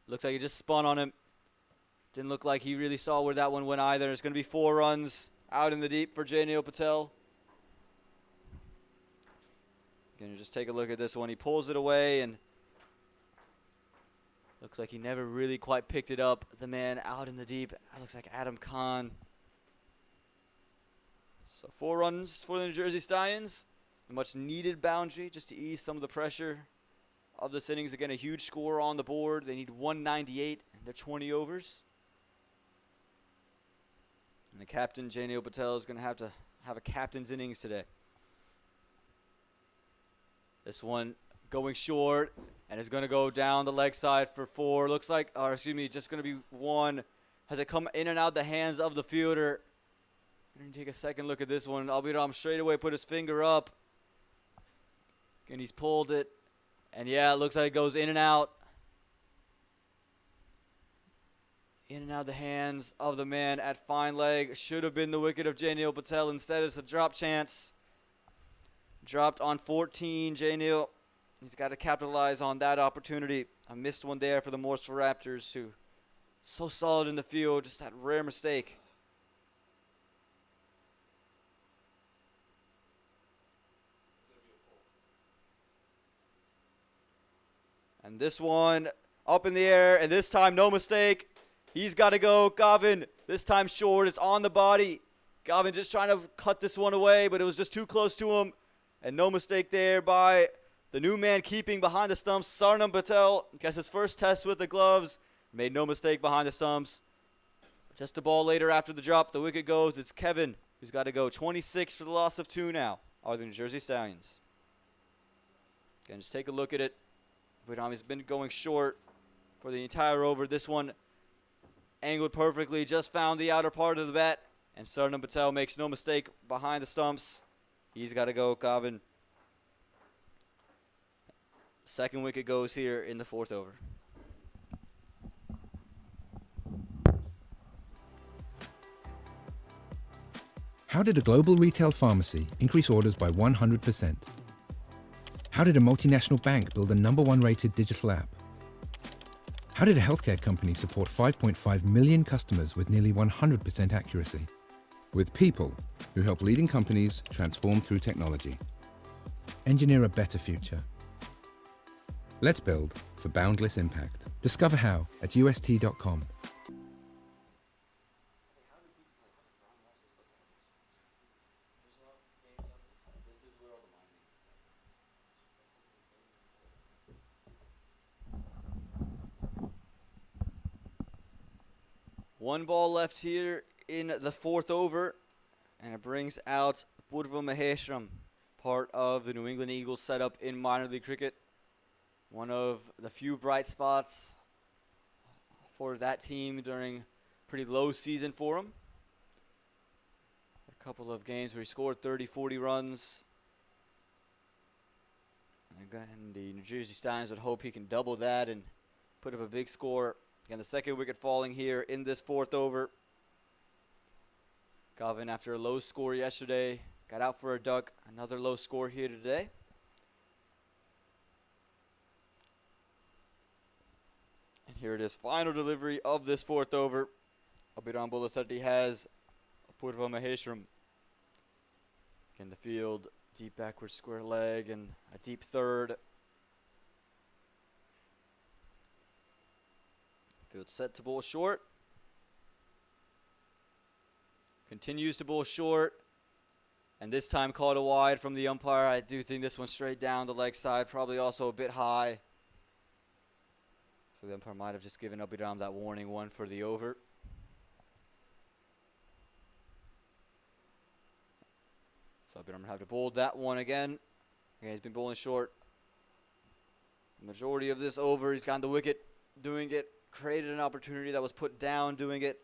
Looks like he just spun on him. Didn't look like he really saw where that one went either. It's going to be 4 runs out in the deep for Jay Neil Patel. Again, just take a look at this one. He pulls it away, and looks like he never really quite picked it up. The man out in the deep, that looks like Adam Khan. So 4 runs for the New Jersey Stallions. A much needed boundary just to ease some of the pressure of this innings. Again, a huge score on the board. They need 198 in their 20 overs. And the captain, Jay Neil Patel, is going to have a captain's innings today. This one going short, and it's going to go down the leg side for 4. Looks like, or excuse me, just going to be 1. Has it come in and out the hands of the fielder? Going to take a second look at this one. Albiram straight away put his finger up. And he's pulled it. And yeah, it looks like it goes in and out. In and out the hands of the man at fine leg. Should have been the wicket of Jay Neil Patel. Instead, it's a drop chance. Dropped on 14, Jay Neil. He's got to capitalize on that opportunity. I missed one there for the Morrisville Raptors, who so solid in the field. Just that rare mistake. And this one up in the air, and this time no mistake. He's got to go. Gavin, this time short. It's on the body. Gavin just trying to cut this one away, but it was just too close to him. And no mistake there by the new man keeping behind the stumps. Sarnam Patel gets his first test with the gloves. Made no mistake behind the stumps. Just a ball later after the drop, the wicket goes. It's Kevin who's got to go. 26 for the loss of 2 now are the New Jersey Stallions. Again, just take a look at it. He's been going short for the entire over. This one angled perfectly, just found the outer part of the bat. And Sarnam Patel makes no mistake behind the stumps. He's got to go, Gavin. Second wicket goes here in the fourth over. How did a global retail pharmacy increase orders by 100%? How did a multinational bank build a #1 rated digital app? How did a healthcare company support 5.5 million customers with nearly 100% accuracy? With people who help leading companies transform through technology. Engineer a better future. Let's build for boundless impact. Discover how at ust.com. One ball left here in the fourth over, and it brings out Purva Maheshram, part of the New England Eagles setup in minor league cricket. One of the few bright spots for that team during pretty low season for him. A couple of games where he scored 30, 40 runs. And again, the New Jersey Stallions would hope he can double that and put up a big score. Again, the second wicket falling here in this fourth over. Gavin, after a low score yesterday, got out for a duck. Another low score here today. And here it is, final delivery of this fourth over. Abhiram Bolasetti has Apurva Maheshwaram in the field. Deep backward square leg and a deep third. Field set to bowl short. Continues to bowl short. And this time called a wide from the umpire. I do think this one straight down the leg side. Probably also a bit high. So the umpire might have just given Abhiram that warning one for the over. So Abhiram will have to bowl that one again. Again, he's been bowling short. Majority of this over, he's gotten the wicket doing it. Created an opportunity that was put down doing it.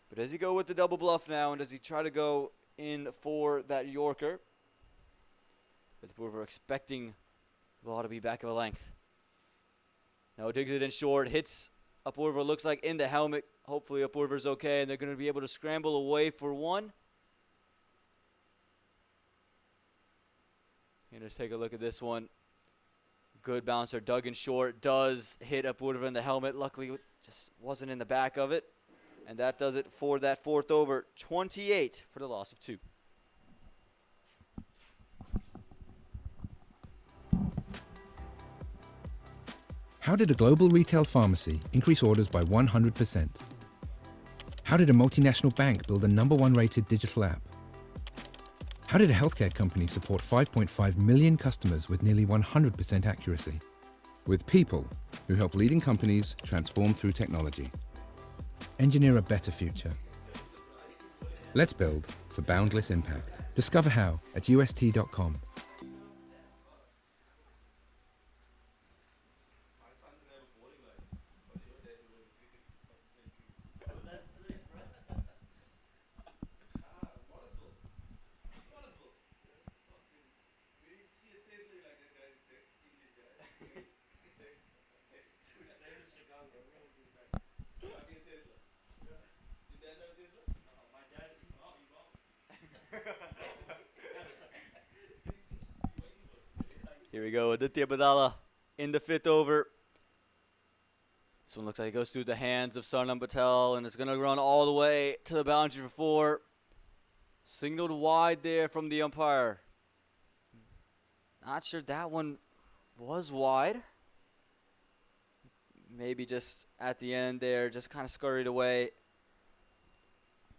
But does he go with the double bluff now, and does he try to go in for that Yorker? With Apurva expecting the ball to be back of a length. Now digs it in short, hits Apurva, looks like in the helmet. Hopefully Apurva's okay, and they're going to be able to scramble away for one. And let's take a look at this one. Good bouncer, dug in short, does hit Apurva in the helmet. Luckily, it just wasn't in the back of it. And that does it for that fourth over. 28 for the loss of 2. How did a global retail pharmacy increase orders by 100%? How did a multinational bank build a #1 rated digital app? How did a healthcare company support 5.5 million customers with nearly 100% accuracy? With people who help leading companies transform through technology. Engineer a better future. Let's build for boundless impact. Discover how at ust.com. Here we go, Aditya Badala in the fifth over. This one looks like it goes through the hands of Sarnam Patel, and it's going to run all the way to the boundary for 4. Signaled wide there from the umpire. Not sure that one was wide. Maybe just at the end there, just kind of scurried away.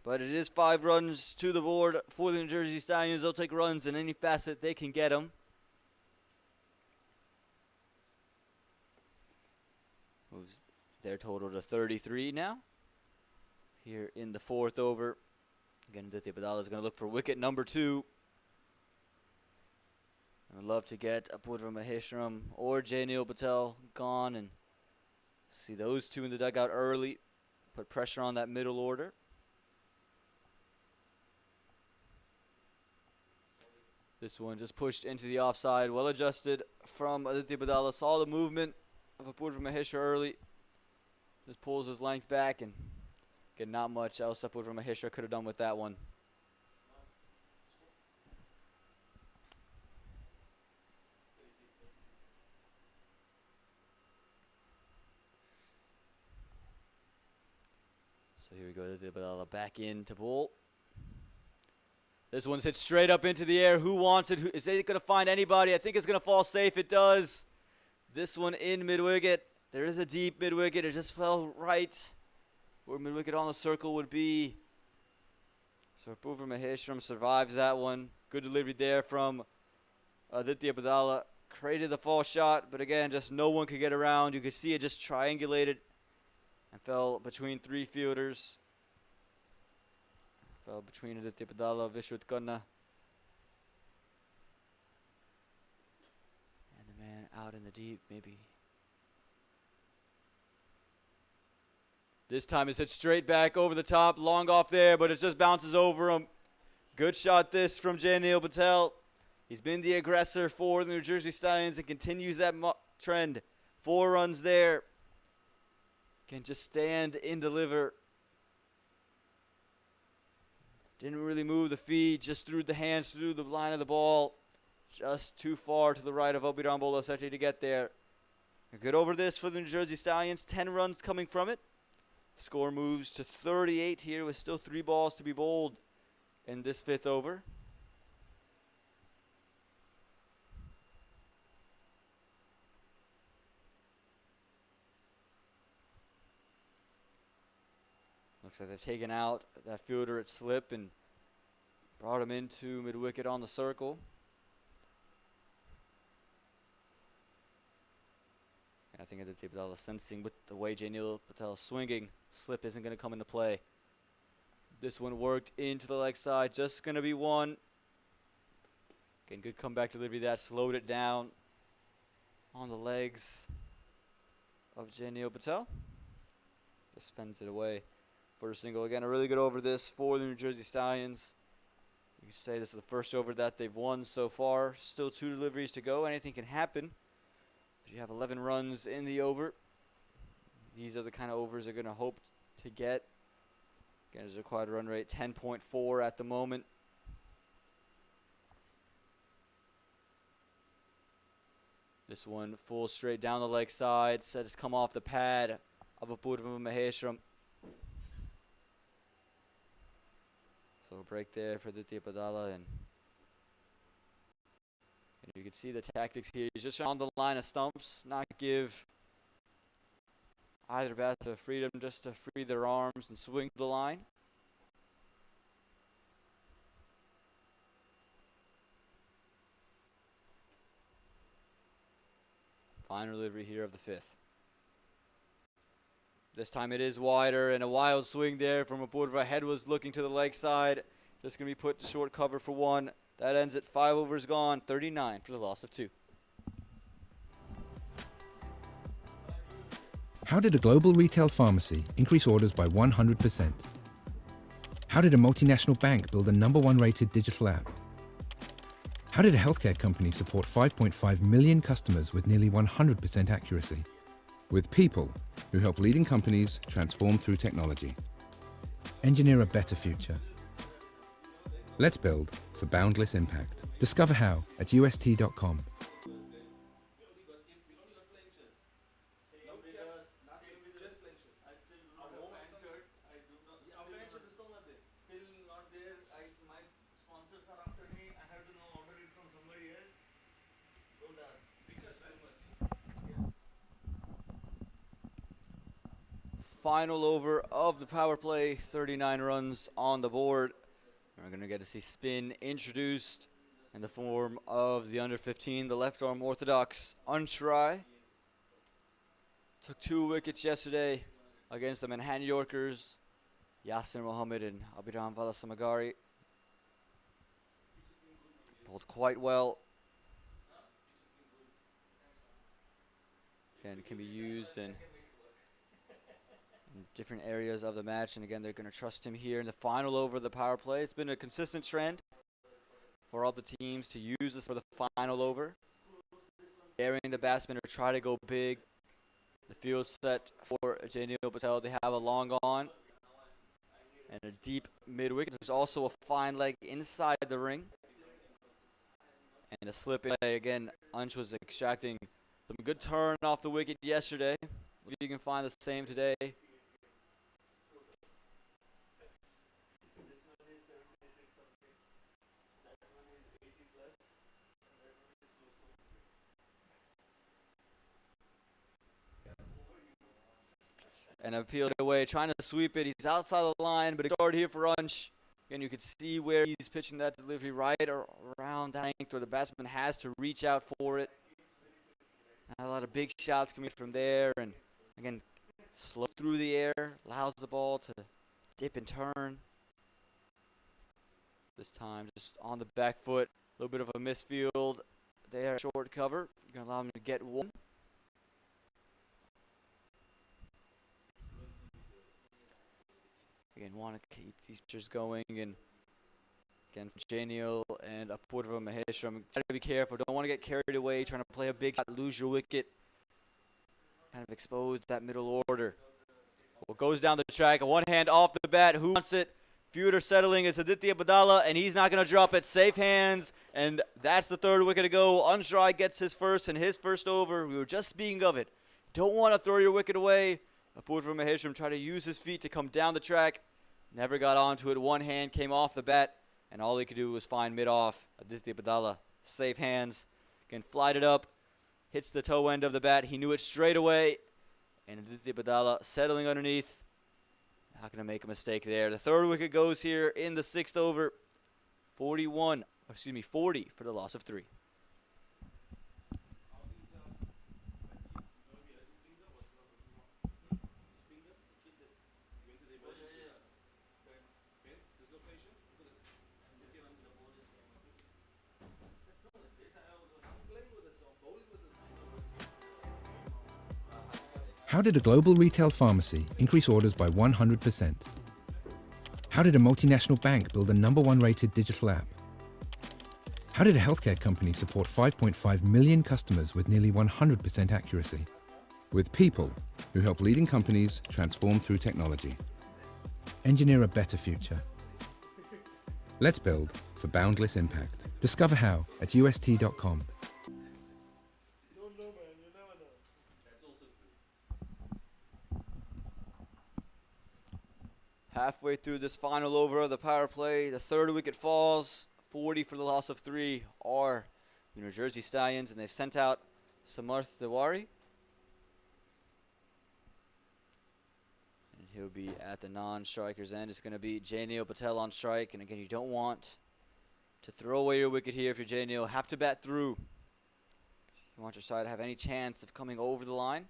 But it is 5 runs to the board for the New Jersey Stallions. They'll take runs in any facet they can get them. Moves their total to 33 now. Here in the fourth over. Again, Aditya Badala is going to look for wicket number 2. I'd love to get Apurva Maheshwaram or J. Neil Patel gone and see those two in the dugout early. Put pressure on that middle order. This one just pushed into the offside. Well adjusted from Aditya Badala. Saw the movement of Apurva Maheshwar early. Just pulls his length back, and again, not much else Apurva Maheshwar could have done with that one. So here we go, Aditya Badala back in to bowl. This one's hit straight up into the air. Who wants it? Is it going to find anybody? I think it's going to fall safe. It does. This one in mid-wicket. There is a deep mid-wicket. It just fell right where mid-wicket on the circle would be. So Apurva Maheshwaram survives that one. Good delivery there from Aditya Badala. Created the fall shot, but again, just no one could get around. You could see it just triangulated and fell between 3 fielders. Fell between Aditya Badala, Vishwat Khanna. And the man out in the deep, maybe. This time it's hit straight back over the top, long off there, but it just bounces over him. Good shot this from J. Neil Patel. He's been the aggressor for the New Jersey Stallions and continues that trend. 4 runs there. Can just stand and deliver. Didn't really move the feet, just threw the hands through the line of the ball. Just too far to the right of Abiram Bolaseti to get there. A good over this for the New Jersey Stallions. 10 runs coming from it. Score moves to 38 here with still 3 balls to be bowled in this 5th over. Looks like they've taken out that fielder at slip and brought him into mid-wicket on the circle. And I think Aditya Patel is sensing with the way Janil Patel is swinging, slip isn't going to come into play. This one worked into the leg side, just going to be 1. Again, good comeback delivery that slowed it down on the legs of Janil Patel. Just fends it away for a single. Again, a really good over this for the New Jersey Stallions. You could say this is the first over that they've won so far. Still 2 deliveries to go. Anything can happen. But you have 11 runs in the over. These are the kind of overs they're going to hope to get. Again, there's a required run rate, 10.4 at the moment. This one full straight down the leg side. Set has come off the pad of Apurva Maheshwaram. So a break there for Aditya Padala, and you can see the tactics here. He's just on the line of stumps, not give either bat the freedom just to free their arms and swing the line. Final delivery here of the 5th. This time it is wider, and a wild swing there from Apurva. Head was looking to the leg side. Just going to be put to short cover for 1. That ends at 5 overs gone, 39 for the loss of 2. How did a global retail pharmacy increase orders by 100%? How did a multinational bank build a #1 rated digital app? How did a healthcare company support 5.5 million customers with nearly 100% accuracy? With people who help leading companies transform through technology. Engineer a better future. Let's build for boundless impact. Discover how at ust.com. Final over of the power play, 39 runs on the board. We're going to get to see spin introduced in the form of the under 15, the left arm orthodox Anshrai. Took 2 wickets yesterday against the Manhattan Yorkers, Yasir Mohammed and Abiram Valasamagari. Bowled quite well. Again, it can be used in different areas of the match, and again, they're going to trust him here in the final over of the power play. It's been a consistent trend for all the teams to use this for the final over. Daring the batsmen to try to go big. The field set for Janil Patel. They have a long on and a deep mid-wicket. There's also a fine leg inside the ring. And a slip away. Again, Ansh was extracting some good turn off the wicket yesterday. If you can find the same today. And appealed away, trying to sweep it. He's outside the line, but it's hard here for Ansh. Again, you can see where he's pitching that delivery right around that length where the batsman has to reach out for it. A lot of big shots coming from there, and again, slow through the air, allows the ball to dip and turn. This time, just on the back foot, a little bit of a misfield there, short cover. You're going to allow him to get 1. Again, want to keep these pitchers going, and again, for Janil and Apurva Maheshwaram, try to be careful. Don't want to get carried away, trying to play a big shot, lose your wicket, kind of expose that middle order. Well, goes down the track. One hand off the bat. Who wants it? Fielder settling is Aditya Badala, and he's not going to drop it. Safe hands, and that's the third wicket to go. Anshrai gets his first, and his first over. We were just speaking of it. Don't want to throw your wicket away. Apurva Maheshwaran tried to use his feet to come down the track. Never got onto it. One hand came off the bat, and all he could do was find mid-off. Aditya Badala, safe hands. Again, flied it up. Hits the toe end of the bat. He knew it straight away. And Aditya Badala settling underneath. Not going to make a mistake there. The third wicket goes here in the sixth over. 40 for the loss of 3. How did a global retail pharmacy increase orders by 100%? How did a multinational bank build a #1 rated digital app? How did a healthcare company support 5.5 million customers with nearly 100% accuracy? With people who help leading companies transform through technology. Engineer a better future. Let's build for boundless impact. Discover how at ust.com. Halfway through this final over of the power play, the third wicket falls. 40 for the loss of 3 are the New Jersey Stallions, and they've sent out Samarth Tiwari. And he'll be at the non-striker's end. It's going to be Jai Neil Patel on strike. And again, you don't want to throw away your wicket here if you're Jai Neil. Have to bat through. You want your side to have any chance of coming over the line.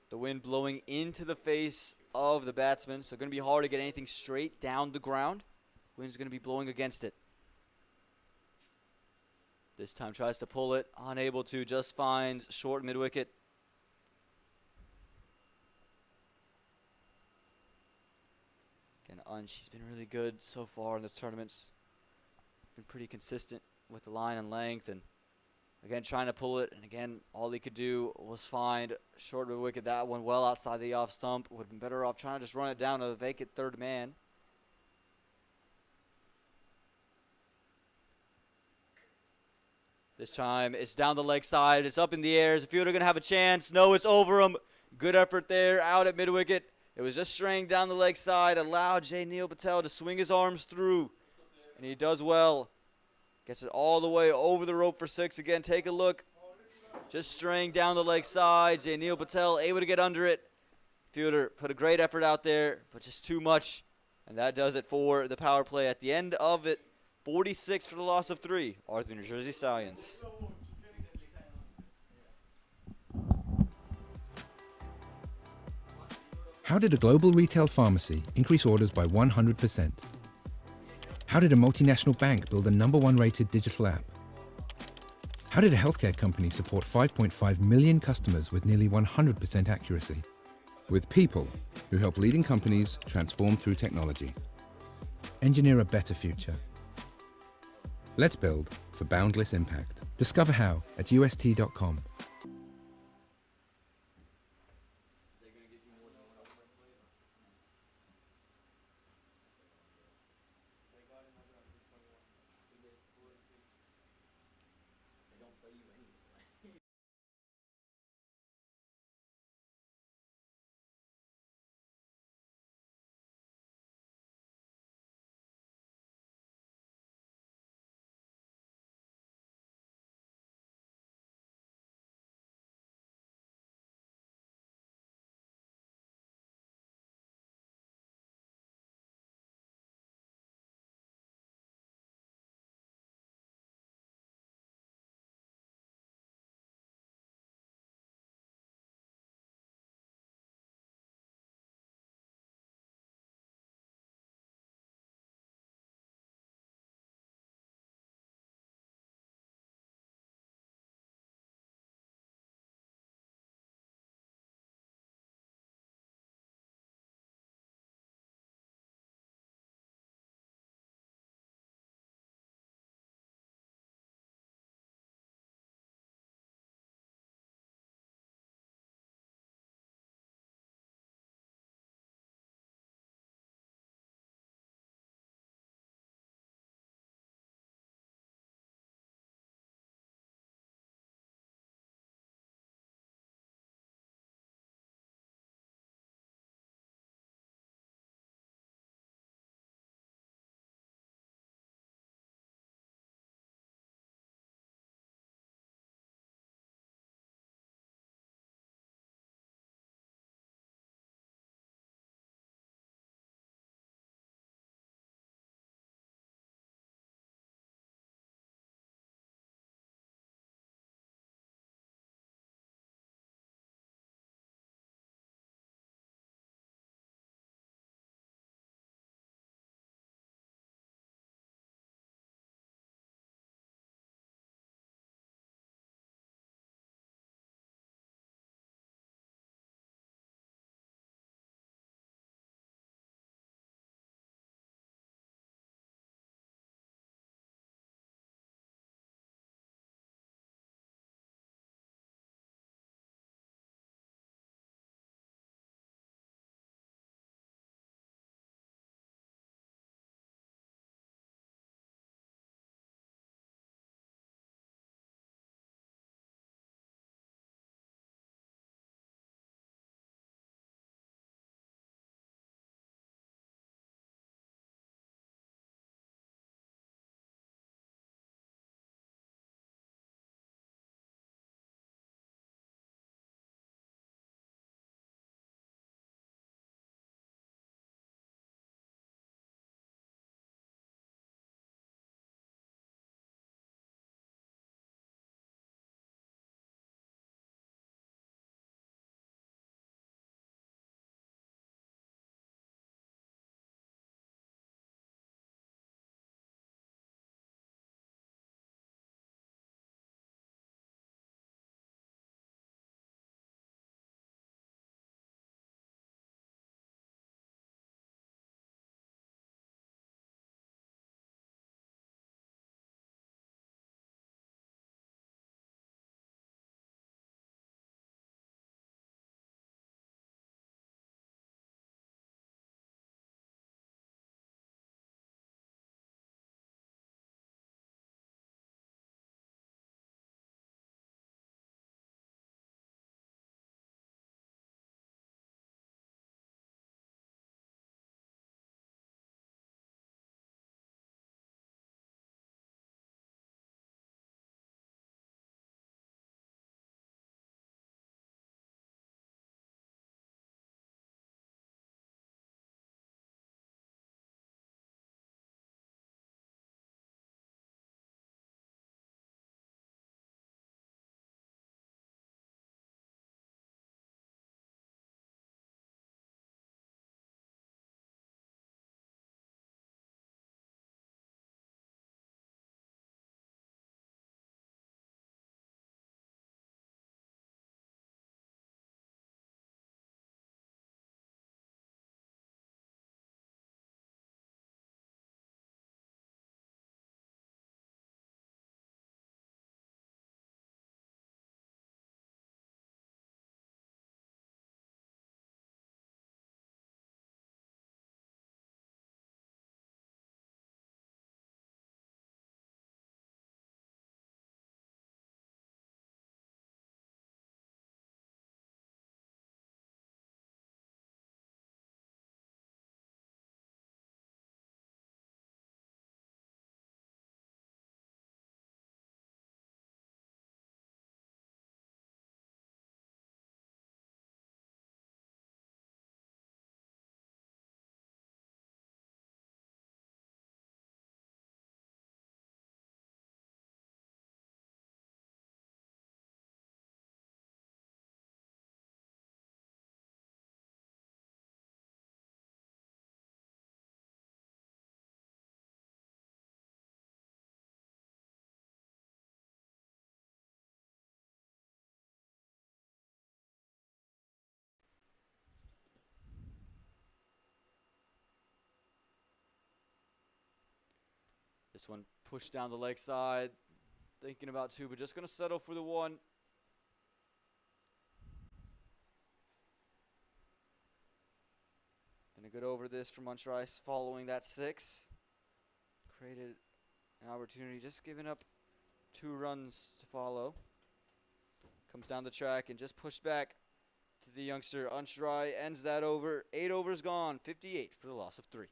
The wind blowing into the face of the batsman, so going to be hard to get anything straight down the ground. Wind's going to be blowing against it. This time tries to pull it, unable to, just finds short mid-wicket. Again, Unsh, he's been really good so far in this tournament. Been pretty consistent with the line and length, and again, trying to pull it, and again, all he could do was find short of the wicket. That one well outside the off stump. Would have been better off trying to just run it down to the vacant third man. This time, it's down the leg side. It's up in the air. Is the fielder going to have a chance? No, it's over him. Good effort there, out at mid-wicket. It was just straying down the leg side. Allowed Jai Neil Patel to swing his arms through, and he does well. Gets it all the way over the rope for 6 again. Take a look. Just straying down the leg side. Jai Neil Patel able to get under it. Fielder put a great effort out there, but just too much. And that does it for the power play. At the end of it, 46 for the loss of 3 are the New Jersey Stallions. How did a global retail pharmacy increase orders by 100%? How did a multinational bank build a #1 rated digital app? How did a healthcare company support 5.5 million customers with nearly 100% accuracy? With people who help leading companies transform through technology. Engineer a better future. Let's build for boundless impact. Discover how at ust.com. This one pushed down the leg side. Thinking about two, but just going to settle for the one. And a good over this from Muntrice following that 6. Created an opportunity, just giving up 2 runs to follow. Comes down the track and just pushed back to the youngster. Unstry ends that over. 8 overs gone, 58 for the loss of 3.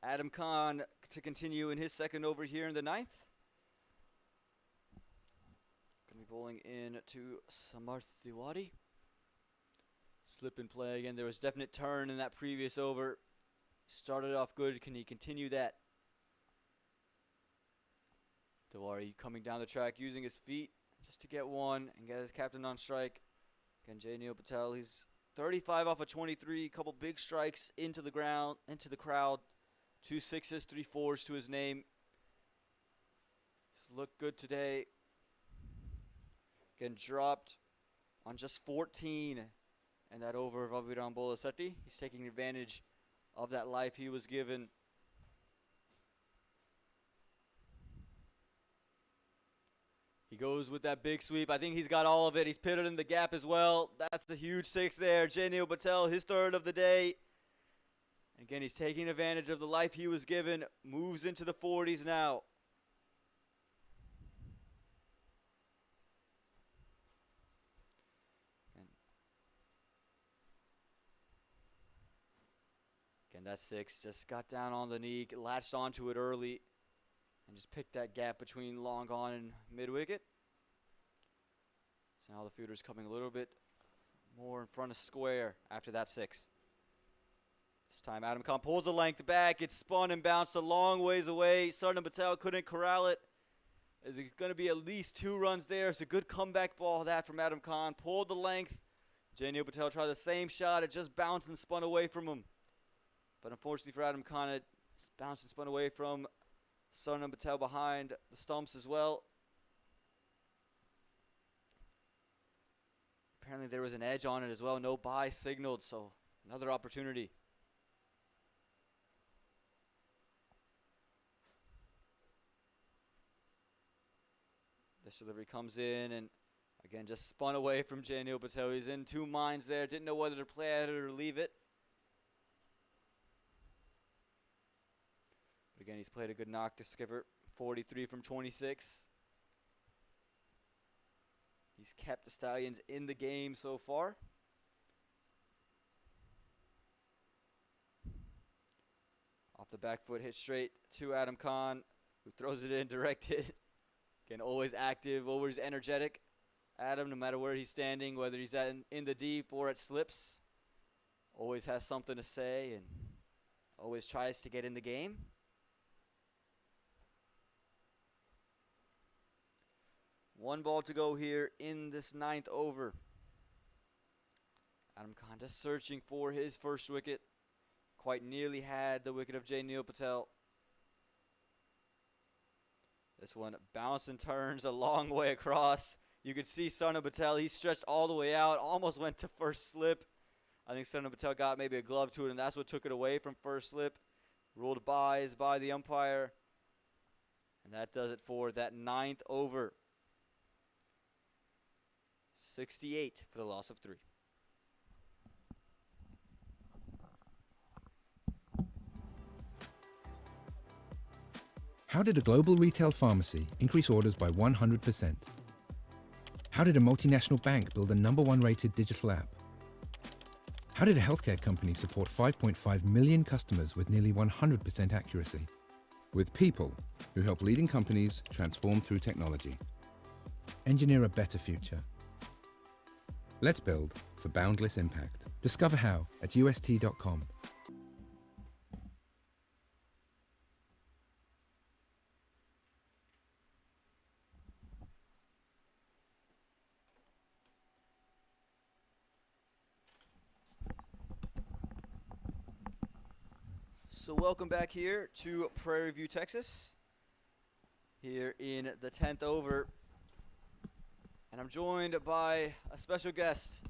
Adam Khan to continue in his second over here in the 9th. Going to be bowling in to Samarth Tiwari. Slip and play again. There was definite turn in that previous over. Started off good. Can he continue that? Tiwari coming down the track using his feet just to get one and get his captain on strike. Again, J. Neil Patel. He's 35 off of 23. Couple big strikes into the ground, into the crowd. 2 6s, 3 4s to his name. He's looked good today. Again, dropped on just 14 and that over of Abhiram Bolasetti. He's taking advantage of that life he was given. He goes with that big sweep. I think he's got all of it. He's pitted in the gap as well. That's a huge 6 there. J. Neil Patel, his third of the day. And again, he's taking advantage of the life he was given. Moves into the 40s now. Again, that 6 just got down on the knee, latched onto it early, and just picked that gap between long on and mid wicket. So now the fielder's coming a little bit more in front of square after that 6. This time Adam Khan pulls the length back. It's spun and bounced a long ways away. Sarna Patel couldn't corral it. Is it going to be at least 2 runs there? It's a good comeback ball that from Adam Khan. Pulled the length. J. Neil Patel tried the same shot. It just bounced and spun away from him. But unfortunately for Adam Khan, it bounced and spun away from Sarna Patel behind the stumps as well. Apparently there was an edge on it as well. No bye signaled, so another opportunity. This delivery comes in and again just spun away from J. Neil Patel. He's in 2 minds there. Didn't know whether to play at it or leave it. But again, he's played a good knock to skipper. 43 from 26. He's kept the Stallions in the game so far. Off the back foot, hit straight to Adam Khan, who throws it in, directed. Again, always active, always energetic. Adam, no matter where he's standing, whether he's in the deep or at slips, always has something to say and always tries to get in the game. One ball to go here in this 9th over. Adam Khan just searching for his first wicket. Quite nearly had the wicket of J. Neil Patel. This one bounced and turns a long way across. You could see Sarna Patel. He stretched all the way out. Almost went to first slip. I think Sarna Patel got maybe a glove to it, and that's what took it away from first slip. Ruled by the umpire. And that does it for that 9th over. 68 for the loss of 3. How did a global retail pharmacy increase orders by 100%? How did a multinational bank build a #1 rated digital app? How did a healthcare company support 5.5 million customers with nearly 100% accuracy? With people who help leading companies transform through technology. Engineer a better future. Let's build for boundless impact. Discover how at ust.com. So welcome back here to Prairie View, Texas, here in the 10th over. And I'm joined by a special guest.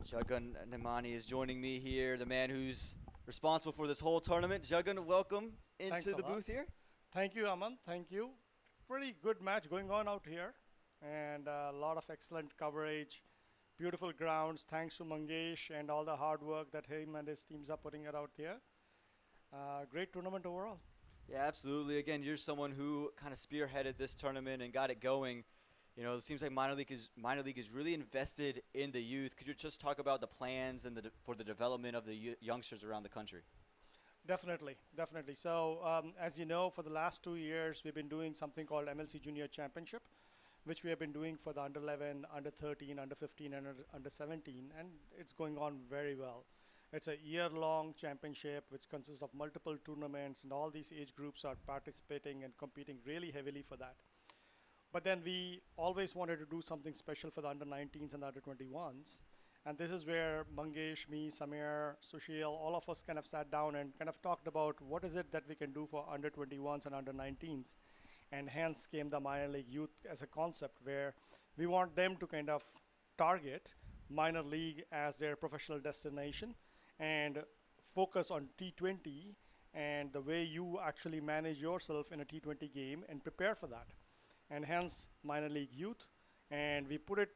Jagan Nemani is joining me here, the man who's responsible for this whole tournament. Jagan, welcome into the booth here. Thank you, Aman. Thank you. Pretty good match going on out here, and a lot of excellent coverage, beautiful grounds. Thanks to Mangesh and all the hard work that him and his teams are putting it out here. Great tournament overall. Yeah, absolutely. Again, you're someone who kind of spearheaded this tournament and got it going. You know, it seems like minor league is really invested in the youth. Could you just talk about the plans and for the development of the youngsters around the country? Definitely, definitely. So, as you know, for the last 2 years, we've been doing something called MiLC Junior Championship, which we have been doing for the under 11, under 13, under 15, and under 17, and it's going on very well. It's a year-long championship which consists of multiple tournaments, and all these age groups are participating and competing really heavily for that. But then we always wanted to do something special for the under 19s and the under 21s. And this is where Mangesh, me, Samir, Sushil, all of us kind of sat down and kind of talked about what is it that we can do for under 21s and under 19s. And hence came the minor league youth as a concept where we want them to kind of target minor league as their professional destination and focus on T20 and the way you actually manage yourself in a T20 game and prepare for that. And hence minor league youth, and we put it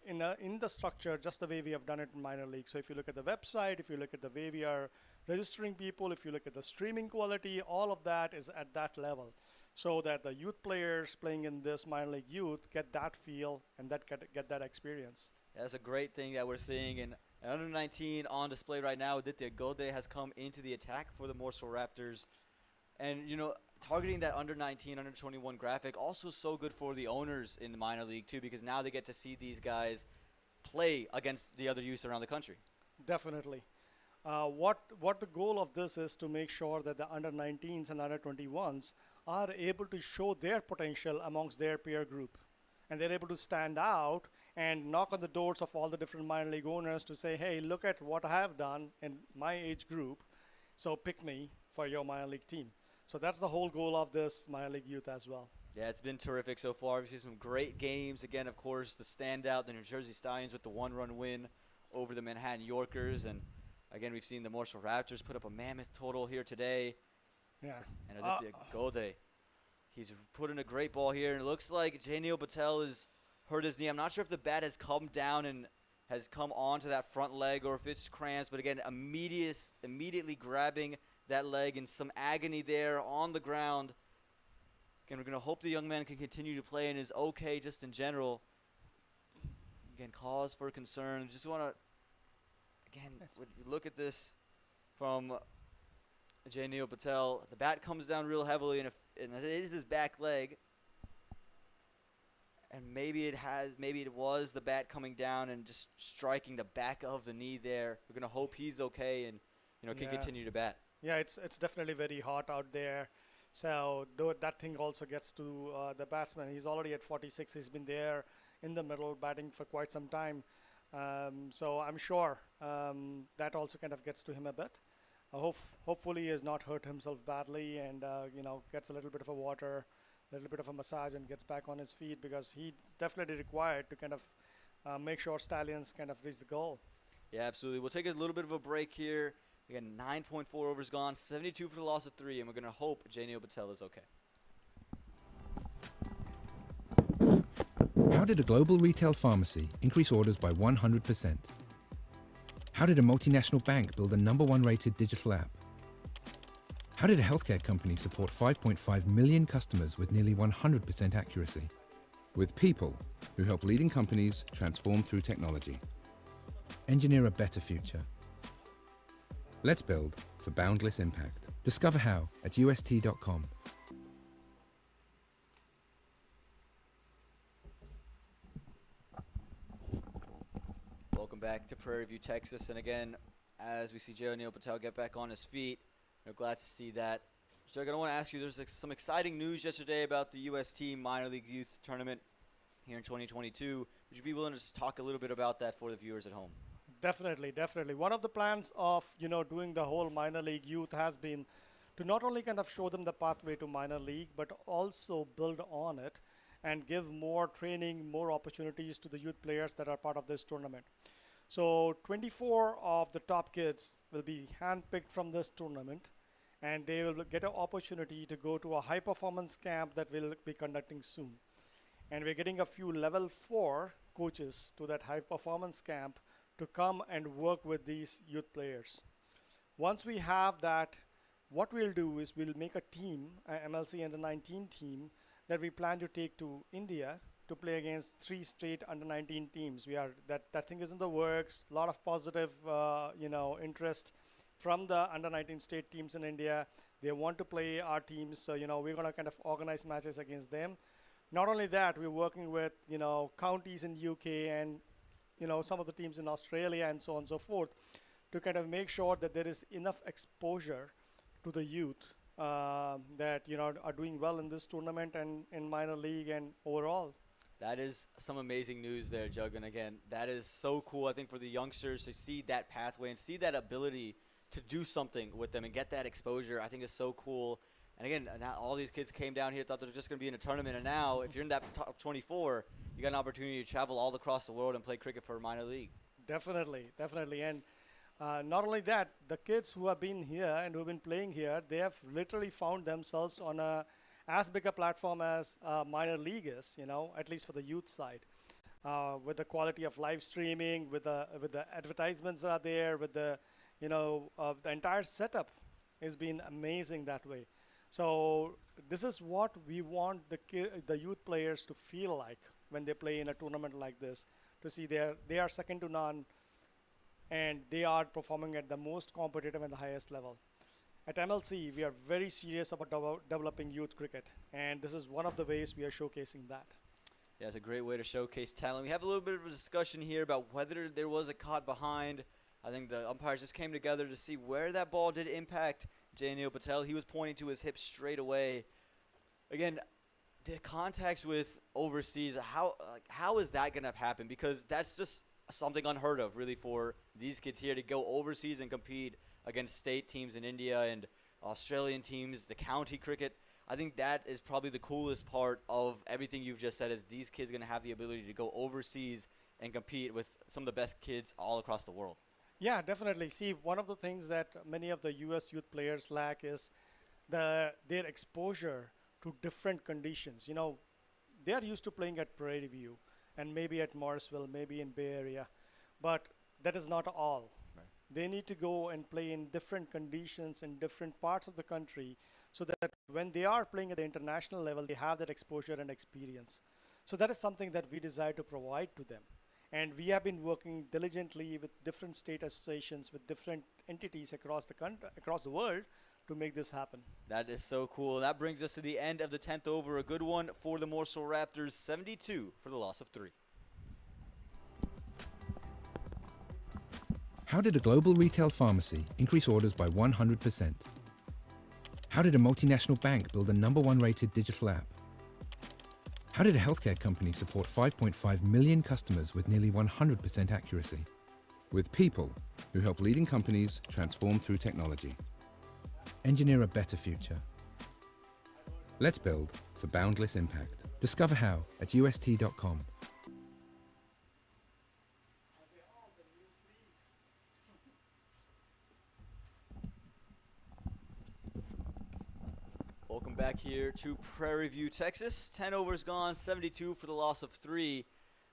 in the structure just the way we have done it in minor league. So if you look at the website, if you look at the way we are registering people, if you look at the streaming quality, all of that is at that level, so that the youth players playing in this minor league youth get that feel and that get that experience. That's a great thing that we're seeing. And under 19 on display right now, Aditya Gode has come into the attack for the Morrisville Raptors. And, you know, targeting that under 19, under 21 graphic also so good for the owners in the minor league too, because now they get to see these guys play against the other youths around the country. Definitely. What the goal of this is to make sure that the under 19s and under 21s are able to show their potential amongst their peer group. And they're able to stand out and knock on the doors of all the different minor league owners to say, hey, look at what I have done in my age group, so pick me for your minor league team. So that's the whole goal of this minor league youth as well. Yeah, it's been terrific so far. We've seen some great games. Again, of course, the standout, the New Jersey Stallions with the 1-run win over the Manhattan Yorkers. And again, we've seen the Morrisville Raptors put up a mammoth total here today. Yeah. And Aditya Gode, he's put in a great ball here. And it looks like J. Patel has hurt his knee. I'm not sure if the bat has come down and has come onto that front leg or if it's cramps. But again, immediately grabbing that leg in some agony there on the ground. Again, we're going to hope the young man can continue to play and is okay just in general. Again, cause for concern. Just want to, again, look at this from J. Patel. The bat comes down real heavily, and it is his back leg. And maybe it was the bat coming down and just striking the back of the knee there. We're going to hope he's okay and, you know, can continue to bat. Yeah, it's definitely very hot out there. So that thing also gets to the batsman. He's already at 46. He's been there in the middle batting for quite some time. So I'm sure that also kind of gets to him a bit. Hopefully he has not hurt himself badly and, gets a little bit of a water, a little bit of a massage and gets back on his feet, because he's definitely required to kind of make sure Stallions kind of reach the goal. Yeah, absolutely. We'll take a little bit of a break here. Again, 9.4 overs gone, 72 for the loss of 3, and we're going to hope J. Patel is okay. How did a global retail pharmacy increase orders by 100%? How did a multinational bank build a #1 rated digital app? How did a healthcare company support 5.5 million customers with nearly 100% accuracy? With people who help leading companies transform through technology. Engineer a better future. Let's build for boundless impact. Discover how at ust.com. Welcome back to Prairie View, Texas. And again, as we see Jay O'Neal Patel get back on his feet, we're glad to see that. So I want to ask you, there's some exciting news yesterday about the UST Minor League Youth Tournament here in 2022. Would you be willing to just talk a little bit about that for the viewers at home? Definitely, definitely. One of the plans of, doing the whole minor league youth has been to not only kind of show them the pathway to minor league, but also build on it and give more training, more opportunities to the youth players that are part of this tournament. So 24 of the top kids will be handpicked from this tournament, and they will get an opportunity to go to a high performance camp that we'll be conducting soon. And we're getting a few level 4 coaches to that high performance camp to come and work with these youth players. Once we have that, what we'll do is we'll make a team, a MLC under 19 team, that we plan to take to India to play against 3 straight under 19 teams. That thing is in the works. A lot of positive interest from the under 19 state teams in India. They want to play our teams, so we're going to kind of organize matches against them. Not only that, we're working with counties in UK and some of the teams in Australia and so on and so forth to kind of make sure that there is enough exposure to the youth that are doing well in this tournament and in minor league and overall. That is some amazing news there, Jug. And again, that is so cool, I think, for the youngsters to see that pathway and see that ability to do something with them and get that exposure. I think is so cool. And again, now all these kids came down here, thought they were just going to be in a tournament. And now, if you're in that top 24, you got an opportunity to travel all across the world and play cricket for a minor league. Definitely, definitely. And not only that, the kids who have been here and who have been playing here, they have literally found themselves on as big a platform as minor league is, at least for the youth side. With the quality of live streaming, with the advertisements that are there, with the entire setup has been amazing that way. So this is what we want the youth players to feel like when they play in a tournament like this, to see they are second to none and they are performing at the most competitive and the highest level. At MLC, we are very serious about developing youth cricket, and this is one of the ways we are showcasing that. Yeah, it's a great way to showcase talent. We have a little bit of a discussion here about whether there was a caught behind. I think the umpires just came together to see where that ball did impact Jay O'Neal Patel. He was pointing to his hip straight away. Again, the contacts with overseas, how is that going to happen? Because that's just something unheard of, really, for these kids here to go overseas and compete against state teams in India and Australian teams, the county cricket. I think that is probably the coolest part of everything you've just said, is these kids going to have the ability to go overseas and compete with some of the best kids all across the world. Yeah, definitely. See, one of the things that many of the U.S. youth players lack is their exposure to different conditions. They are used to playing at Prairie View and maybe at Morrisville, maybe in Bay Area, but that is not all. Right. They need to go and play in different conditions in different parts of the country so that when they are playing at the international level, they have that exposure and experience. So that is something that we desire to provide to them. And we have been working diligently with different state associations, with different entities across the country, across the world, to make this happen. That is so cool. That brings us to the end of the 10th over. A good one for the Morrisville Raptors, 72 for the loss of 3. How did a global retail pharmacy increase orders by 100%? How did a multinational bank build a #1 rated digital app? How did a healthcare company support 5.5 million customers with nearly 100% accuracy? With people who help leading companies transform through technology. Engineer a better future. Let's build for boundless impact. Discover how at ust.com. Welcome back here to Prairie View, Texas. 10 overs gone, 72 for the loss of 3.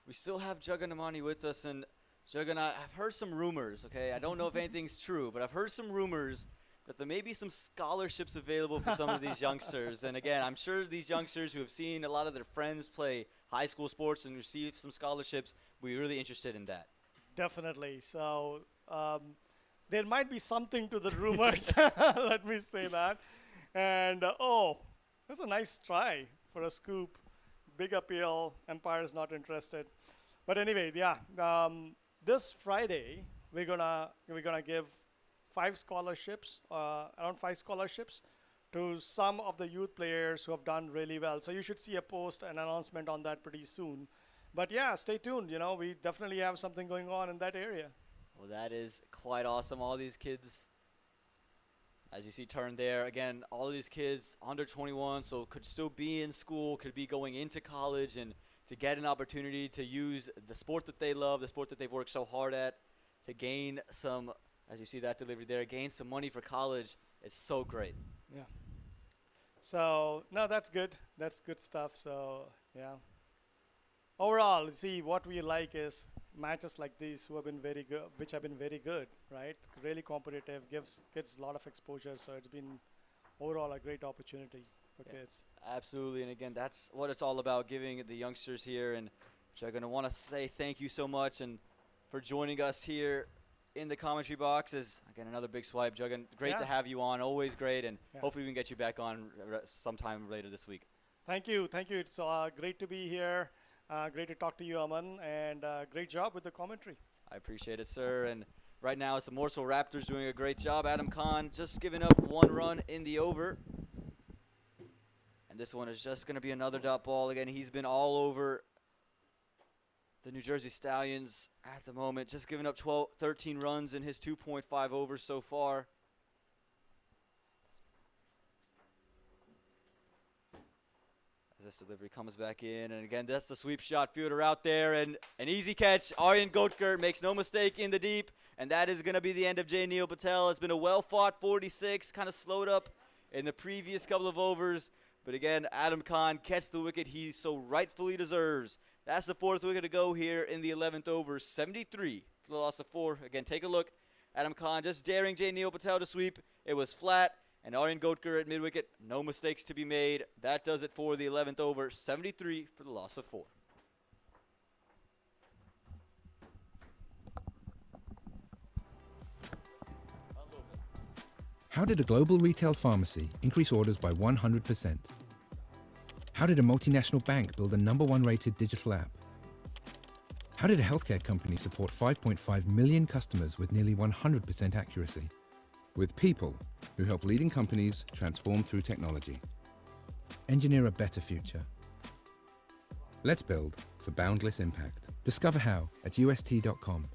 We still have Jug and Amani with us, and Jagan, I've heard some rumors, okay? I don't know if anything's true, but I've heard some rumors that there may be some scholarships available for some of these youngsters. And again, I'm sure these youngsters who have seen a lot of their friends play high school sports and receive some scholarships will be really interested in that. Definitely. So there might be something to the rumors. Let me say that. And that's a nice try for a scoop. Big appeal. Empire's not interested. But anyway, yeah. This Friday we're gonna give 5 scholarships, around 5 scholarships, to some of the youth players who have done really well. So you should see a post, an announcement on that pretty soon. But yeah, stay tuned. We definitely have something going on in that area. Well, that is quite awesome. All these kids, as you see turned there, again, all of these kids under 21, so could still be in school, could be going into college, and to get an opportunity to use the sport that they love, the sport that they've worked so hard at, to gain some, as you see that delivery there, gain some money for college is so great. Yeah. So, no, that's good. That's good stuff. So, yeah. Overall, see, what we like is matches like these who have been very good, which have been very good, right? Really competitive, gives kids a lot of exposure. So it's been overall a great opportunity for kids. Absolutely, and again, that's what it's all about, giving the youngsters here. And I'm going to want to say thank you so much and for joining us here in the commentary box. Is again another big swipe, Jugan. Great to have you on, always great, and hopefully we can get you back on sometime later this week. Thank you. It's great to be here. Great to talk to you, Aman, and great job with the commentary. I appreciate it, sir. And right now it's the Morrisville Raptors doing a great job. Adam Khan just giving up 1 run in the over. And this one is just going to be another dot ball. Again, he's been all over the New Jersey Stallions at the moment, just giving up 13 runs in his 2.5 overs so far. As this delivery comes back in, and again, that's the sweep shot fielder out there, and an easy catch. Aryan Gotkar makes no mistake in the deep, and that is going to be the end of Jay Neil Patel. It's been a well-fought 46, kind of slowed up in the previous couple of overs. But again, Adam Khan gets the wicket he so rightfully deserves. That's the 4th wicket to go here in the 11th over, 73 for the loss of 4. Again, take a look. Adam Khan just daring Jay Neil Patel to sweep. It was flat, and Aryan Gotkar at mid-wicket. No mistakes to be made. That does it for the 11th over, 73 for the loss of 4. How did a global retail pharmacy increase orders by 100%? How did a multinational bank build a #1 rated digital app? How did a healthcare company support 5.5 million customers with nearly 100% accuracy? With people who help leading companies transform through technology. Engineer a better future. Let's build for boundless impact. Discover how at ust.com.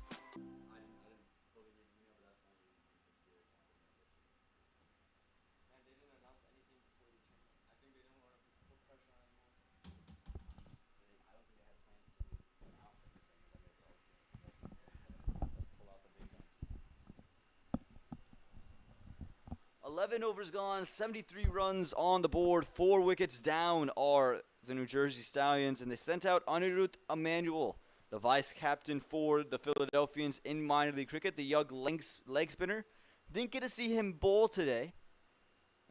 Overs gone, 73 runs on the board, 4 wickets down are the New Jersey Stallions, and they sent out Anirudh Emmanuel, the vice captain for the Philadelphians in minor league cricket, the young leg spinner. Didn't get to see him bowl today.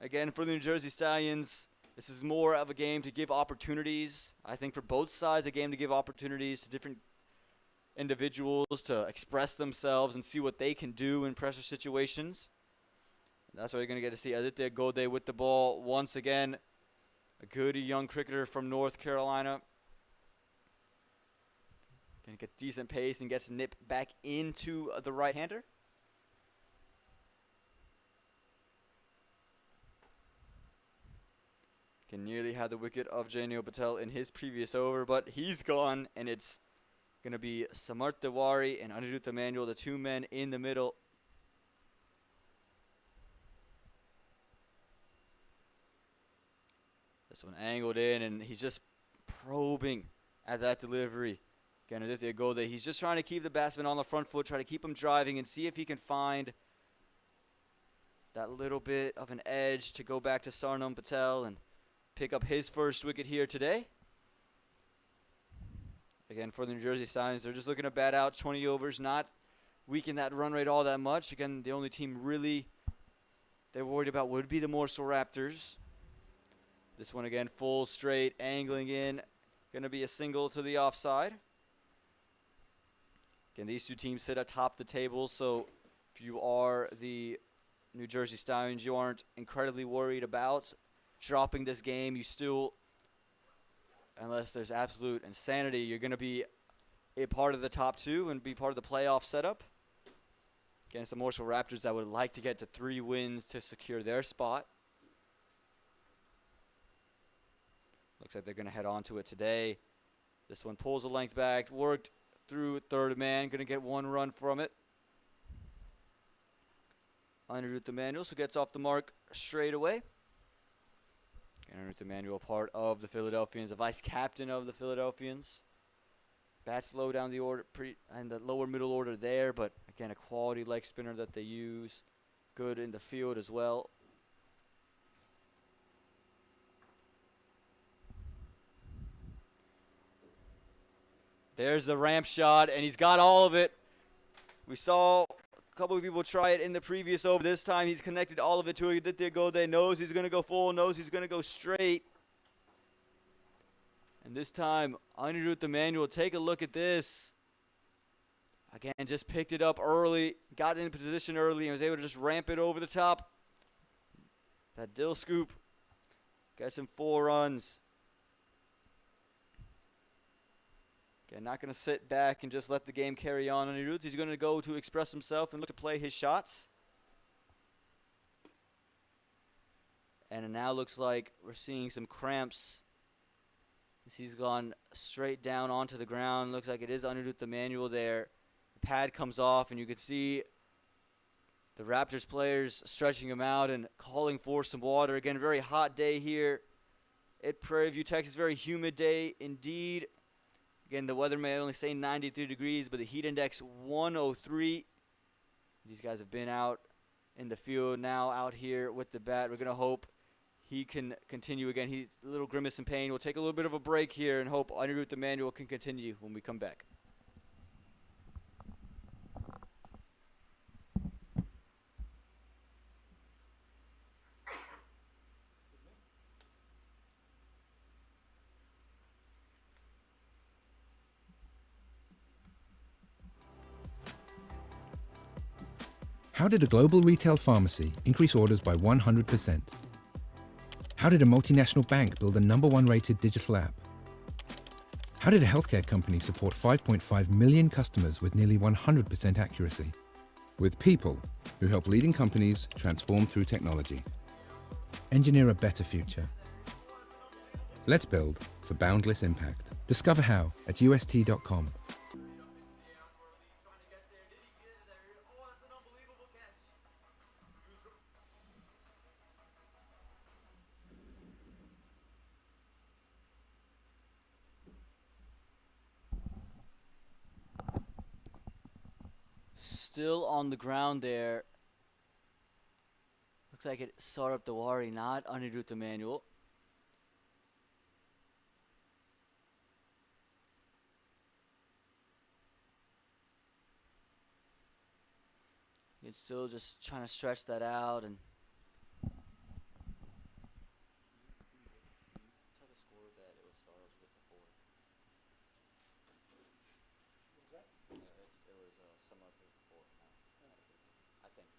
Again, for the New Jersey Stallions, this is more of a game to give opportunities. I think for both sides, a game to give opportunities to different individuals to express themselves and see what they can do in pressure situations. That's what you're going to get to see. Aditya Gode with the ball once again. A good young cricketer from North Carolina. Going to get decent pace and gets nip back into the right-hander. Can nearly have the wicket of Jay Neil Patel in his previous over, but he's gone, and it's going to be Samarth Tiwari and Anirudh Emmanuel, the 2 men in the middle. This one angled in, and he's just probing at that delivery. Again, Aditya Gode, he's just trying to keep the batsman on the front foot, try to keep him driving and see if he can find that little bit of an edge to go back to Sarnam Patel and pick up his first wicket here today. again, for the New Jersey Stallions, they're just looking to bat out 20 overs, not weaken that run rate all that much. Again, the only team really they're worried about would be the Morrisville Raptors. This one again, full straight, angling in. Going to be a single to the offside. Again, these two teams sit atop the table, so if you are the New Jersey Stallions, you aren't incredibly worried about dropping this game. You still, unless there's absolute insanity, you're going to be a part of the top two and be part of the playoff setup against the Morrisville Raptors that would like to get to 3 wins to secure their spot. Looks like they're going to head on to it today. This one pulls the length back, worked through third man, going to get 1 run from it. Anirudh Emmanuel, so gets off the mark straight away. Anirudh Emmanuel, part of the Philadelphians, the vice captain of the Philadelphians. Bats low down the order, and the lower middle order there, but again, a quality leg spinner that they use. Good in the field as well. There's the ramp shot, and he's got all of it. We saw a couple of people try it in the previous over. This time he's connected all of it to it. Did they go there? Knows he's going to go full. Knows he's going to go straight. And this time, Anirudh Emmanuel, take a look at this. Again, just picked it up early, got in position early, and was able to just ramp it over the top. That dill scoop gets him 4 runs. Again, not going to sit back and just let the game carry on Anirudh. He's going to go to express himself and look to play his shots. And it now looks like we're seeing some cramps. He's gone straight down onto the ground. Looks like it is Anirudh Emmanuel there. The pad comes off, and you can see the Raptors players stretching him out and calling for some water. Again, a very hot day here at Prairie View, Texas. Very humid day indeed. Again, the weather may only say 93 degrees, but the heat index 103. These guys have been out in the field, now out here with the bat. We're going to hope he can continue again. He's a little grimace in pain. We'll take a little bit of a break here and hope Anirudh Emmanuel can continue when we come back. How did a global retail pharmacy increase orders by 100%? How did a multinational bank build a #1 rated digital app? How did a healthcare company support 5.5 million customers with nearly 100% accuracy? With people who help leading companies transform through technology. Engineer a better future. Let's build for boundless impact. Discover how at ust.com. Still on the ground there. Looks like it Saurabh Tiwari, not Anirudh Emmanuel. It's still just trying to stretch that out and tell the score that it was Saurabh with the 4. What was that? It was similar to before. No, I think.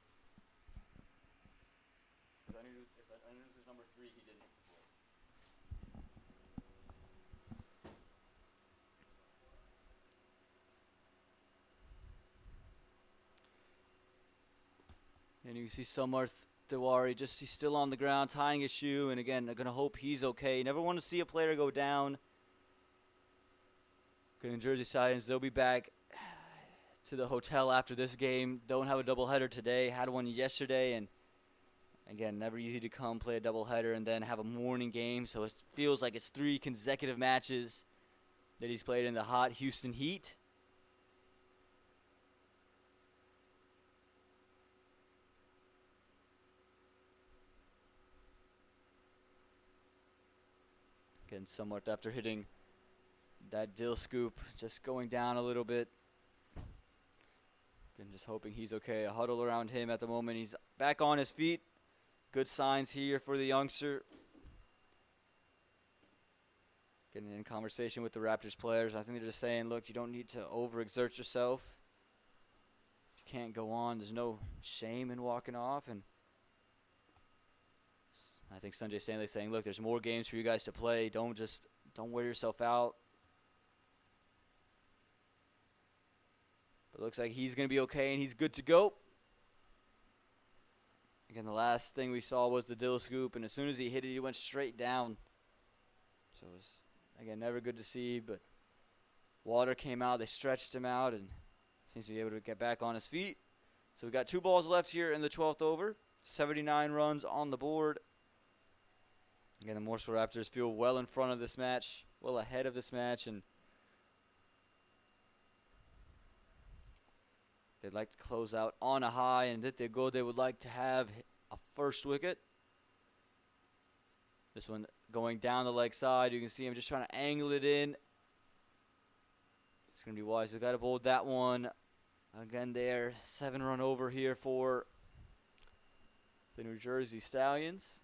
If Anirudh was number 3, he didn't hit the 4. And you see Samarth Tiwari, he's still on the ground, tying his shoe, and again, I'm going to hope he's okay. You never want to see a player go down. New Jersey Stallions, they'll be back to the hotel after this game. Don't have a doubleheader today. Had one yesterday, and again, never easy to come play a doubleheader and then have a morning game. So it feels like it's 3 consecutive matches that he's played in the hot Houston heat. Again, somewhat after hitting That dill scoop just going down a little bit. And just hoping he's okay. A huddle around him at the moment. He's back on his feet. Good signs here for the youngster. Getting in conversation with the Raptors players. I think they're just saying, look, you don't need to overexert yourself. You can't go on. There's no shame in walking off. And I think Sanjay Stanley's saying, look, there's more games for you guys to play. Don't wear yourself out. But it looks like he's going to be okay and he's good to go. Again, the last thing we saw was the dill scoop, and as soon as he hit it, he went straight down. So it was, again, never good to see, but water came out. They stretched him out and seems to be able to get back on his feet. So we got 2 balls left here in the 12th over. 79 runs on the board. Again, the Morrisville Raptors feel well in front of this match, well ahead of this match, and they'd like to close out on a high, and Aditya Gode would like to have a first wicket. This one going down the leg side. You can see him just trying to angle it in. It's going to be wise. He's got to bowl that one. Again there, 7-run over here for the New Jersey Stallions.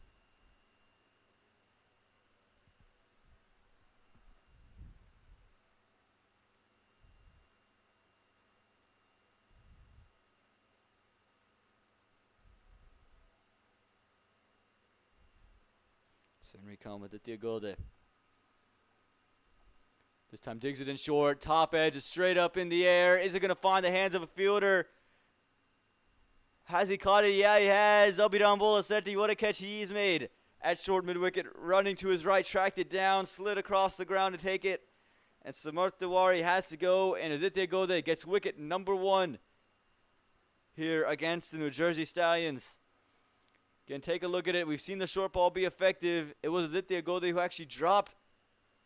So here we come with Aditya Gode. This time digs it in short. Top edge is straight up in the air. Is it going to find the hands of a fielder? Has he caught it? Yeah, he has. Abhiram Bolasetti, what a catch he's made. At short mid-wicket, running to his right, tracked it down, slid across the ground to take it. And Samarth Tiwari has to go, and Aditya Gode gets wicket number 1 here against the New Jersey Stallions. Again, take a look at it. We've seen the short ball be effective. It was Aditya Gode who actually dropped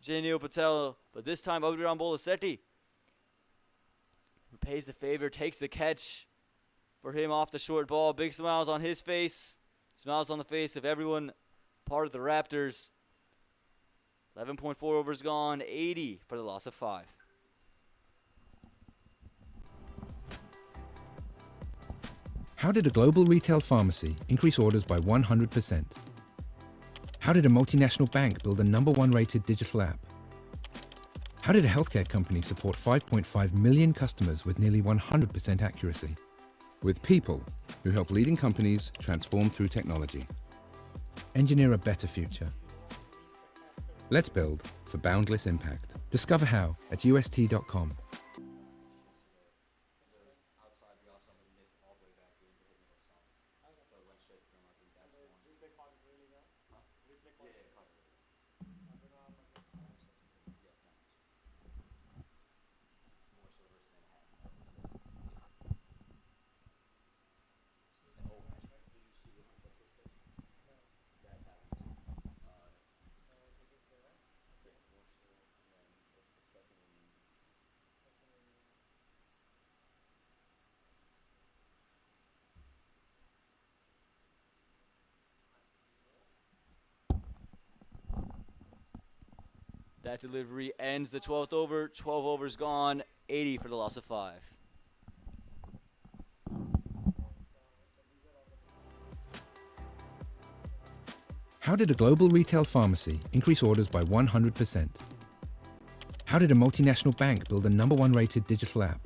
Jai Patel, but this time Abhiram Bolasetti pays the favor, takes the catch for him off the short ball. Big smiles on his face, smiles on the face of everyone part of the Raptors. 11.4 overs gone, 80 for the loss of 5. How did a global retail pharmacy increase orders by 100%? How did a multinational bank build a #1 rated digital app? How did a healthcare company support 5.5 million customers with nearly 100% accuracy? With people who help leading companies transform through technology. Engineer a better future. Let's build for boundless impact. Discover how at ust.com. That delivery ends the 12th over. 12 overs gone, 80 for the loss of 5. How did a global retail pharmacy increase orders by 100%? How did a multinational bank build a #1 rated digital app?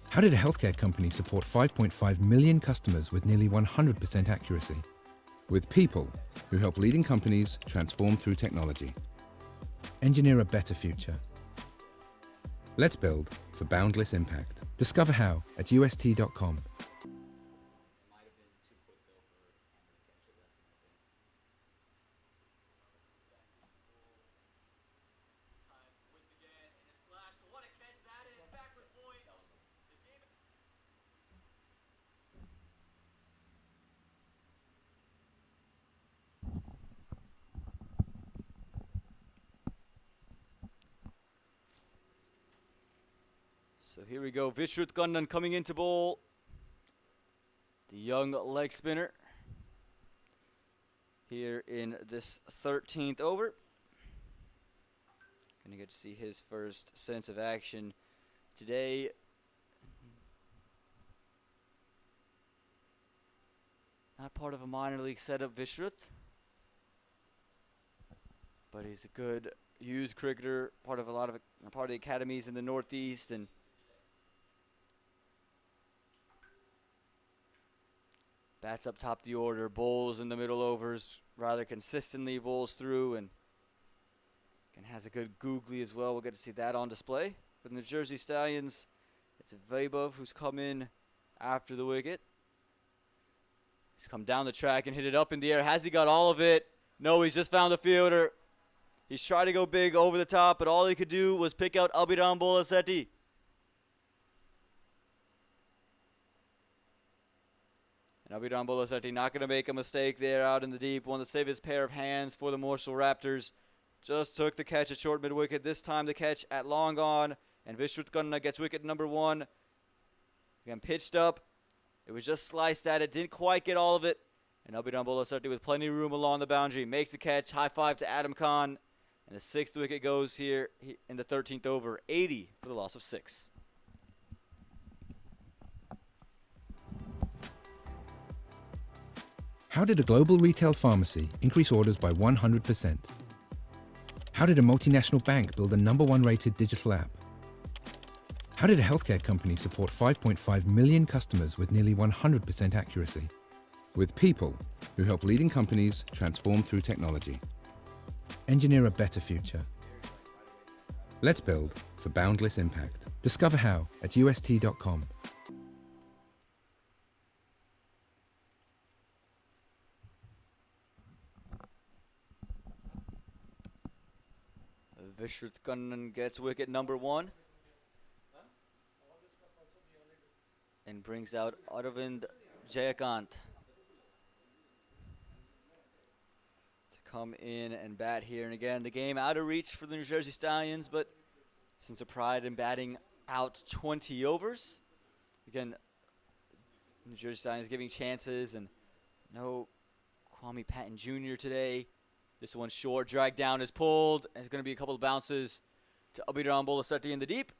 How did a healthcare company support 5.5 million customers with nearly 100% accuracy? With people who help leading companies transform through technology. Engineer a better future. Let's build for boundless impact. Discover how at ust.com. So here we go. Vishrut Kannan coming into bowl. The young leg spinner. Here in this 13th over. Gonna get to see his first sense of action today. Not part of a minor league setup, Vishruth, but he's a good youth cricketer, part of the academies in the Northeast, and bats up top the order, bowls in the middle overs rather consistently, bowls through, and has a good googly as well. We'll get to see that on display. For the New Jersey Stallions, it's Vaibhav who's come in after the wicket. He's come down the track and hit it up in the air. Has he got all of it? No, he's just found the fielder. He's tried to go big over the top, but all he could do was pick out Abhiram Bolasetti. And Abhiram Bolasetti not going to make a mistake there out in the deep. Wanted to save his pair of hands for the Morrisville Raptors. Just took the catch at short mid-wicket. This time the catch at long on. And Vishruth Gunna gets wicket number 1. Again, pitched up. It was just sliced at it. Didn't quite get all of it. And Abhiram Bolasetti with plenty of room along the boundary. Makes the catch. High five to Adam Khan. And the 6th wicket goes here in the 13th over. 80 for the loss of 6. How did a global retail pharmacy increase orders by 100%? How did a multinational bank build a #1 rated digital app? How did a healthcare company support 5.5 million customers with nearly 100% accuracy? With people who help leading companies transform through technology. Engineer a better future. Let's build for boundless impact. Discover how at ust.com. Vishruth Gunnan gets wicket number 1. And brings out Aravind Jayakant to come in and bat here. And again, the game out of reach for the New Jersey Stallions, but since a pride in batting out 20 overs. Again, New Jersey Stallions giving chances, and no Kwame Patton Jr. today. This one short, dragged down, is pulled. There's going to be a couple of bounces to Abhiram Bolasetti in the deep.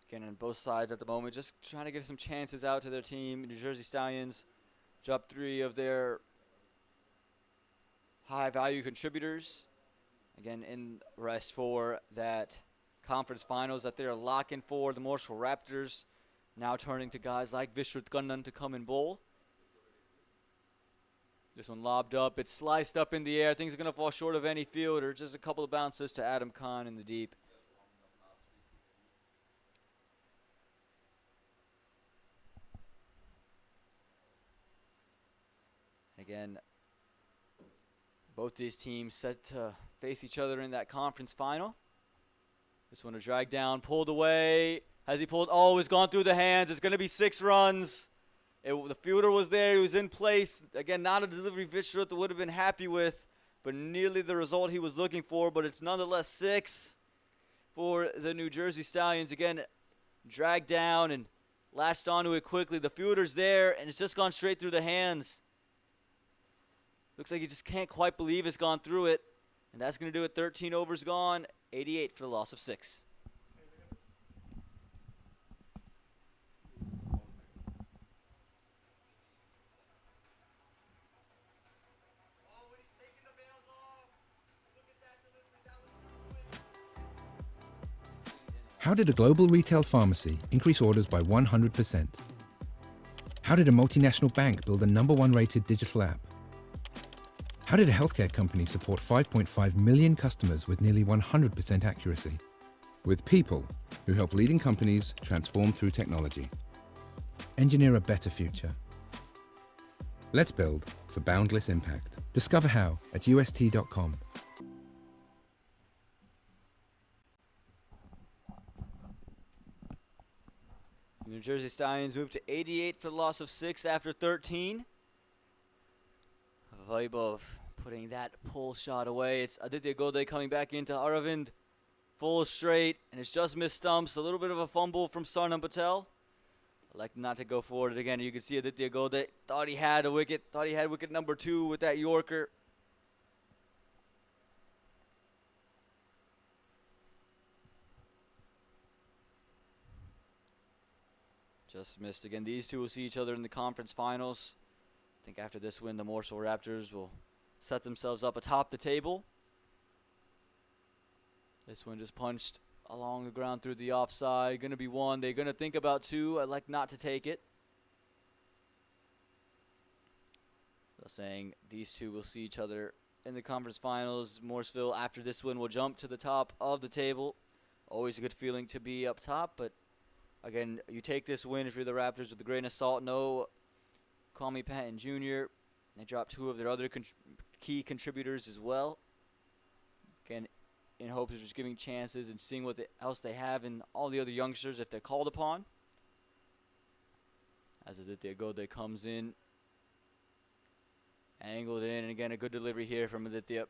Again, on both sides at the moment, just trying to give some chances out to their team. New Jersey Stallions dropped 3 of their high-value contributors. Again, in rest for that conference finals that they're locking for. The Morrisville Raptors now turning to guys like Vishruth Gunnan to come and bowl. This one lobbed up. It's sliced up in the air. Things are going to fall short of any fielder. Just a couple of bounces to Adam Khan in the deep. Again, both these teams set to face each other in that conference final. This one a drag down, pulled away. Has he pulled? Oh, it's gone through the hands. It's going to be 6 runs. The fielder was there. He was in place. Again, not a delivery Vishruth would have been happy with, but nearly the result he was looking for. But it's nonetheless 6 for the New Jersey Stallions. Again, dragged down and latched onto it quickly. The fielder's there, and it's just gone straight through the hands. Looks like he just can't quite believe it's gone through it. And that's going to do it. 13 overs gone. 88 for the loss of 6. How did a global retail pharmacy increase orders by 100%? How did a multinational bank build a #1 rated digital app? How did a healthcare company support 5.5 million customers with nearly 100% accuracy? With people who help leading companies transform through technology. Engineer a better future. Let's build for boundless impact. Discover how at ust.com. New Jersey Stallions move to 88 for the loss of 6 after 13. Vaibhav putting that pull shot away. It's Aditya Gode coming back into Aravind. Full straight, and it's just missed stumps. A little bit of a fumble from Sarnam Patel. Elected not to go forward again. You can see Aditya Gode thought he had a wicket. Thought he had wicket number 2 with that Yorker. Just missed again. These two will see each other in the conference finals. I think after this win, the Morrisville Raptors will set themselves up atop the table. This one just punched along the ground through the offside. Going to be one. They're going to think about two. I'd like not to take it. So saying these two will see each other in the conference finals. Morrisville, after this win, will jump to the top of the table. Always a good feeling to be up top, but again, you take this win if you're the Raptors with a grain of salt. No Kwame Patton Jr. They dropped two of their other key contributors as well. Again, in hopes of just giving chances and seeing what else they have in all the other youngsters if they're called upon. As Aditya Gode comes in. Angled in, and again, a good delivery here from Aditya.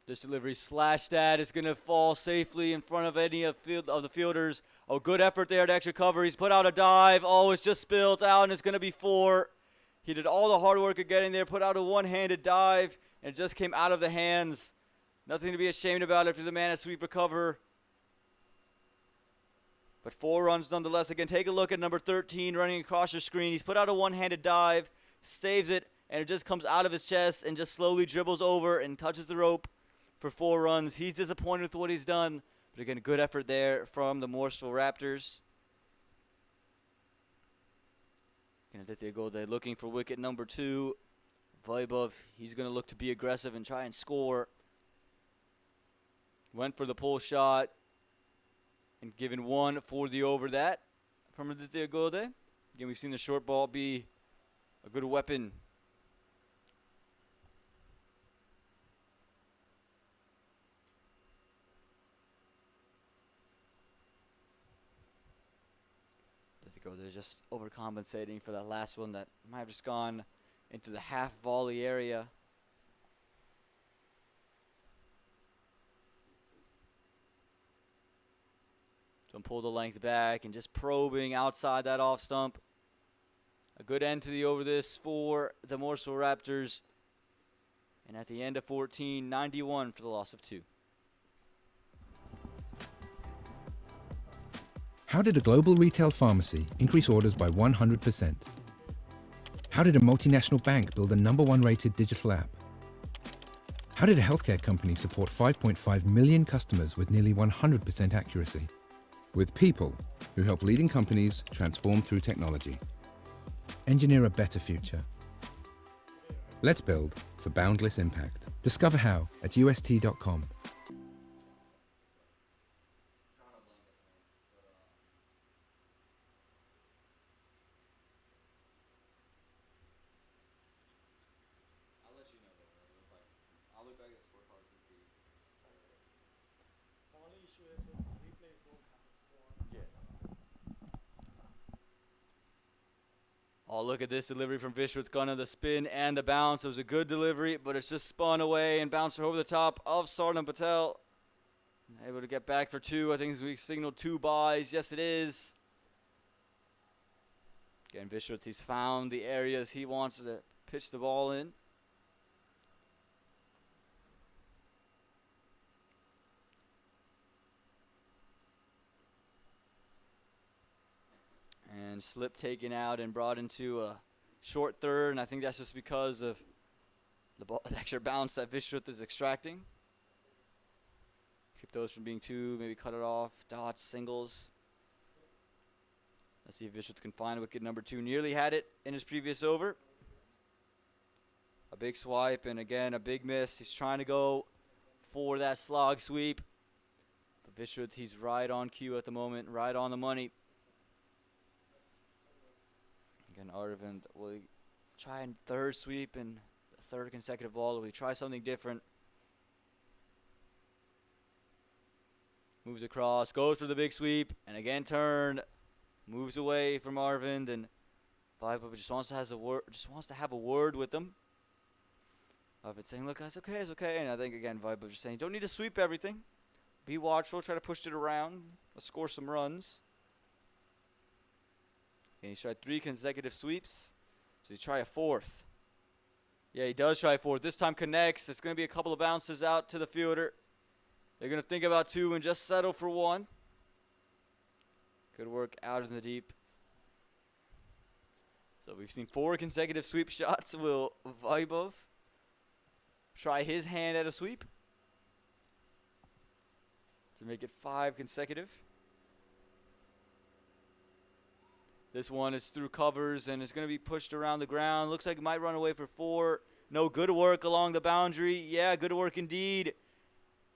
This delivery slashed at is going to fall safely in front of any of the fielders. Oh, good effort there to extra cover. He's put out a dive. Oh, it's just spilled out, and it's going to be 4. He did all the hard work of getting there, put out a one-handed dive, and it just came out of the hands. Nothing to be ashamed about after the man a sweep recover. But 4 runs nonetheless. Again, take a look at number 13 running across your screen. He's put out a one-handed dive, saves it, and it just comes out of his chest and just slowly dribbles over and touches the rope. For 4 runs. He's disappointed with what he's done. But again, good effort there from the Morrisville Raptors. Again, Aditya Gode looking for wicket number 2. Vaibhav, he's going to look to be aggressive and try and score. Went for the pull shot. And given 1 for the over that from Aditya Gode. Again, we've seen the short ball be a good weapon. They're just overcompensating for that last one that might have just gone into the half volley area. So pull the length back and just probing outside that off stump. A good end to the over this for the Morrisville Raptors. And at the end of 14, 91 for the loss of 2. How did a global retail pharmacy increase orders by 100%? How did a multinational bank build a #1 rated digital app? How did a healthcare company support 5.5 million customers with nearly 100% accuracy? With people who help leading companies transform through technology. Engineer a better future. Let's build for boundless impact. Discover how at ust.com. Oh, look at this delivery from Vishwath Gunna. The spin and the bounce. It was a good delivery, but it's just spun away and bounced over the top of Sarnam Patel. Able to get back for 2. I think we signaled 2 buys. Yes, it is. Again, Vishwath, he's found the areas he wants to pitch the ball in. And slip taken out and brought into a short third, and I think that's just because of the extra bounce that Vishwath is extracting. Keep those from being 2, maybe cut it off, dots, singles. Let's see if Vishwath can find wicket number 2. Nearly had it in his previous over. A big swipe, and again, a big miss. He's trying to go for that slog sweep. But Vishwath, he's right on cue at the moment, right on the money. Again, Arvind, will he try and third sweep and third consecutive ball? Will he try something different? Moves across, goes for the big sweep, and again turn. Moves away from Arvind, and Vaibhav just wants to have a word with them. of it saying, look, guys, okay, it's okay. And I think, again, Vibe just saying, don't need to sweep everything. Be watchful, try to push it around. Let's score some runs. And he's tried 3 consecutive sweeps. Does he try a 4th? Yeah, he does try a 4th. This time connects. It's going to be a couple of bounces out to the fielder. They're going to think about 2 and just settle for 1. Good work out in the deep. So we've seen 4 consecutive sweep shots. Will Vaibhav try his hand at a sweep to make it 5 consecutive? This one is through covers and it's going to be pushed around the ground. Looks like it might run away for 4. No, good work along the boundary. Yeah, good work indeed.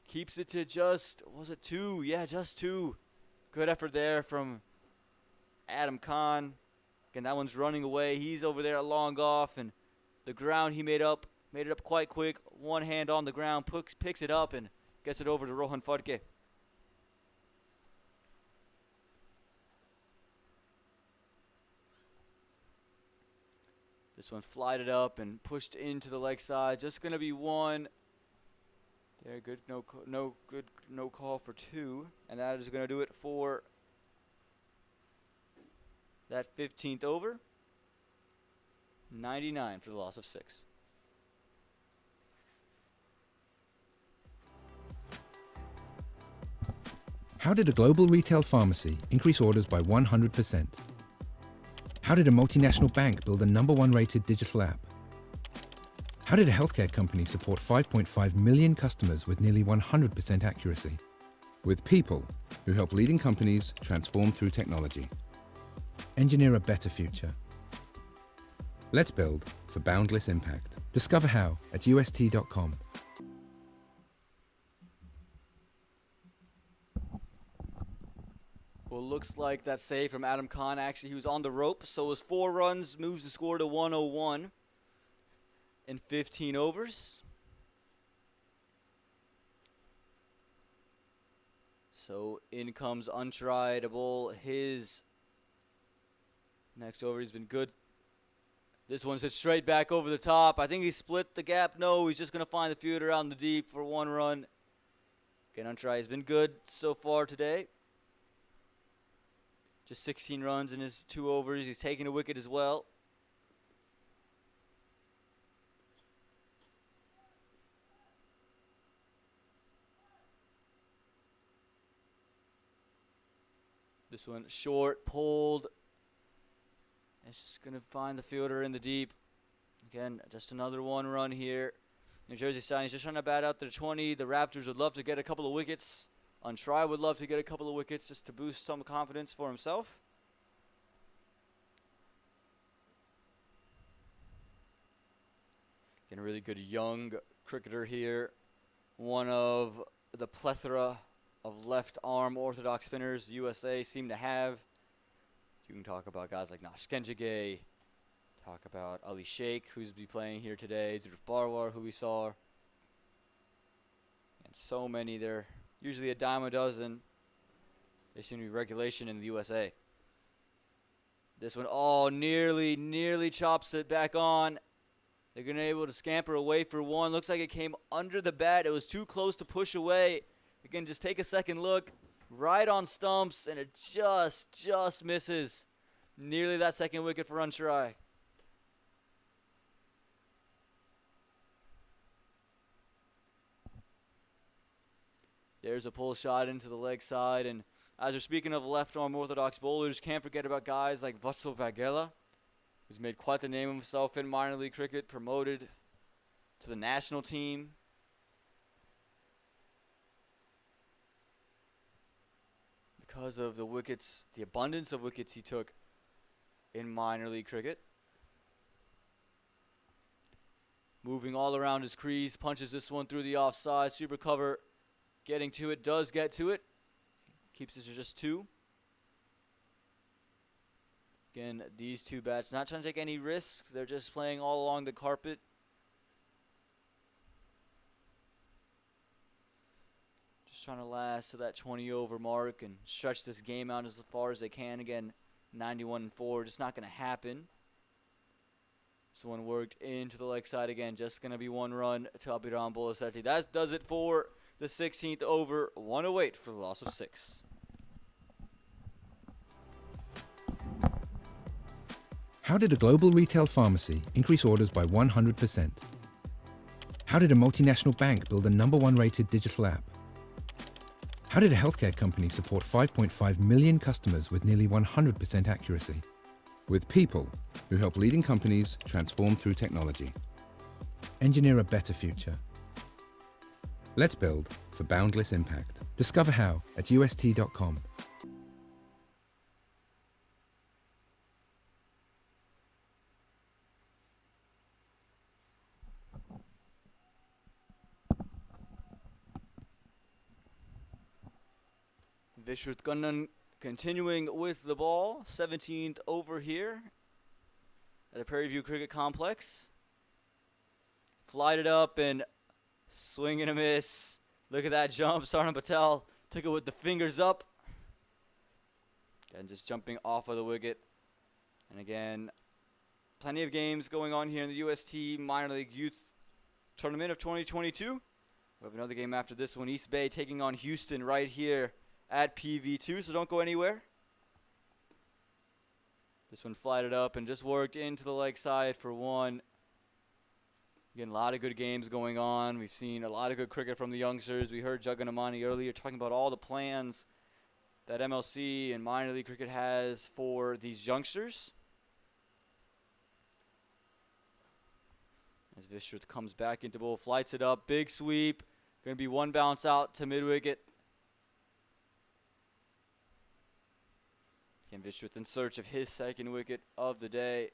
Keeps it to just, was it 2? Yeah, just 2. Good effort there from Adam Khan. Again, that one's running away. He's over there long off, and the ground he made it up quite quick. One hand on the ground, picks it up and gets it over to Rohan Farquhar. This one flighted up and pushed into the leg side. Just going to be 1. There, good. No call for 2, and that is going to do it for that 15th over. 99 for the loss of 6. How did a global retail pharmacy increase orders by 100%? How did a multinational bank build a #1 rated digital app? How did a healthcare company support 5.5 million customers with nearly 100% accuracy? With people who help leading companies transform through technology. Engineer a better future. Let's build for boundless impact. Discover how at ust.com. Well, looks like that save from Adam Khan. Actually, he was on the rope, so it was 4 runs, moves the score to 101 in 15 overs. So in comes untried ball. His next over, he's been good. This one's hit straight back over the top. I think he split the gap. No, he's just going to find the fielder out in the deep for 1 run. Again, untried. He's been good so far today. Just 16 runs in his 2 overs. He's taking a wicket as well. This one short, pulled. It's just going to find the fielder in the deep. Again, just another 1 run here. New Jersey Stallions just trying to bat out their 20. The Raptors would love to get a couple of wickets. Untry would love to get a couple of wickets just to boost some confidence for himself. Getting a really good young cricketer here. One of the plethora of left arm orthodox spinners USA seem to have. You can talk about guys like Nash Kenjige, talk about Ali Sheikh, who's be playing here today, Dhruv Barwar, who we saw, and so many. They're usually a dime a dozen. They seem to be regulation in the USA. This one, nearly chops it back on. They're going to be able to scamper away for 1. Looks like it came under the bat. It was too close to push away. Again, just take a second look. Right on stumps, and it just misses. Nearly that second wicket for untry. There's a pull shot into the leg side, and as we're speaking of left-arm orthodox bowlers, can't forget about guys like Vatsal Vaghela, who's made quite the name of himself in minor league cricket, promoted to the national team. Because of the wickets, the abundance of wickets he took in minor league cricket. Moving all around his crease, punches this one through the offside. Super cover, getting to it, does get to it. Keeps it to just 2. Again, these 2 bats, not trying to take any risks. They're just playing all along the carpet. Just trying to last to that 20 over mark and stretch this game out as far as they can. Again, 91-4, just not going to happen. This one worked into the leg side again. Just going to be 1 run to Abhiram Bolasetti. That does it for the 16th over. 108 for the loss of 6. How did a global retail pharmacy increase orders by 100%? How did a multinational bank build a #1 rated digital app? How did a healthcare company support 5.5 million customers with nearly 100% accuracy? With people who help leading companies transform through technology. Engineer a better future. Let's build for boundless impact. Discover how at ust.com. Vishruth Gunnan continuing with the ball. 17th over here at the Prairie View Cricket Complex. Flied it up and swing and a miss. Look at that jump. Sarna Patel took it with the fingers up. And just jumping off of the wicket. And again, plenty of games going on here in the UST Minor League Youth Tournament of 2022. We have another game after this one. East Bay taking on Houston right here at PV2, so don't go anywhere. This one flied it up and just worked into the leg side for 1. Again, a lot of good games going on. We've seen a lot of good cricket from the youngsters. We heard Jagan Amani earlier talking about all the plans that MLC and minor league cricket has for these youngsters. As Vishruth comes back into bowl, flights it up, big sweep. Going to be 1 bounce out to mid-wicket. Again, Vishruth in search of his 2nd wicket of the day.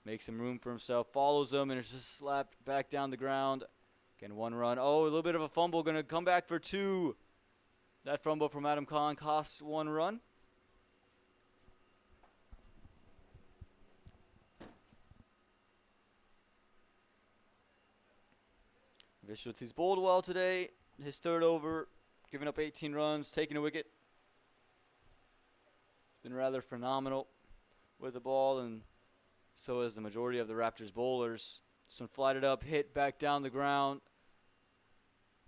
Makes some room for himself, follows him, and it's just slapped back down the ground. Again, 1 run. Oh, a little bit of a fumble, going to come back for 2. That fumble from Adam Khan costs 1 run. Vishruth, he's bowled well today. His 3rd over, giving up 18 runs, taking a wicket. He's been rather phenomenal with the ball, and so is the majority of the Raptors bowlers. This one flied it up, hit back down the ground.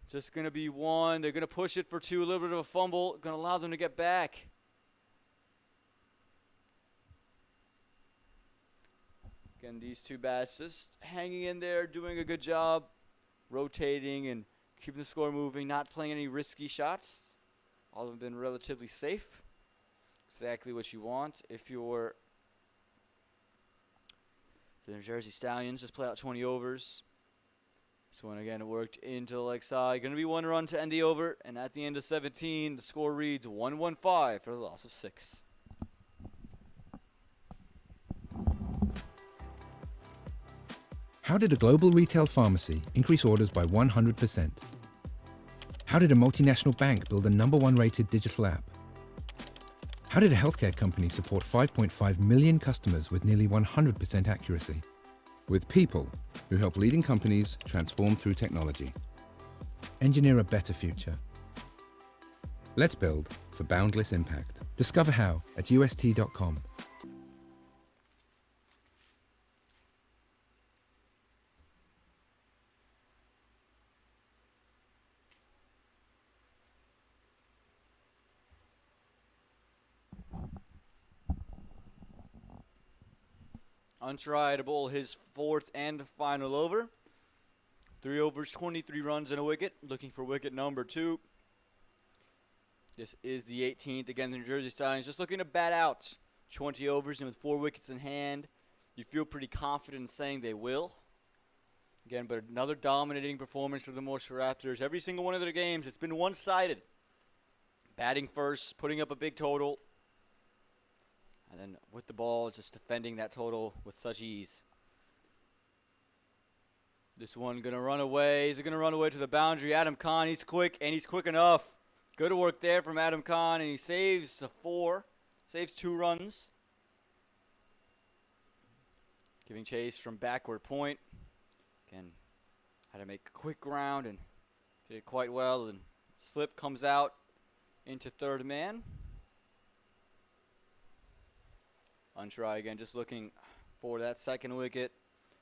Just going to be 1. They're going to push it for 2. A little bit of a fumble. Going to allow them to get back. Again, these 2 bats just hanging in there, doing a good job. Rotating and keeping the score moving, not playing any risky shots. All of them have been relatively safe. Exactly what you want if you're the New Jersey Stallions. Just play out 20 overs. This one again worked into the leg side. Going to be 1 run to end the over. And at the end of 17, the score reads 115 for the loss of 6. How did a global retail pharmacy increase orders by 100%? How did a multinational bank build a #1 rated digital app? How did a healthcare company support 5.5 million customers with nearly 100% accuracy? With people who help leading companies transform through technology. Engineer a better future. Let's build for boundless impact. Discover how at ust.com. Untried to bowl his 4th and final over. 3 overs, 23 runs and a wicket. Looking for wicket number 2. This is the 18th. Again, the New Jersey Stallions just looking to bat out 20 overs, and with 4 wickets in hand, you feel pretty confident in saying they will. Again, but another dominating performance for the Morrisville Raptors. Every single one of their games, it's been one-sided. Batting first, putting up a big total. And then with the ball, just defending that total with such ease. This one going to run away. Is it going to run away to the boundary? Adam Khan, he's quick, and he's quick enough. Good work there from Adam Khan, and he saves a 4. Saves 2 runs. Giving chase from backward point. Again, had to make a quick ground and did it quite well. And Slip comes out into third man. Untry again, just looking for that second wicket.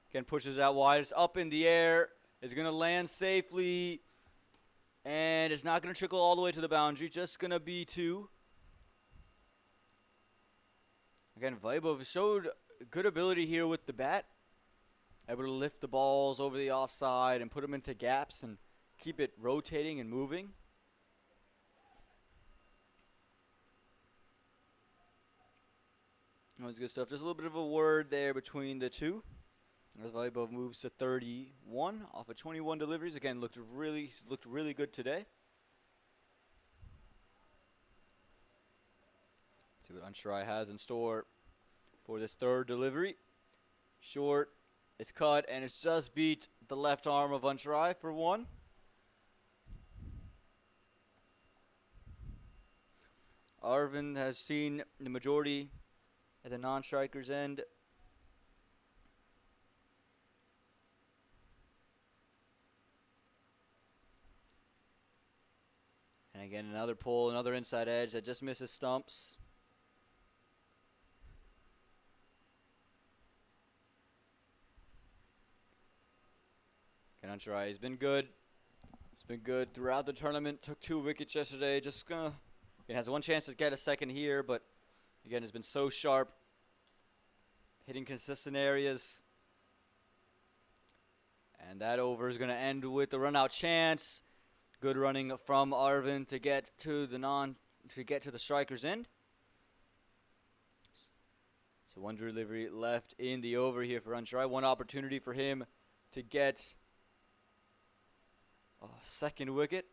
Again, pushes out wide. It's up in the air. It's going to land safely. And it's not going to trickle all the way to the boundary. Just going to be 2. Again, Vaibhav showed good ability here with the bat. Able to lift the balls over the offside and put them into gaps and keep it rotating and moving. That's good stuff. Just a little bit of a word there between the two. As Vaibhav moves to 31 off of 21 deliveries. Again, looked really good today. See what Unsharai has in store for this third delivery. Short, it's cut, and it's just beat the left arm of Unsharai for 1. Arvind has seen the majority at the non-striker's end. And again, another pull, another inside edge that just misses stumps. Unsharai has been good. It's been good throughout the tournament. Took 2 wickets yesterday. Just gonna, it has one chance to get a second here, but again, has been so sharp, hitting consistent areas. And that over is going to end with the run-out chance. Good running from Arvind to get to the striker's end. So 1 delivery left in the over here for Unsharai. 1 opportunity for him to get a second wicket.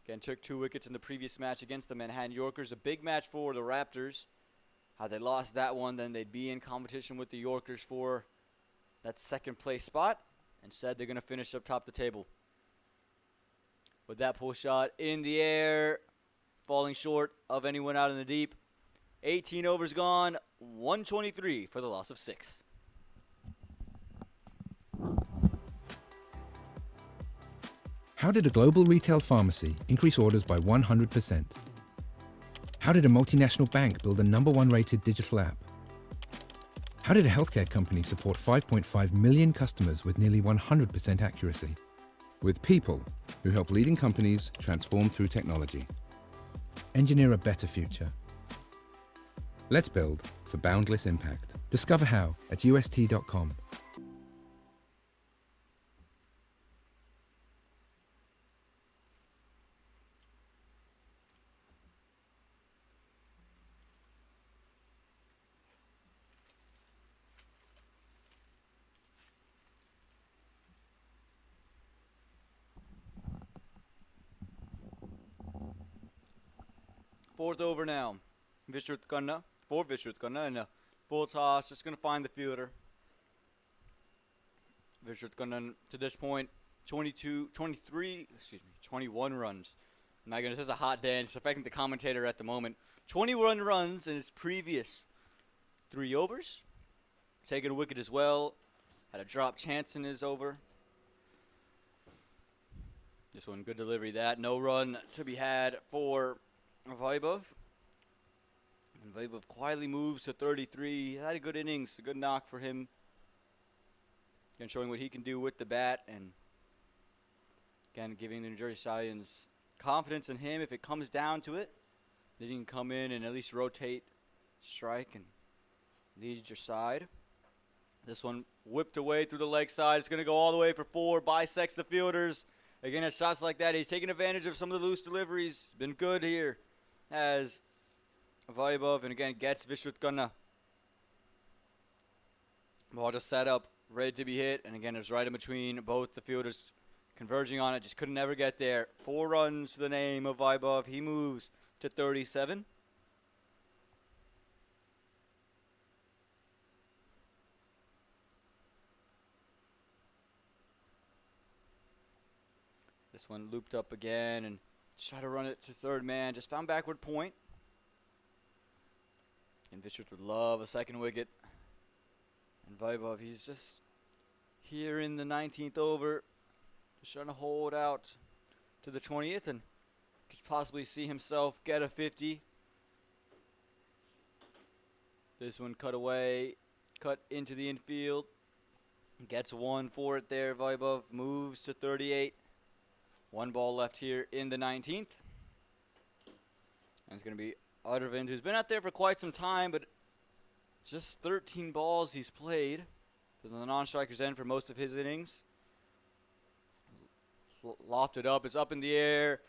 Again, took 2 wickets in the previous match against the Manhattan Yorkers. A big match for the Raptors. Had they lost that one, then they'd be in competition with the Yorkers for that second place spot. Instead, they're going to finish up top the table. With that pull shot in the air, falling short of anyone out in the deep. 18 overs gone, 123 for the loss of 6. How did a global retail pharmacy increase orders by 100%? How did a multinational bank build a #1 rated digital app? How did a healthcare company support 5.5 million customers with nearly 100% accuracy? With people who help leading companies transform through technology. Engineer a better future. Let's build for boundless impact. Discover how at ust.com. Fourth over now. Vishruth Khanna for Vishruth Khanna, and a full toss. Just going to find the fielder. Vishruth Khanna to this point, 21 runs. My goodness, this is a hot day, and it's affecting the commentator at the moment. 21 runs in his previous 3 overs. Taking a wicket as well. Had a drop chance in his over. This one, good delivery. That no run to be had for Vaibhav. And Vaibhav quietly moves to 33. Had a good innings, a good knock for him. Again, showing what he can do with the bat, and again, giving the New Jersey Stallions confidence in him if it comes down to it. They can come in and at least rotate, strike, and lead your side. This one whipped away through the leg side. It's going to go all the way for 4. Bisects the fielders. Again, at shots like that, he's taking advantage of some of the loose deliveries. Been good here as Vaibhav, and again, gets Vishruth Khanna. Ball just set up, ready to be hit, and again, it's right in between both the fielders converging on it. Just couldn't ever get there. 4 runs to the name of Vaibhav. He moves to 37. This one looped up again and try to run it to third man. Just found backward point. And Vishruth would love a second wicket. And Vaibhav, he's just here in the 19th over. Just trying to hold out to the 20th. And could possibly see himself get a 50. This one cut away, cut into the infield. Gets one for it there. Vaibhav moves to 38. One ball left here in the 19th. And it's going to be Arvind, who's been out there for quite some time, but just 13 balls he's played to the non-striker's end for most of his innings. Lofted up, it's up in the air,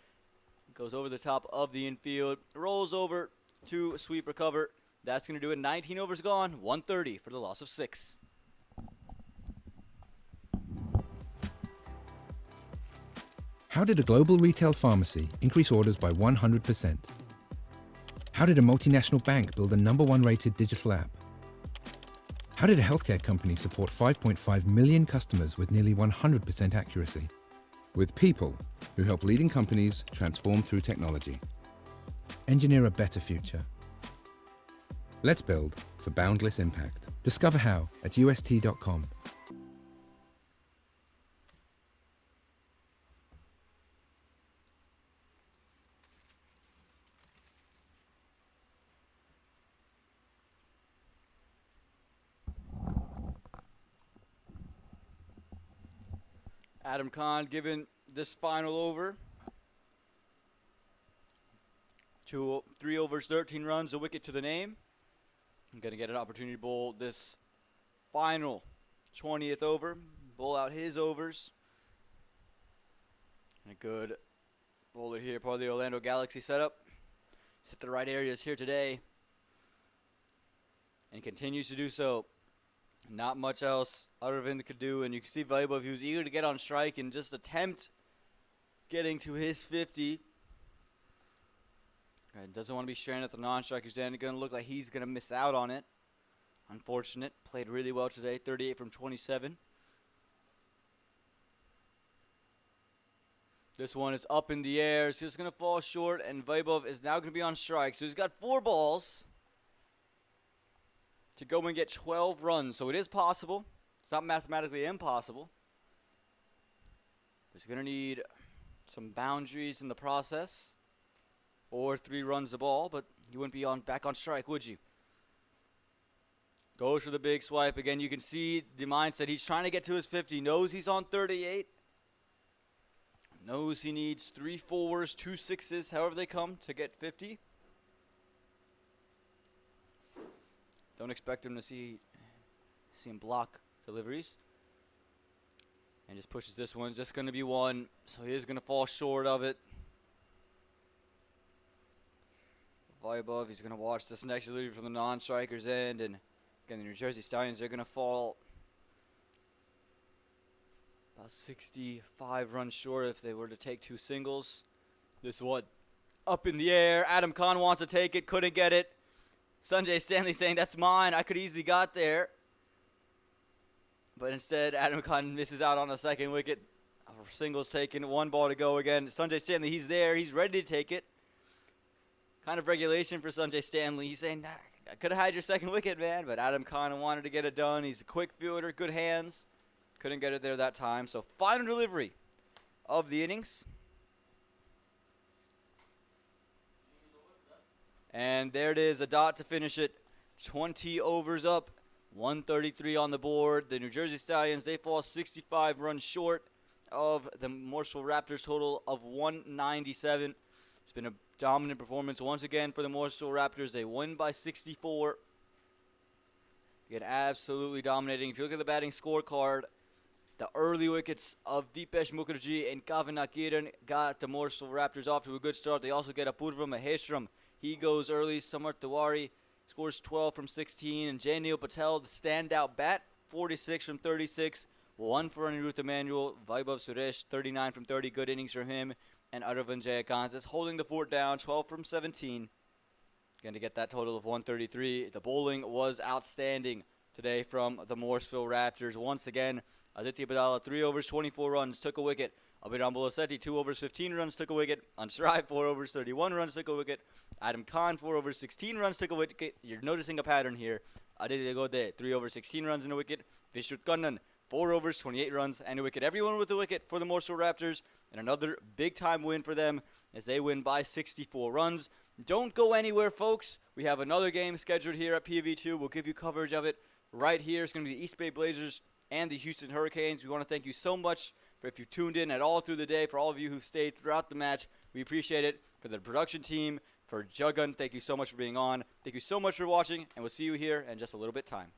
goes over the top of the infield, rolls over to sweep recover. That's going to do it. 19 overs gone, 130 for the loss of 6. How did a global retail pharmacy increase orders by 100%? How did a multinational bank build a #1 rated digital app? How did a healthcare company support 5.5 million customers with nearly 100% accuracy? With people who help leading companies transform through technology. Engineer a better future. Let's build for boundless impact. Discover how at ust.com. Adam Khan given this final over. 3 overs, 13 runs, a wicket to the name. I'm going to get an opportunity to bowl this final 20th over. Bowl out his overs. And a good bowler here, part of the Orlando Galaxy setup. He's hit the right areas here today. And continues to do so. Not much else Arvind could do, and you can see Vaibhav, he was eager to get on strike and just attempt getting to his 50. Doesn't want to be stranded at the non-striker's end. It's going to look like he's going to miss out on it. Unfortunate. Played really well today, 38 from 27. This one is up in the air. It's just going to fall short, and Vaibhav is now going to be on strike. So he's got 4 balls to go and get 12 runs. So it is possible. It's not mathematically impossible. He's going to need some boundaries in the process, or 3 runs the ball, but you wouldn't be back on strike, would you? Goes for the big swipe. Again, you can see the mindset. He's trying to get to his 50. Knows he's on 38. Knows he needs 3 4s, 2 6s, however they come, to get 50. Don't expect him to see him block deliveries. And just pushes this one. Just going to be 1. So he is going to fall short of it. Vaibhav, he's going to watch this next delivery from the non-striker's end. And again, the New Jersey Stallions, they're going to fall about 65 runs short if they were to take 2 singles. This one up in the air. Adam Khan wants to take it. Couldn't get it. Sanjay Stanley saying, that's mine. I could easily got there. But instead, Adam Khan misses out on a second wicket. Singles taken. 1 ball to go again. Sanjay Stanley, he's there. He's ready to take it. Kind of regulation for Sanjay Stanley. He's saying, nah, I could have had your second wicket, man. But Adam Khan wanted to get it done. He's a quick fielder, good hands. Couldn't get it there that time. So final delivery of the innings. And there it is, a dot to finish it. 20 overs up, 133 on the board. The New Jersey Stallions, they fall 65 runs short of the Morrisville Raptors total of 197. It's been a dominant performance once again for the Morrisville Raptors. They win by 64. Again, absolutely dominating. If you look at the batting scorecard, the early wickets of Deepesh Mukherjee and Kavin Akiran got the Morrisville Raptors off to a good start. They also get Apurva Maheshram. He goes early. Samar Tiwari scores 12 from 16. And Jainil Patel, the standout bat, 46 from 36. 1 for Anirudh Emanuel. Vaibhav Suresh, 39 from 30. Good innings from him. And Aravind Jayakant is holding the fort down, 12 from 17. Going to get that total of 133. The bowling was outstanding today from the Morrisville Raptors. Once again, Aditya Badala, 3 overs, 24 runs, took a wicket. Abhiram Bolasetti, 2 overs, 15 runs, took a wicket. Ansharai, 4 overs, 31 runs, took a wicket. Adam Khan, 4 overs, 16 runs, took a wicket. You're noticing a pattern here. Aditya Gode, 3 overs, 16 runs and a wicket. Vishrut Kannan, 4 overs, 28 runs and a wicket. Everyone with a wicket for the Morrisville Raptors. And another big-time win for them. as they win by 64 runs. Don't go anywhere, folks. We have another game scheduled here at PV2. We'll give you coverage of it right here. It's going to be the East Bay Blazers and the Houston Hurricanes. We want to thank you so much for if you tuned in at all through the day, for all of you who stayed throughout the match. We appreciate it. For the production team, for Juggun, thank you so much for being on. Thank you so much for watching, and we'll see you here in just a little bit time.